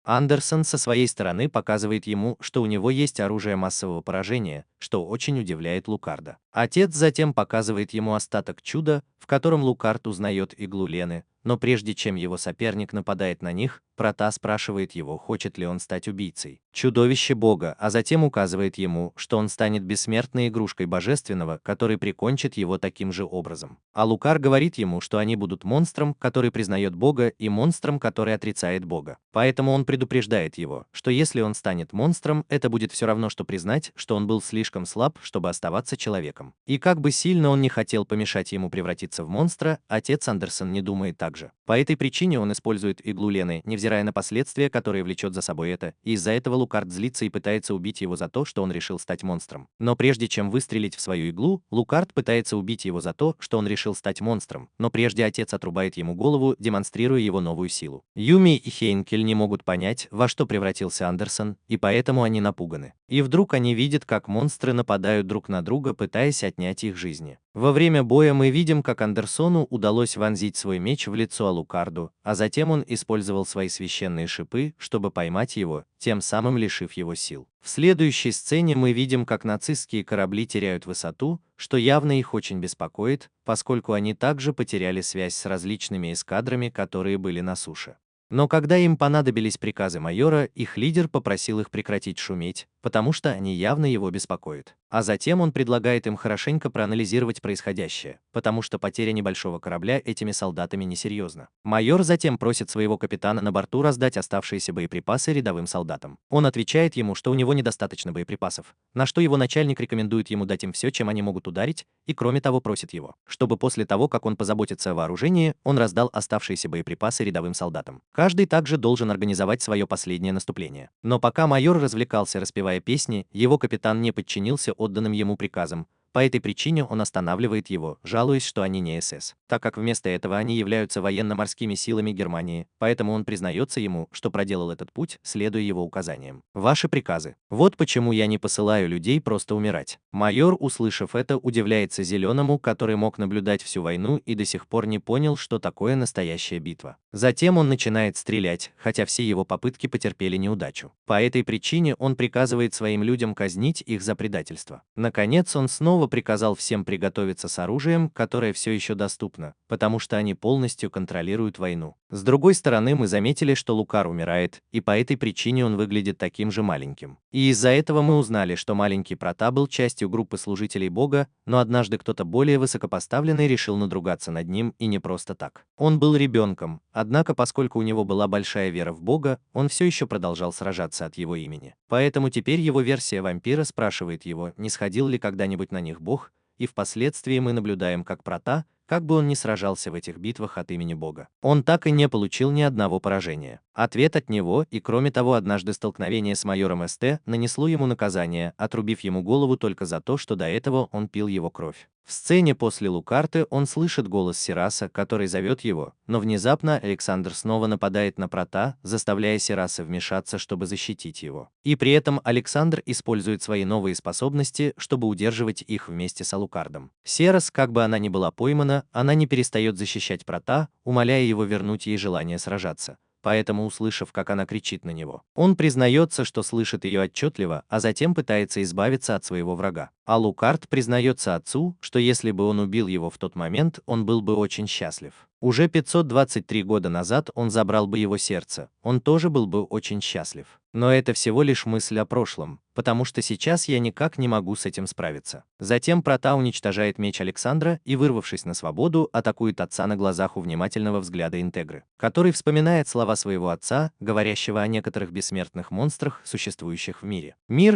[SPEAKER 2] Андерсон со своей стороны показывает ему, что у него есть оружие массового поражения, что очень удивляет Лукарда. Отец затем показывает ему остаток чуда, в котором Лукард узнает иглу Лены, но прежде чем его соперник нападает на них, Прота спрашивает его, хочет ли он стать убийцей. Чудовище бога, а затем указывает ему, что он станет бессмертной игрушкой божественного, который прикончит его таким же образом. А Лукар говорит ему, что они будут монстром, который признает бога, и монстром, который отрицает бога. Поэтому он предупреждает его, что если он станет монстром, это будет все равно, что признать, что он был слишком слаб, чтобы оставаться человеком. И как бы сильно он не хотел помешать ему превратиться в монстра, отец Андерсон не думает так же. По этой причине он использует иглу Лены, невзирая на последствия, которые влечет за собой это, и из-за этого Лукард злится и пытается убить его за то, что он решил стать монстром. Но прежде чем выстрелить в свою иглу, Лукард пытается убить его за то, что он решил стать монстром, но прежде отец отрубает ему голову, демонстрируя его новую силу. Юми и Хейнкель не могут понять, во что превратился Андерсон, и поэтому они напуганы. И вдруг они видят, как монстры нападают друг на друга, пытаясь отнять их жизни. Во время боя мы видим, как Андерсону удалось вонзить свой меч в лицо Алукарду, а затем он использовал свои священные шипы, чтобы поймать его, тем самым лишив его сил. В следующей сцене мы видим, как нацистские корабли теряют высоту, что явно их очень беспокоит, поскольку они также потеряли связь с различными эскадрами, которые были на суше. Но когда им понадобились приказы майора, их лидер попросил их прекратить шуметь, потому что они явно его беспокоят. А затем он предлагает им хорошенько проанализировать происходящее, потому что потеря небольшого корабля этими солдатами несерьезна. Майор затем просит своего капитана на борту раздать оставшиеся боеприпасы рядовым солдатам. Он отвечает ему, что у него недостаточно боеприпасов, на что его начальник рекомендует ему дать им все, чем они могут ударить, и кроме того просит его, чтобы после того, как он позаботится о вооружении, он раздал оставшиеся боеприпасы рядовым солдатам. Каждый также должен организовать свое последнее наступление. Но пока майор развлекался, распевая песни, его капитан не подчинился отданным ему приказам. По этой причине он останавливает его, жалуясь, что они не СС, так как вместо этого они являются военно-морскими силами Германии, поэтому он признается ему, что проделал этот путь, следуя его указаниям. Ваши приказы. Вот почему я не посылаю людей просто умирать. Майор, услышав это, удивляется Зеленому, который мог наблюдать всю войну и до сих пор не понял, что такое настоящая битва. Затем он начинает стрелять, хотя все его попытки потерпели неудачу. По этой причине он приказывает своим людям казнить их за предательство. Наконец он снова приказал всем приготовиться с оружием, которое все еще доступно, потому что они полностью контролируют войну. С другой стороны, мы заметили, что Лукар умирает, и по этой причине он выглядит таким же маленьким. И из-за этого мы узнали, что маленький Прота был частью группы служителей Бога, но однажды кто-то более высокопоставленный решил надругаться над ним, и не просто так. Он был ребенком, однако поскольку у него была большая вера в Бога, он все еще продолжал сражаться от его имени. Поэтому теперь его версия вампира спрашивает его, не сходил ли когда-нибудь на них Бог, и впоследствии мы наблюдаем, как Прота, как бы он ни сражался в этих битвах от имени Бога, он так и не получил ни одного поражения. Ответ от него, и кроме того, однажды столкновение с майором СТ нанесло ему наказание, отрубив ему голову только за то, что до этого он пил его кровь. В сцене после Лукарты он слышит голос Сираса, который зовет его, но внезапно Александр снова нападает на Прота, заставляя Сираса вмешаться, чтобы защитить его. И при этом Александр использует свои новые способности, чтобы удерживать их вместе с Алукардом. Сирас, как бы она ни была поймана, она не перестает защищать Прота, умоляя его вернуть ей желание сражаться. Поэтому, услышав, как она кричит на него, он признается, что слышит ее отчетливо, а затем пытается избавиться от своего врага. А Лукард признается отцу, что если бы он убил его в тот момент, он был бы очень счастлив. Уже 523 года назад он забрал бы его сердце, он тоже был бы очень счастлив. Но это всего лишь мысль о прошлом, потому что сейчас я никак не могу с этим справиться. Затем Прота уничтожает меч Александра и, вырвавшись на свободу, атакует отца на глазах у внимательного взгляда Интегры, который вспоминает слова своего отца, говорящего о некоторых бессмертных монстрах, существующих в мире.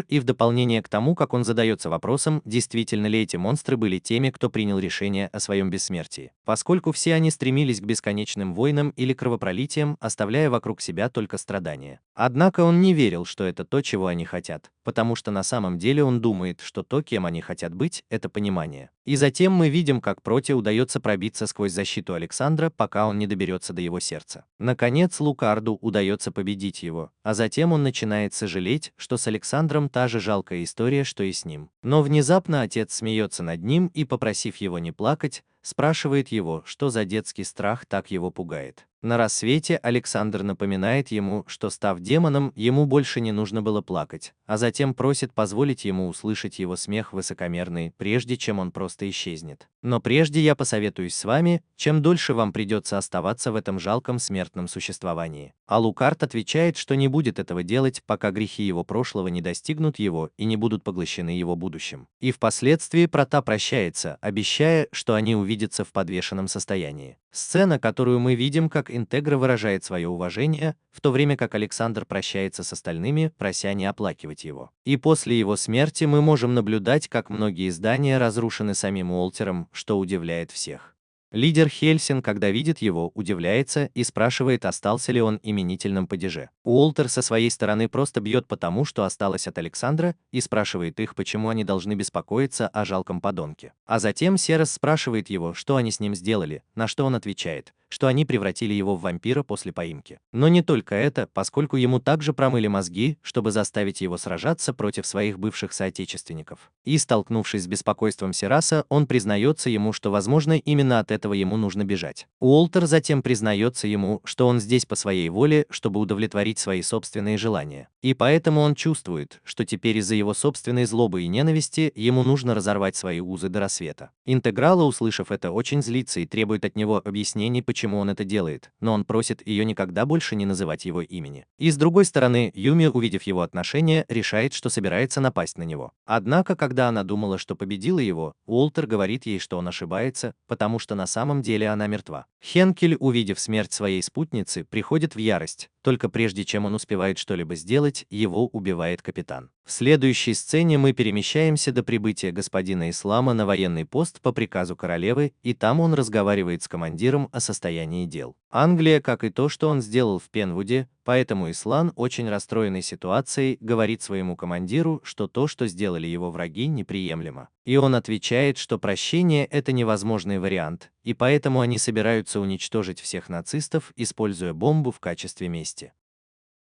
[SPEAKER 2] И в дополнение к тому, как он задается вопросом, действительно ли эти монстры были теми, кто принял решение о своем бессмертии, поскольку все они стремились к бесконечным войнам или кровопролитиям, оставляя вокруг себя только страдания. Однако он не верил, что это то, чего они хотят, потому что на самом деле он думает, что то, кем они хотят быть, это понимание. И затем мы видим, как Проте удается пробиться сквозь защиту Александра, пока он не доберется до его сердца. Наконец, Лукарду удается победить его, а затем он начинает сожалеть, что с Александром та же жалкая история, что и с ним. Но внезапно отец смеется над ним и, попросив его не плакать, спрашивает его, что за детский страх так его пугает. На рассвете Александр напоминает ему, что, став демоном, ему больше не нужно было плакать, а затем просит позволить ему услышать его смех высокомерный, прежде чем он просто исчезнет. Но прежде я посоветуюсь с вами, чем дольше вам придется оставаться в этом жалком смертном существовании. А Лукард отвечает, что не будет этого делать, пока грехи его прошлого не достигнут его и не будут поглощены его будущим. И впоследствии Прота прощается, обещая, что они увидятся в подвешенном состоянии. Сцена, которую мы видим, как Интегра выражает свое уважение, в то время как Александр прощается с остальными, прося не оплакивать его. И после его смерти мы можем наблюдать, как многие здания разрушены самим Уолтером, что удивляет всех. Лидер Хельсинг, когда видит его, удивляется и спрашивает, остался ли он именительным падеже. Уолтер со своей стороны просто бьет по тому, что осталось от Александра, и спрашивает их, почему они должны беспокоиться о жалком подонке. А затем Серас спрашивает его, что они с ним сделали, на что он отвечает, что они превратили его в вампира после поимки. Но не только это, поскольку ему также промыли мозги, чтобы заставить его сражаться против своих бывших соотечественников. И, столкнувшись с беспокойством Сераса, он признается ему, что, возможно, именно от этого ему нужно бежать. Уолтер затем признается ему, что он здесь по своей воле, чтобы удовлетворить свои собственные желания. И поэтому он чувствует, что теперь из-за его собственной злобы и ненависти ему нужно разорвать свои узы до рассвета. Интеграла, услышав это, очень злится и требует от него объяснений, почему он это делает, но он просит ее никогда больше не называть его имени. И с другой стороны, Юми, увидев его отношение, решает, что собирается напасть на него. Однако, когда она думала, что победила его, Уолтер говорит ей, что он ошибается, потому что на самом деле она мертва. Хенкель, увидев смерть своей спутницы, приходит в ярость. Только прежде чем он успевает что-либо сделать, его убивает капитан. В следующей сцене мы перемещаемся до прибытия господина Ислама на военный пост по приказу королевы, и там он разговаривает с командиром о состоянии дел. Англия, как и то, что он сделал в Пенвуде, поэтому Ислан, очень расстроенный ситуацией, говорит своему командиру, что то, что сделали его враги, неприемлемо. И он отвечает, что прощение – это невозможный вариант, и поэтому они собираются уничтожить всех нацистов, используя бомбу в качестве мести.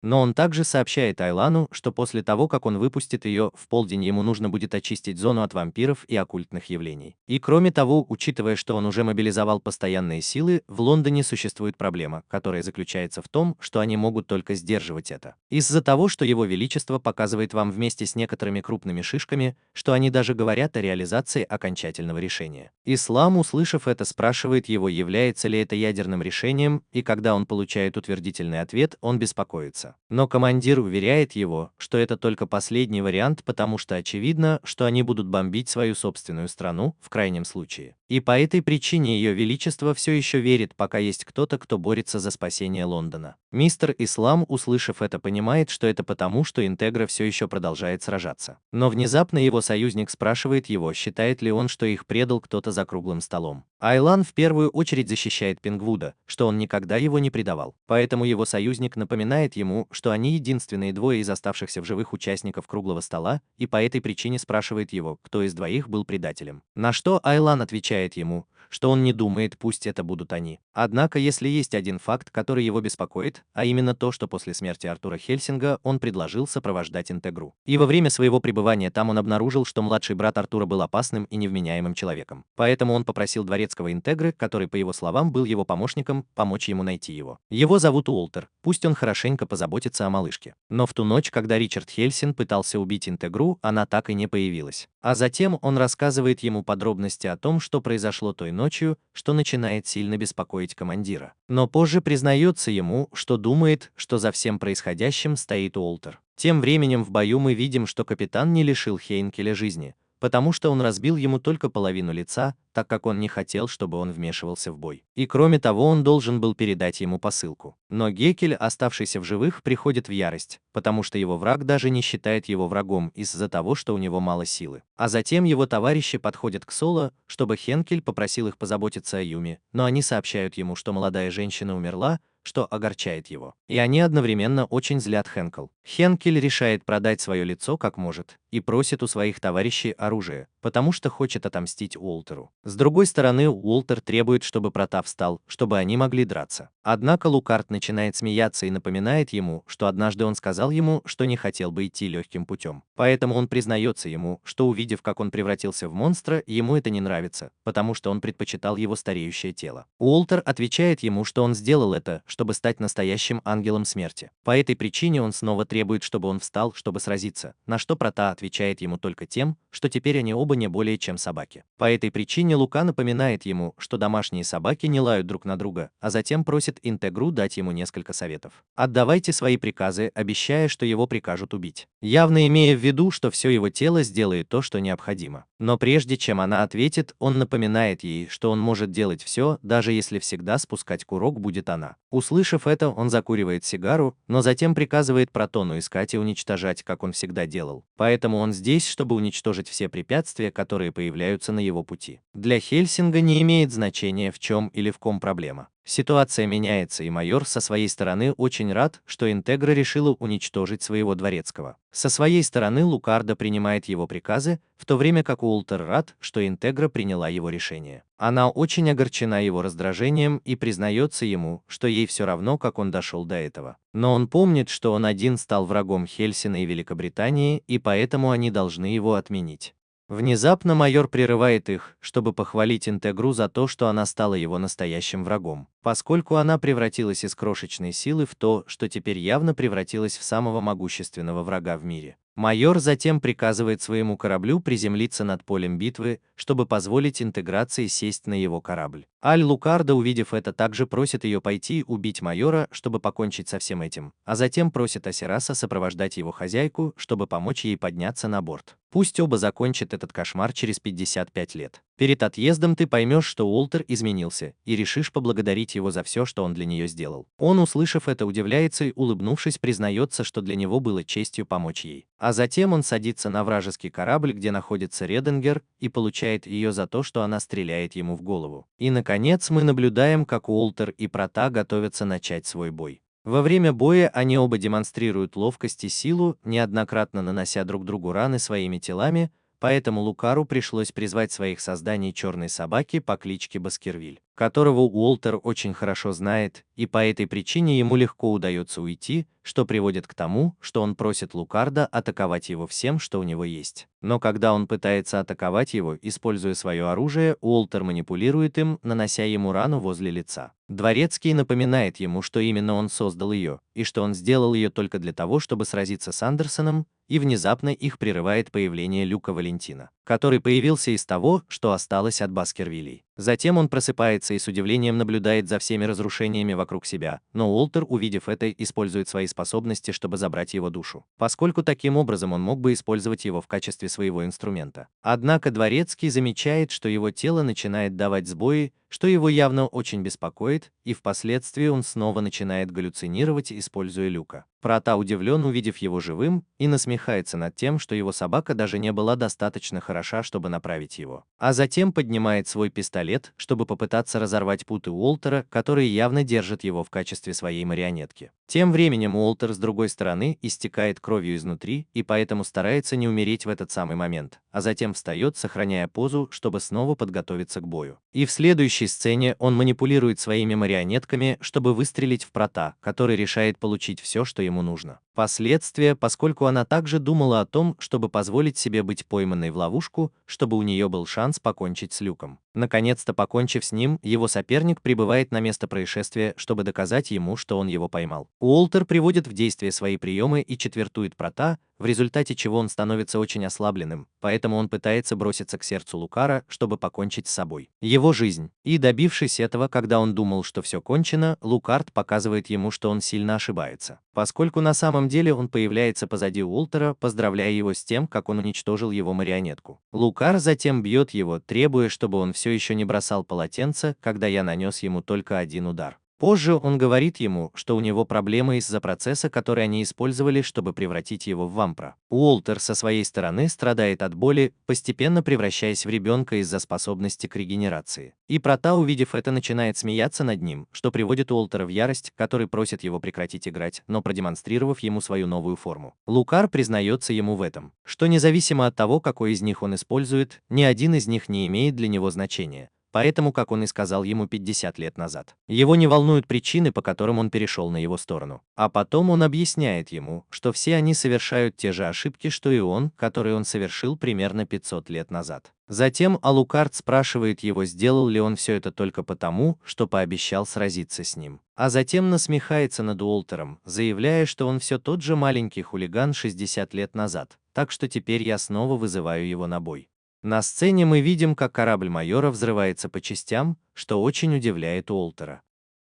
[SPEAKER 2] Но он также сообщает Айлану, что после того, как он выпустит ее, в полдень ему нужно будет очистить зону от вампиров и оккультных явлений. И кроме того, учитывая, что он уже мобилизовал постоянные силы, в Лондоне существует проблема, которая заключается в том, что они могут только сдерживать это. Из-за того, что его величество показывает вам вместе с некоторыми крупными шишками, что они даже говорят о реализации окончательного решения. Ислам, услышав это, спрашивает его, является ли это ядерным решением, и когда он получает утвердительный ответ, он беспокоится. Но командир уверяет его, что это только последний вариант, потому что очевидно, что они будут бомбить свою собственную страну, в крайнем случае. И по этой причине ее величество все еще верит, пока есть кто-то, кто борется за спасение Лондона. Мистер Ислам, услышав это, понимает, что это потому, что Интегра все еще продолжает сражаться. Но внезапно его союзник спрашивает его, считает ли он, что их предал кто-то за круглым столом. Айлан в первую очередь защищает Пингвуда, что он никогда его не предавал. Поэтому его союзник напоминает ему, что они единственные двое из оставшихся в живых участников круглого стола, и по этой причине спрашивает его, кто из двоих был предателем. На что Айлан отвечает ему, что он не думает, пусть это будут они. Однако, если есть один факт, который его беспокоит, а именно то, что после смерти Артура Хельсинга он предложил сопровождать Интегру. И во время своего пребывания там он обнаружил, что младший брат Артура был опасным и невменяемым человеком. Поэтому он попросил дворецкого Интегры, который, по его словам, был его помощником, помочь ему найти его. Его зовут Уолтер, пусть он хорошенько позаботится о малышке. Но в ту ночь, когда Ричард Хельсин пытался убить Интегру, она так и не появилась. А затем он рассказывает ему подробности о том, что произошло той ночью, что начинает сильно беспокоить командира. Но позже признается ему, что думает, что за всем происходящим стоит Уолтер. Тем временем в бою мы видим, что капитан не лишил Хейнкеля жизни, потому что он разбил ему только половину лица, так как он не хотел, чтобы он вмешивался в бой. И кроме того, он должен был передать ему посылку. Но Геккель, оставшийся в живых, приходит в ярость, потому что его враг даже не считает его врагом из-за того, что у него мало силы. А затем его товарищи подходят к Соло, чтобы Хенкель попросил их позаботиться о Юме, но они сообщают ему, что молодая женщина умерла, что огорчает его. И они одновременно очень злят Хенкел. Хенкель решает продать свое лицо как может и просит у своих товарищей оружие, потому что хочет отомстить Уолтеру. С другой стороны, Уолтер требует, чтобы Протав встал, чтобы они могли драться. Однако Лукард начинает смеяться и напоминает ему, что однажды он сказал ему, что не хотел бы идти легким путем. Поэтому он признается ему, что увидев, как он превратился в монстра, ему это не нравится, потому что он предпочитал его стареющее тело. Уолтер отвечает ему, что он сделал это, чтобы стать настоящим ангелом смерти. По этой причине он снова требует, чтобы он встал, чтобы сразиться, на что Прота отвечает ему только тем, что теперь они оба не более чем собаки. По этой причине Лука напоминает ему, что домашние собаки не лают друг на друга, а затем просит Интегру дать ему несколько советов. Отдавайте свои приказы, обещая, что его прикажут убить. Явно имея в виду, что все его тело сделает то, что необходимо. Но прежде чем она ответит, он напоминает ей, что он может делать все, даже если всегда спускать курок будет она. Услышав это, он закуривает сигару, но затем приказывает Протону искать и уничтожать, как он всегда делал. Поэтому он здесь, чтобы уничтожить все препятствия, которые появляются на его пути. Для Хельсинга не имеет значения, в чем или в ком проблема. Ситуация меняется, и майор со своей стороны очень рад, что Интегра решила уничтожить своего дворецкого. Со своей стороны Лукарда принимает его приказы, в то время как Уолтер рад, что Интегра приняла его решение. Она очень огорчена его раздражением и признается ему, что ей все равно, как он дошел до этого. Но он помнит, что он один стал врагом Хельсина и Великобритании, и поэтому они должны его отменить. Внезапно майор прерывает их, чтобы похвалить Интегру за то, что она стала его настоящим врагом, поскольку она превратилась из крошечной силы в то, что теперь явно превратилась в самого могущественного врага в мире. Майор затем приказывает своему кораблю приземлиться над полем битвы, чтобы позволить Интеграции сесть на его корабль. Аль-Лукарда, увидев это, также просит ее пойти убить майора, чтобы покончить со всем этим, а затем просит Асираса сопровождать его хозяйку, чтобы помочь ей подняться на борт. Пусть оба закончат этот кошмар через 55 лет. Перед отъездом ты поймешь, что Уолтер изменился, и решишь поблагодарить его за все, что он для нее сделал. Он, услышав это, удивляется и, улыбнувшись, признается, что для него было честью помочь ей. А затем он садится на вражеский корабль, где находится Реденгер, и получает замечает ее за то, что она стреляет ему в голову. И, наконец, мы наблюдаем, как Уолтер и Прота готовятся начать свой бой. Во время боя они оба демонстрируют ловкость и силу, неоднократно нанося друг другу раны своими телами, поэтому Лукару пришлось призвать своих созданий черной собаки по кличке Баскервиль, которого Уолтер очень хорошо знает, и по этой причине ему легко удается уйти, что приводит к тому, что он просит Лукарда атаковать его всем, что у него есть. Но когда он пытается атаковать его, используя свое оружие, Уолтер манипулирует им, нанося ему рану возле лица. Дворецкий напоминает ему, что именно он создал ее, и что он сделал ее только для того, чтобы сразиться с Андерсоном, и внезапно их прерывает появление Люка Валентина, который появился из того, что осталось от Баскервилей. Затем он просыпается и с удивлением наблюдает за всеми разрушениями вокруг себя, но Уолтер, увидев это, использует свои способности, чтобы забрать его душу, поскольку таким образом он мог бы использовать его в качестве своего инструмента. Однако Дворецкий замечает, что его тело начинает давать сбои, что его явно очень беспокоит, и впоследствии он снова начинает галлюцинировать, используя Люка. Прота удивлен, увидев его живым, и насмехается над тем, что его собака даже не была достаточно хороша, чтобы направить его. А затем поднимает свой пистолет, чтобы попытаться разорвать путы Уолтера, которые явно держат его в качестве своей марионетки. Тем временем Уолтер с другой стороны истекает кровью изнутри, и поэтому старается не умереть в этот самый момент, а затем встает, сохраняя позу, чтобы снова подготовиться к бою. И в следующей сцене он манипулирует своими марионетками, чтобы выстрелить в Прота, который решает получить все, что ему нужно. Последствия, поскольку она также думала о том, чтобы позволить себе быть пойманной в ловушку, чтобы у нее был шанс покончить с Люком. Наконец-то, покончив с ним, его соперник прибывает на место происшествия, чтобы доказать ему, что он его поймал. Уолтер приводит в действие свои приемы и четвертует Прота, в результате чего он становится очень ослабленным, поэтому он пытается броситься к сердцу Лукара, чтобы покончить с собой. Его жизнь. И добившись этого, когда он думал, что все кончено, Лукард показывает ему, что он сильно ошибается, поскольку на самом деле он появляется позади Уолтера, поздравляя его с тем, как он уничтожил его марионетку. Лукар затем бьет его, требуя, чтобы он все еще не бросал полотенце, когда я нанес ему только один удар. Позже он говорит ему, что у него проблемы из-за процесса, который они использовали, чтобы превратить его в вампира. Уолтер со своей стороны страдает от боли, постепенно превращаясь в ребенка из-за способности к регенерации. И Прота, увидев это, начинает смеяться над ним, что приводит Уолтера в ярость, который просит его прекратить играть, но продемонстрировав ему свою новую форму. Лукар признается ему в этом, что независимо от того, какой из них он использует, ни один из них не имеет для него значения. Поэтому, как он и сказал ему 50 лет назад, его не волнуют причины, по которым он перешел на его сторону. А потом он объясняет ему, что все они совершают те же ошибки, что и он, которые он совершил примерно 500 лет назад. Затем Алукард спрашивает его, сделал ли он все это только потому, что пообещал сразиться с ним. А затем насмехается над Уолтером, заявляя, что он все тот же маленький хулиган 60 лет назад, так что теперь я снова вызываю его на бой. На сцене мы видим, как корабль майора взрывается по частям, что очень удивляет Уолтера.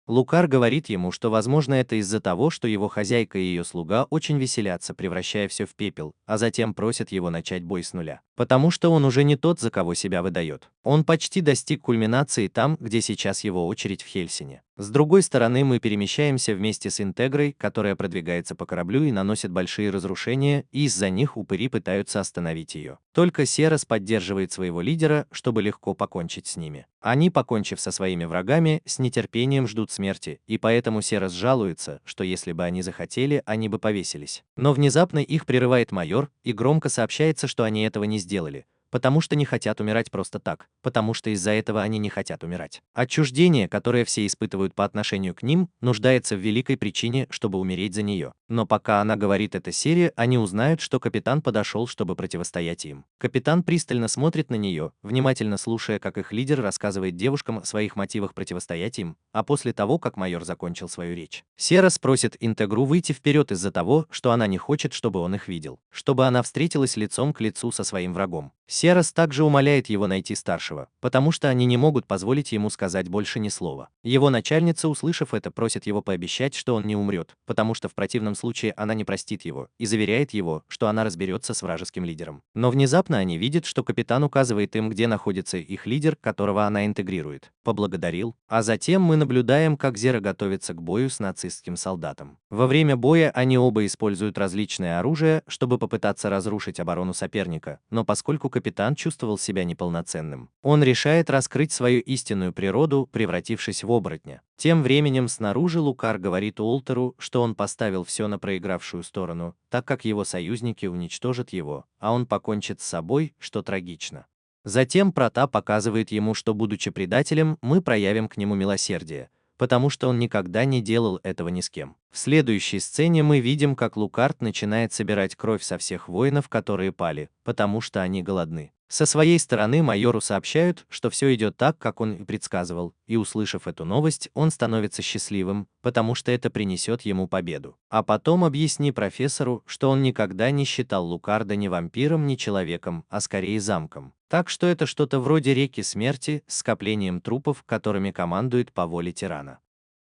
[SPEAKER 2] Лукар говорит ему, что возможно это из-за того, что его хозяйка и ее слуга очень веселятся, превращая все в пепел, а затем просят его начать бой с нуля. Потому что он уже не тот, за кого себя выдает. Он почти достиг кульминации там, где сейчас его очередь в Хельсине. С другой стороны, мы перемещаемся вместе с Интегрой, которая продвигается по кораблю и наносит большие разрушения, и из-за них упыри пытаются остановить ее. Только Серос поддерживает своего лидера, чтобы легко покончить с ними. Они, покончив со своими врагами, с нетерпением ждут смерти, и поэтому Серос жалуется, что если бы они захотели, они бы повесились. Но внезапно их прерывает майор, и громко сообщается, что они этого не сделали, потому что не хотят умирать просто так, потому что из-за этого они не хотят умирать. Отчуждение, которое все испытывают по отношению к ним, нуждается в великой причине, чтобы умереть за нее. Но пока она говорит эта серия, они узнают, что капитан подошел, чтобы противостоять им. Капитан пристально смотрит на нее, внимательно слушая, как их лидер рассказывает девушкам о своих мотивах противостоять им, а после того, как майор закончил свою речь, Серос просит Интегру выйти вперед из-за того, что она не хочет, чтобы он их видел, чтобы она встретилась лицом к лицу со своим врагом. Серос также умоляет его найти старшего, потому что они не могут позволить ему сказать больше ни слова. Его начальница, услышав это, просит его пообещать, что он не умрет, потому что в противном случае она не простит его, и заверяет его, что она разберется с вражеским лидером. Но внезапно они видят, что капитан указывает им, где находится их лидер, которого она интегрирует. Поблагодарил. А затем мы наблюдаем, как Зера готовится к бою с нацистским солдатом. Во время боя они оба используют различное оружие, чтобы попытаться разрушить оборону соперника, но поскольку капитан капитан чувствовал себя неполноценным. Он решает раскрыть свою истинную природу, превратившись в оборотня. Тем временем снаружи Лукар говорит Уолтеру, что он поставил все на проигравшую сторону, так как его союзники уничтожат его, а он покончит с собой, что трагично. Затем Прота показывает ему, что, будучи предателем, мы проявим к нему милосердие, потому что он никогда не делал этого ни с кем. В следующей сцене мы видим, как Лукард начинает собирать кровь со всех воинов, которые пали, потому что они голодны. Со своей стороны майору сообщают, что все идет так, как он и предсказывал, и, услышав эту новость, он становится счастливым, потому что это принесет ему победу. А потом объясни профессору, что он никогда не считал Лукарда ни вампиром, ни человеком, а скорее замком. Так что это что-то вроде реки смерти с скоплением трупов, которыми командует по воле тирана.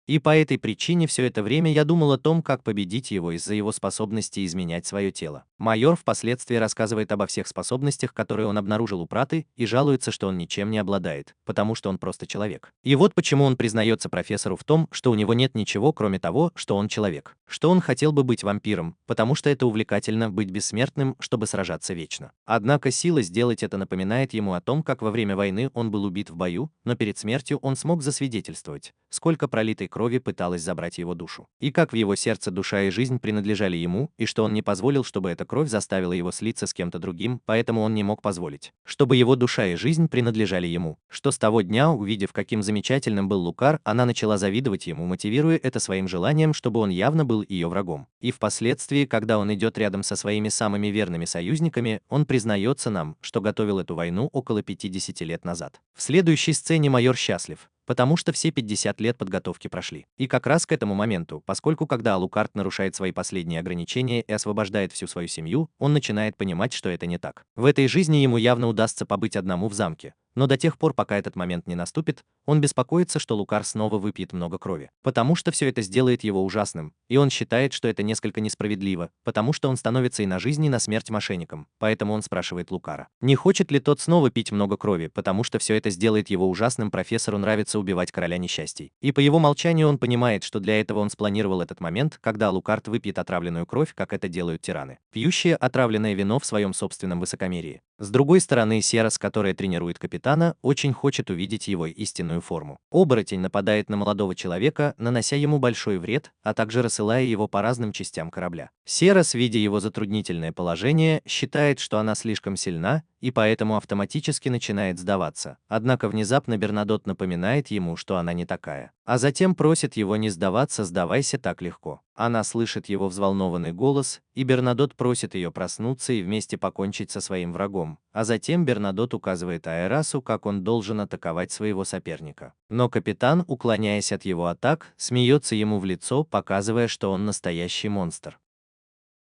[SPEAKER 2] И по этой причине все это время я думал о том, как победить его из-за его способности изменять свое тело. Майор впоследствии рассказывает обо всех способностях, которые он обнаружил у Праты, и жалуется, что он ничем не обладает, потому что он просто человек. И вот почему он признается профессору в том, что у него нет ничего, кроме того, что он человек. Что он хотел бы быть вампиром, потому что это увлекательно быть бессмертным, чтобы сражаться вечно. Однако сила сделать это напоминает ему о том, как во время войны он был убит в бою, но перед смертью он смог засвидетельствовать, сколько пролитой крови пыталась забрать его душу, и как в его сердце душа и жизнь принадлежали ему, и что он не позволил, чтобы эта кровь заставила его слиться с кем-то другим, поэтому он не мог позволить, чтобы его душа и жизнь принадлежали ему. Что с того дня, увидев, каким замечательным был Лукар, она начала завидовать ему, мотивируя это своим желанием, чтобы он явно был ее врагом. И впоследствии, когда он идет рядом со своими самыми верными союзниками, он признается нам, что готовил эту войну около 50 лет назад. В следующей сцене майор счастлив, потому что все 50 лет подготовки прошли. И как раз к этому моменту, поскольку когда Алукард нарушает свои последние ограничения и освобождает всю свою семью, он начинает понимать, что это не так. В этой жизни ему явно удастся побыть одному в замке. Но до тех пор, пока этот момент не наступит, он беспокоится, что Лукар снова выпьет много крови, потому что все это сделает его ужасным, и он считает, что это несколько несправедливо, потому что он становится и на жизнь, и на смерть мошенником, поэтому он спрашивает Лукара, не хочет ли тот снова пить много крови, потому что все это сделает его ужасным. Профессору нравится убивать короля несчастий, и по его молчанию он понимает, что для этого он спланировал этот момент, когда Лукард выпьет отравленную кровь, как это делают тираны, пьющие отравленное вино в своем собственном высокомерии. С другой стороны, Серос, которая тренирует капитана, очень хочет увидеть его истинную форму. Оборотень нападает на молодого человека, нанося ему большой вред, а также рассылая его по разным частям корабля. Серос, видя его затруднительное положение, считает, что она слишком сильна, и поэтому автоматически начинает сдаваться. Однако внезапно Бернадот напоминает ему, что она не такая. А затем просит его не сдаваться, сдавайся так легко. Она слышит его взволнованный голос, и Бернадот просит ее проснуться и вместе покончить со своим врагом. А затем Бернадот указывает Аэрасу, как он должен атаковать своего соперника. Но капитан, уклоняясь от его атак, смеется ему в лицо, показывая, что он настоящий монстр.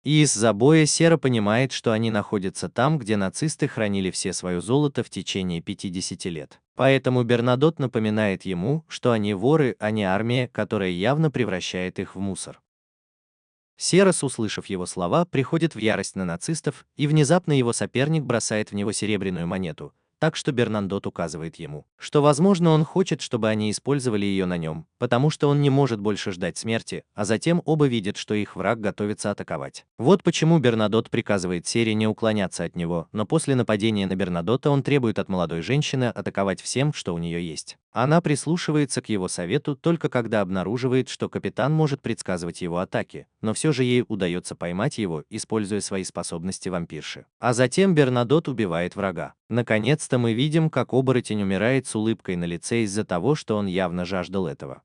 [SPEAKER 2] И из-за боя Сера понимает, что они находятся там, где нацисты хранили все свое золото в течение 50 лет. Поэтому Бернадот напоминает ему, что они воры, а не армия, которая явно превращает их в мусор. Серос, услышав его слова, приходит в ярость на нацистов, и внезапно его соперник бросает в него серебряную монету, так что Бернадот указывает ему, что, возможно, он хочет, чтобы они использовали ее на нем, потому что он не может больше ждать смерти, а затем оба видят, что их враг готовится атаковать. Вот почему Бернадот приказывает Сере не уклоняться от него, но после нападения на Бернадота он требует от молодой женщины атаковать всем, что у нее есть. Она прислушивается к его совету только когда обнаруживает, что капитан может предсказывать его атаки, но все же ей удается поймать его, используя свои способности вампирши. А затем Бернадот убивает врага. Наконец-то мы видим, как оборотень умирает с улыбкой на лице из-за того, что он явно жаждал этого.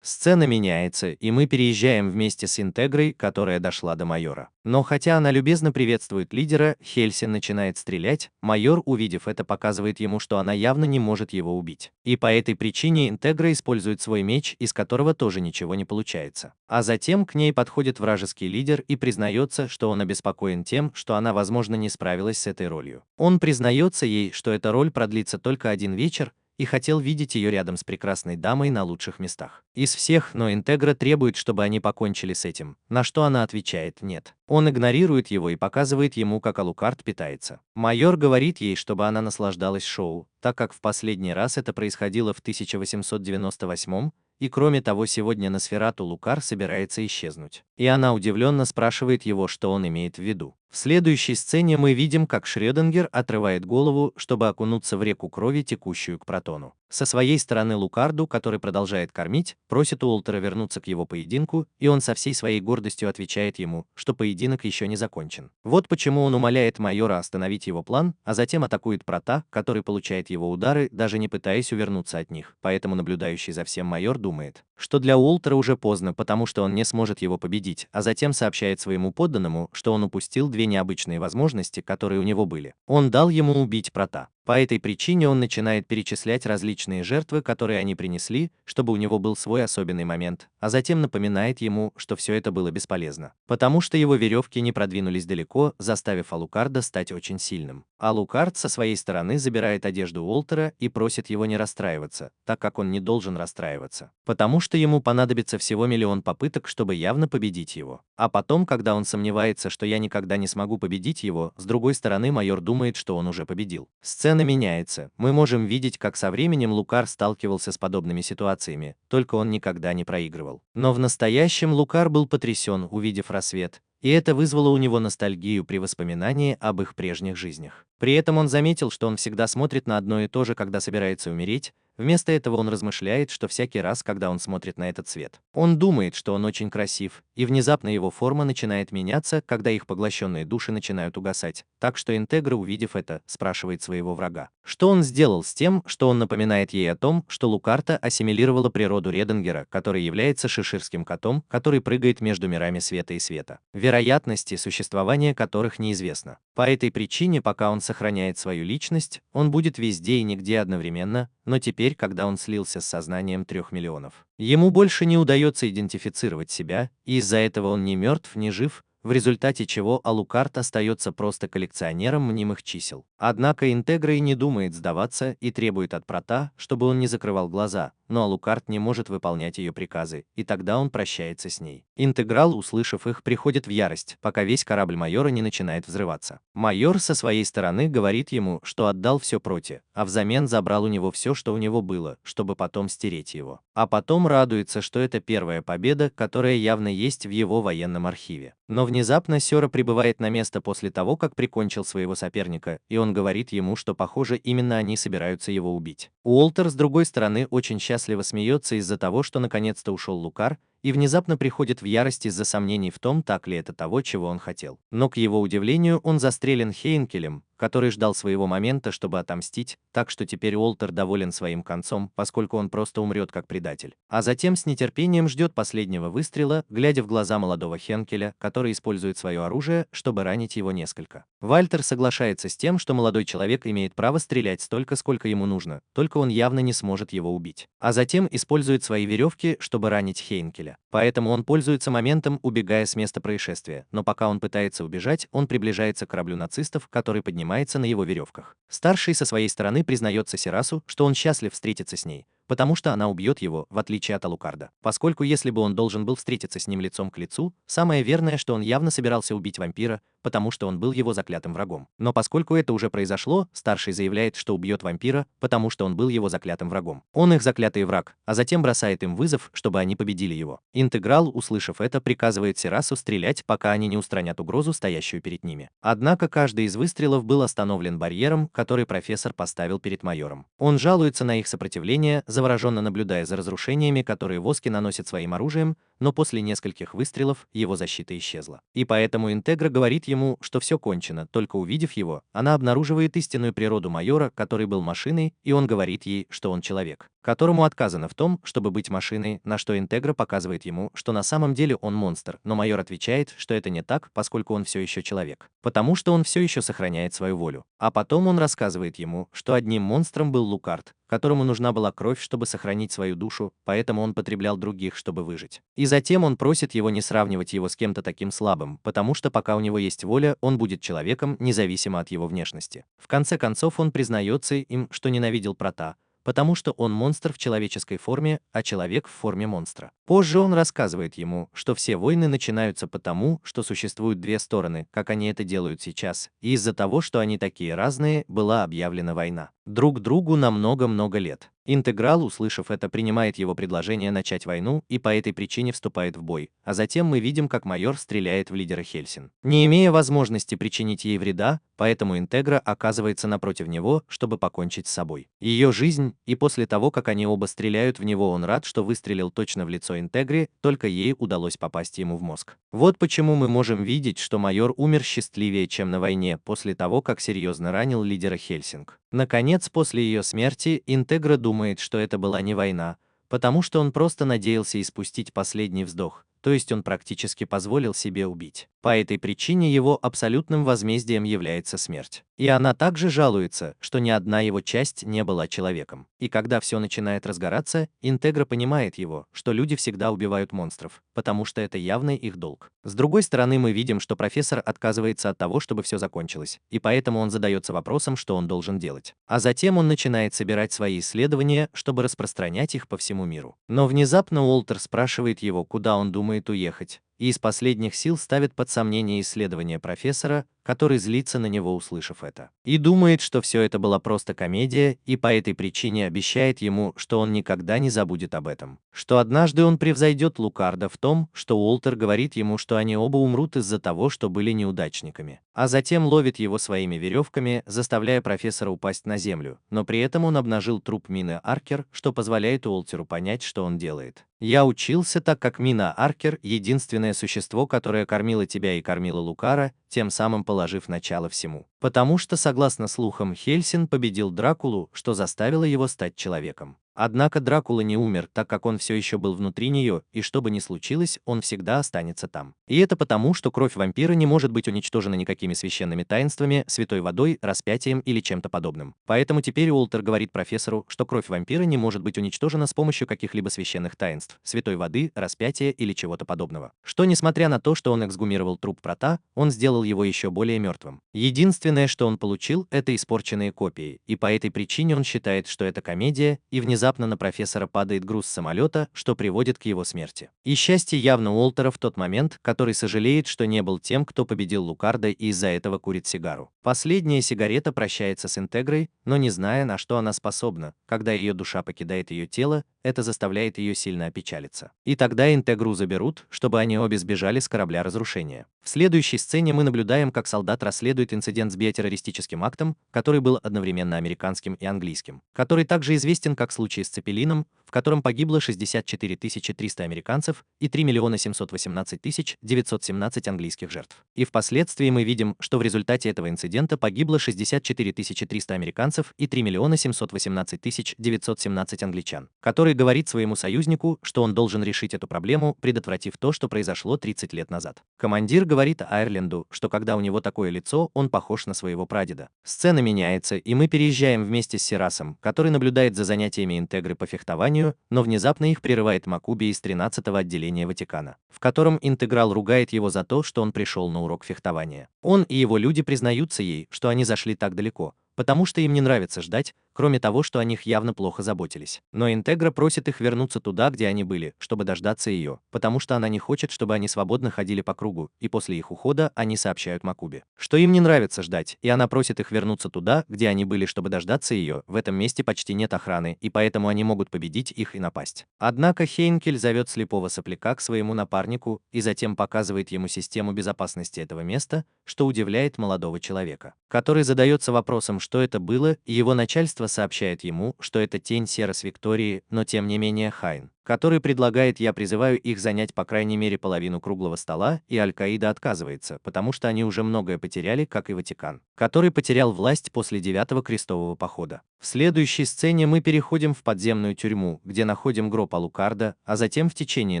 [SPEAKER 2] Сцена меняется, и мы переезжаем вместе с Интегрой, которая дошла до майора. Но хотя она любезно приветствует лидера, Хельсин начинает стрелять, майор, увидев это, показывает ему, что она явно не может его убить. И по этой причине Интегра использует свой меч, из которого тоже ничего не получается. А затем к ней подходит вражеский лидер и признается, что он обеспокоен тем, что она, возможно, не справилась с этой ролью. Он признается ей, что эта роль продлится только один вечер, и хотел видеть ее рядом с прекрасной дамой на лучших местах. Из всех, но Интегра требует, чтобы они покончили с этим, на что она отвечает «нет». Он игнорирует его и показывает ему, как Алукард питается. Майор говорит ей, чтобы она наслаждалась шоу, так как в последний раз это происходило в 1898, и кроме того, сегодня Носферату Лукар собирается исчезнуть. И она удивленно спрашивает его, что он имеет в виду. В следующей сцене мы видим, как Шрёдингер отрывает голову, чтобы окунуться в реку крови, текущую к Протону. Со своей стороны Лукарду, который продолжает кормить, просит Уолтера вернуться к его поединку, и он со всей своей гордостью отвечает ему, что поединок еще не закончен. Вот почему он умоляет майора остановить его план, а затем атакует Прота, который получает его удары, даже не пытаясь увернуться от них. Поэтому наблюдающий за всем майор думает, что для Уолтера уже поздно, потому что он не сможет его победить, а затем сообщает своему подданному, что он упустил две необычные возможности, которые у него были. Он дал ему убить Прота. По этой причине он начинает перечислять различные жертвы, которые они принесли, чтобы у него был свой особенный момент, а затем напоминает ему, что все это было бесполезно, потому что его веревки не продвинулись далеко, заставив Алукарда стать очень сильным. Алукард со своей стороны забирает одежду Уолтера и просит его не расстраиваться, так как он не должен расстраиваться, потому что ему понадобится всего 1 000 000 попыток, чтобы явно победить его. А потом, когда он сомневается, что я никогда не смогу победить его, с другой стороны майор думает, что он уже победил. Сцена меняется. Мы можем видеть, как со временем Лукар сталкивался с подобными ситуациями, только он никогда не проигрывал. Но в настоящем Лукар был потрясен, увидев рассвет, и это вызвало у него ностальгию при воспоминании об их прежних жизнях. При этом он заметил, что он всегда смотрит на одно и то же, когда собирается умереть. Вместо этого он размышляет, что всякий раз, когда он смотрит на этот свет, он думает, что он очень красив, и внезапно его форма начинает меняться, когда их поглощенные души начинают угасать. Так что Интегра, увидев это, спрашивает своего врага, что он сделал с тем, что он напоминает ей о том, что Лукарта ассимилировала природу Редингера, который является шиширским котом, который прыгает между мирами света и света, вероятности существования которых неизвестно. По этой причине, пока он сохраняет свою личность, он будет везде и нигде одновременно, но теперь, когда он слился с сознанием 3 миллионов, ему больше не удается идентифицировать себя, и из-за этого он ни мертв, ни жив, в результате чего Алукард остается просто коллекционером мнимых чисел. Однако Интегра и не думает сдаваться и требует от Прота, чтобы он не закрывал глаза, но Алукард не может выполнять ее приказы, и тогда он прощается с ней. Интеграл, услышав их, приходит в ярость, пока весь корабль майора не начинает взрываться. Майор со своей стороны говорит ему, что отдал все Проте, а взамен забрал у него все, что у него было, чтобы потом стереть его. А потом радуется, что это первая победа, которая явно есть в его военном архиве. Но внезапно Сёра прибывает на место после того, как прикончил своего соперника, и он говорит ему, что, похоже, именно они собираются его убить. Уолтер, с другой стороны, очень счастливо смеется из-за того, что наконец-то ушел Лукар, и внезапно приходит в ярость из-за сомнений в том, так ли это того, чего он хотел. Но, к его удивлению, он застрелен Хейнкелем, который ждал своего момента, чтобы отомстить, так что теперь Уолтер доволен своим концом, поскольку он просто умрет как предатель. А затем с нетерпением ждет последнего выстрела, глядя в глаза молодого Хенкеля, который использует свое оружие, чтобы ранить его несколько. Вальтер соглашается с тем, что молодой человек имеет право стрелять столько, сколько ему нужно, только он явно не сможет его убить. А затем использует свои веревки, чтобы ранить Хейнкеля. Поэтому он пользуется моментом, убегая с места происшествия, но пока он пытается убежать, он приближается к кораблю нацистов, который поднимается на его веревках. Старший со своей стороны признается Серасу, что он счастлив встретиться с ней, потому что она убьет его, в отличие от Алукарда. Поскольку если бы он должен был встретиться с ним лицом к лицу, самое верное, что он явно собирался убить вампира, потому что он был его заклятым врагом. Но поскольку это уже произошло, старший заявляет, что убьет вампира, потому что он был его заклятым врагом. Он их заклятый враг, а затем бросает им вызов, чтобы они победили его. Интеграл, услышав это, приказывает Серасу стрелять, пока они не устранят угрозу, стоящую перед ними. Однако каждый из выстрелов был остановлен барьером, который профессор поставил перед майором. Он жалуется на их сопротивление, завороженно наблюдая за разрушениями, которые Воски наносит своим оружием, но после нескольких выстрелов его защита исчезла. И поэтому Интегра говорит ему, что все кончено, только увидев его, она обнаруживает истинную природу майора, который был машиной, и он говорит ей, что он человек, которому отказано в том, чтобы быть машиной, на что Интегра показывает ему, что на самом деле он монстр, но майор отвечает, что это не так, поскольку он все еще человек, потому что он все еще сохраняет свою волю. А потом он рассказывает ему, что одним монстром был Лукард, которому нужна была кровь, чтобы сохранить свою душу, поэтому он потреблял других, чтобы выжить. И затем он просит его не сравнивать его с кем-то таким слабым, потому что пока у него есть воля, он будет человеком, независимо от его внешности. В конце концов он признается им, что ненавидел Прота, потому что он монстр в человеческой форме, а человек в форме монстра. Позже он рассказывает ему, что все войны начинаются потому, что существуют две стороны, как они это делают сейчас, и из-за того, что они такие разные, была объявлена война. друг другу на много-много лет. Интеграл, услышав это, принимает его предложение начать войну и по этой причине вступает в бой, а затем мы видим, как майор стреляет в лидера Хельсин. Не имея возможности причинить ей вреда, поэтому Интегра оказывается напротив него, чтобы покончить с собой. Ее жизнь, и после того, как они оба стреляют в него, он рад, что выстрелил точно в лицо Интегре, только ей удалось попасть ему в мозг. Вот почему мы можем видеть, что майор умер счастливее, чем на войне, после того, как серьезно ранил лидера Хельсинг. Наконец, после ее смерти, Интегра думает, что это была не война, потому что он просто надеялся испустить последний вздох, то есть он практически позволил себе убить. По этой причине его абсолютным возмездием является смерть. И она также жалуется, что ни одна его часть не была человеком. И когда все начинает разгораться, Интегра понимает его, что люди всегда убивают монстров, потому что это явно их долг. С другой стороны, мы видим, что профессор отказывается от того, чтобы все закончилось, и поэтому он задается вопросом, что он должен делать. А затем он начинает собирать свои исследования, чтобы распространять их по всему миру. Но внезапно Уолтер спрашивает его, куда он думает уехать, и из последних сил ставит под сомнение исследования профессора, который злится на него, услышав это. И думает, что все это была просто комедия, и по этой причине обещает ему, что он никогда не забудет об этом. Что однажды он превзойдет Лукарда в том, что Уолтер говорит ему, что они оба умрут из-за того, что были неудачниками. А затем ловит его своими веревками, заставляя профессора упасть на землю, но при этом он обнажил труп Мины Аркер, что позволяет Уолтеру понять, что он делает. «Я учился так, как Мина Аркер — единственное существо, которое кормило тебя и кормило Лукара, тем самым положив начало всему. Потому что, согласно слухам, Хельсин победил Дракулу, что заставило его стать человеком. Однако Дракула не умер, так как он все еще был внутри нее, и что бы ни случилось, он всегда останется там. И это потому, что кровь вампира не может быть уничтожена никакими священными таинствами, святой водой, распятием или чем-то подобным. Поэтому теперь Уолтер говорит профессору, что кровь вампира не может быть уничтожена с помощью каких-либо священных таинств, святой воды, распятия или чего-то подобного. Что, несмотря на то, что он эксгумировал труп Прота, он сделал его еще более мертвым. Единственное, что он получил, это испорченные копии, и по этой причине он считает, что это комедия, и внезапно на профессора падает груз самолета, что приводит к его смерти. И счастье явно Уолтера в тот момент, который сожалеет, что не был тем, кто победил Лукарда, и из-за этого курит сигару. Последняя сигарета прощается с Интегрой, но не зная, на что она способна. Когда ее душа покидает ее тело, это заставляет ее сильно опечалиться. И тогда Интегру заберут, чтобы они обе сбежали с корабля разрушения. В следующей сцене мы наблюдаем, как солдат расследует инцидент с биотеррористическим актом, который был одновременно американским и английским, который также известен как случай с Цепелином, в котором погибло 64 300 американцев и 3 718 917 английских жертв. И впоследствии мы видим, что в результате этого инцидента погибло 64 300 американцев и 3 718 917 англичан, который говорит своему союзнику, что он должен решить эту проблему, предотвратив то, что произошло 30 лет назад. Командир говорит Айрленду, что когда у него такое лицо, он похож на своего прадеда. Сцена меняется, и мы переезжаем вместе с Сирасом, который наблюдает за занятиями Интегры по фехтованию, но внезапно их прерывает Макуби из 13-го отделения Ватикана, в котором Интеграл ругает его за то, что он пришел на урок фехтования. Он и его люди признаются ей, что они зашли так далеко, потому что им не нравится ждать, кроме того, что о них явно плохо заботились. Но Интегра просит их вернуться туда, где они были, чтобы дождаться ее, потому что она не хочет, чтобы они свободно ходили по кругу, и после их ухода они сообщают Макубе, что им не нравится ждать, и она просит их вернуться туда, где они были, чтобы дождаться ее. В этом месте почти нет охраны, и поэтому они могут победить их и напасть. Однако Хейнкель зовет слепого сопляка к своему напарнику и затем показывает ему систему безопасности этого места, что удивляет молодого человека, который задается вопросом, что это было, и его начальство сообщает ему, что это тень Серас Виктории, но тем не менее Хайн, который предлагает: «Я призываю их занять по крайней мере половину круглого стола», и Аль-Каида отказывается, потому что они уже многое потеряли, как и Ватикан, который потерял власть после 9-го крестового похода. В следующей сцене мы переходим в подземную тюрьму, где находим гроб Алукарда, а затем в течение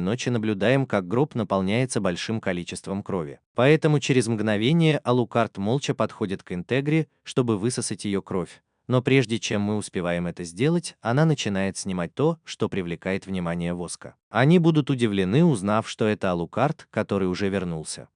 [SPEAKER 2] ночи наблюдаем, как гроб наполняется большим количеством крови. Поэтому через мгновение Алукард молча подходит к Интегре, чтобы высосать ее кровь. Но прежде чем мы успеваем это сделать, она начинает снимать то, что привлекает внимание Воска. Они будут удивлены, узнав, что это Алукард, который уже вернулся.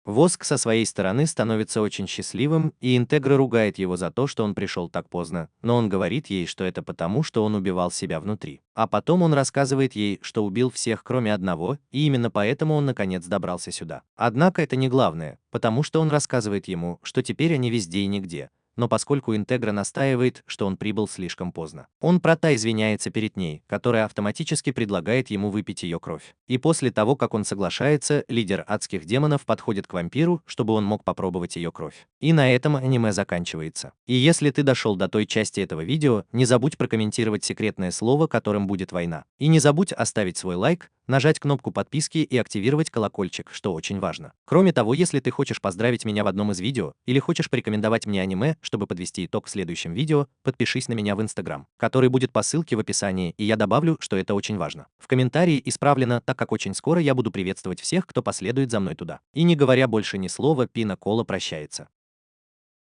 [SPEAKER 2] Воск со своей стороны становится очень счастливым, и Интегра ругает его за то, что он пришел так поздно, но он говорит ей, что это потому, что он убивал себя внутри. А потом он рассказывает ей, что убил всех, кроме одного, и именно поэтому он наконец добрался сюда. Однако это не главное, потому что он рассказывает ему, что теперь они везде и нигде. но поскольку Интегра настаивает, что он прибыл слишком поздно, он Прота извиняется перед ней, которая автоматически предлагает ему выпить ее кровь. И после того, как он соглашается, лидер адских демонов подходит к вампиру, чтобы он мог попробовать ее кровь. И на этом аниме заканчивается. И если ты дошел до той части этого видео, не забудь прокомментировать секретное слово, которым будет война. И не забудь оставить свой лайк, нажать кнопку подписки и активировать колокольчик, что очень важно. Кроме того, если ты хочешь поздравить меня в одном из видео или хочешь порекомендовать мне аниме, чтобы подвести итог в следующем видео, подпишись на меня в Instagram, который будет по ссылке в описании, и я добавлю, что это очень важно. В комментарии исправлено, так как очень скоро я буду приветствовать всех, кто последует за мной туда. И не говоря больше ни слова, Пина Кола прощается.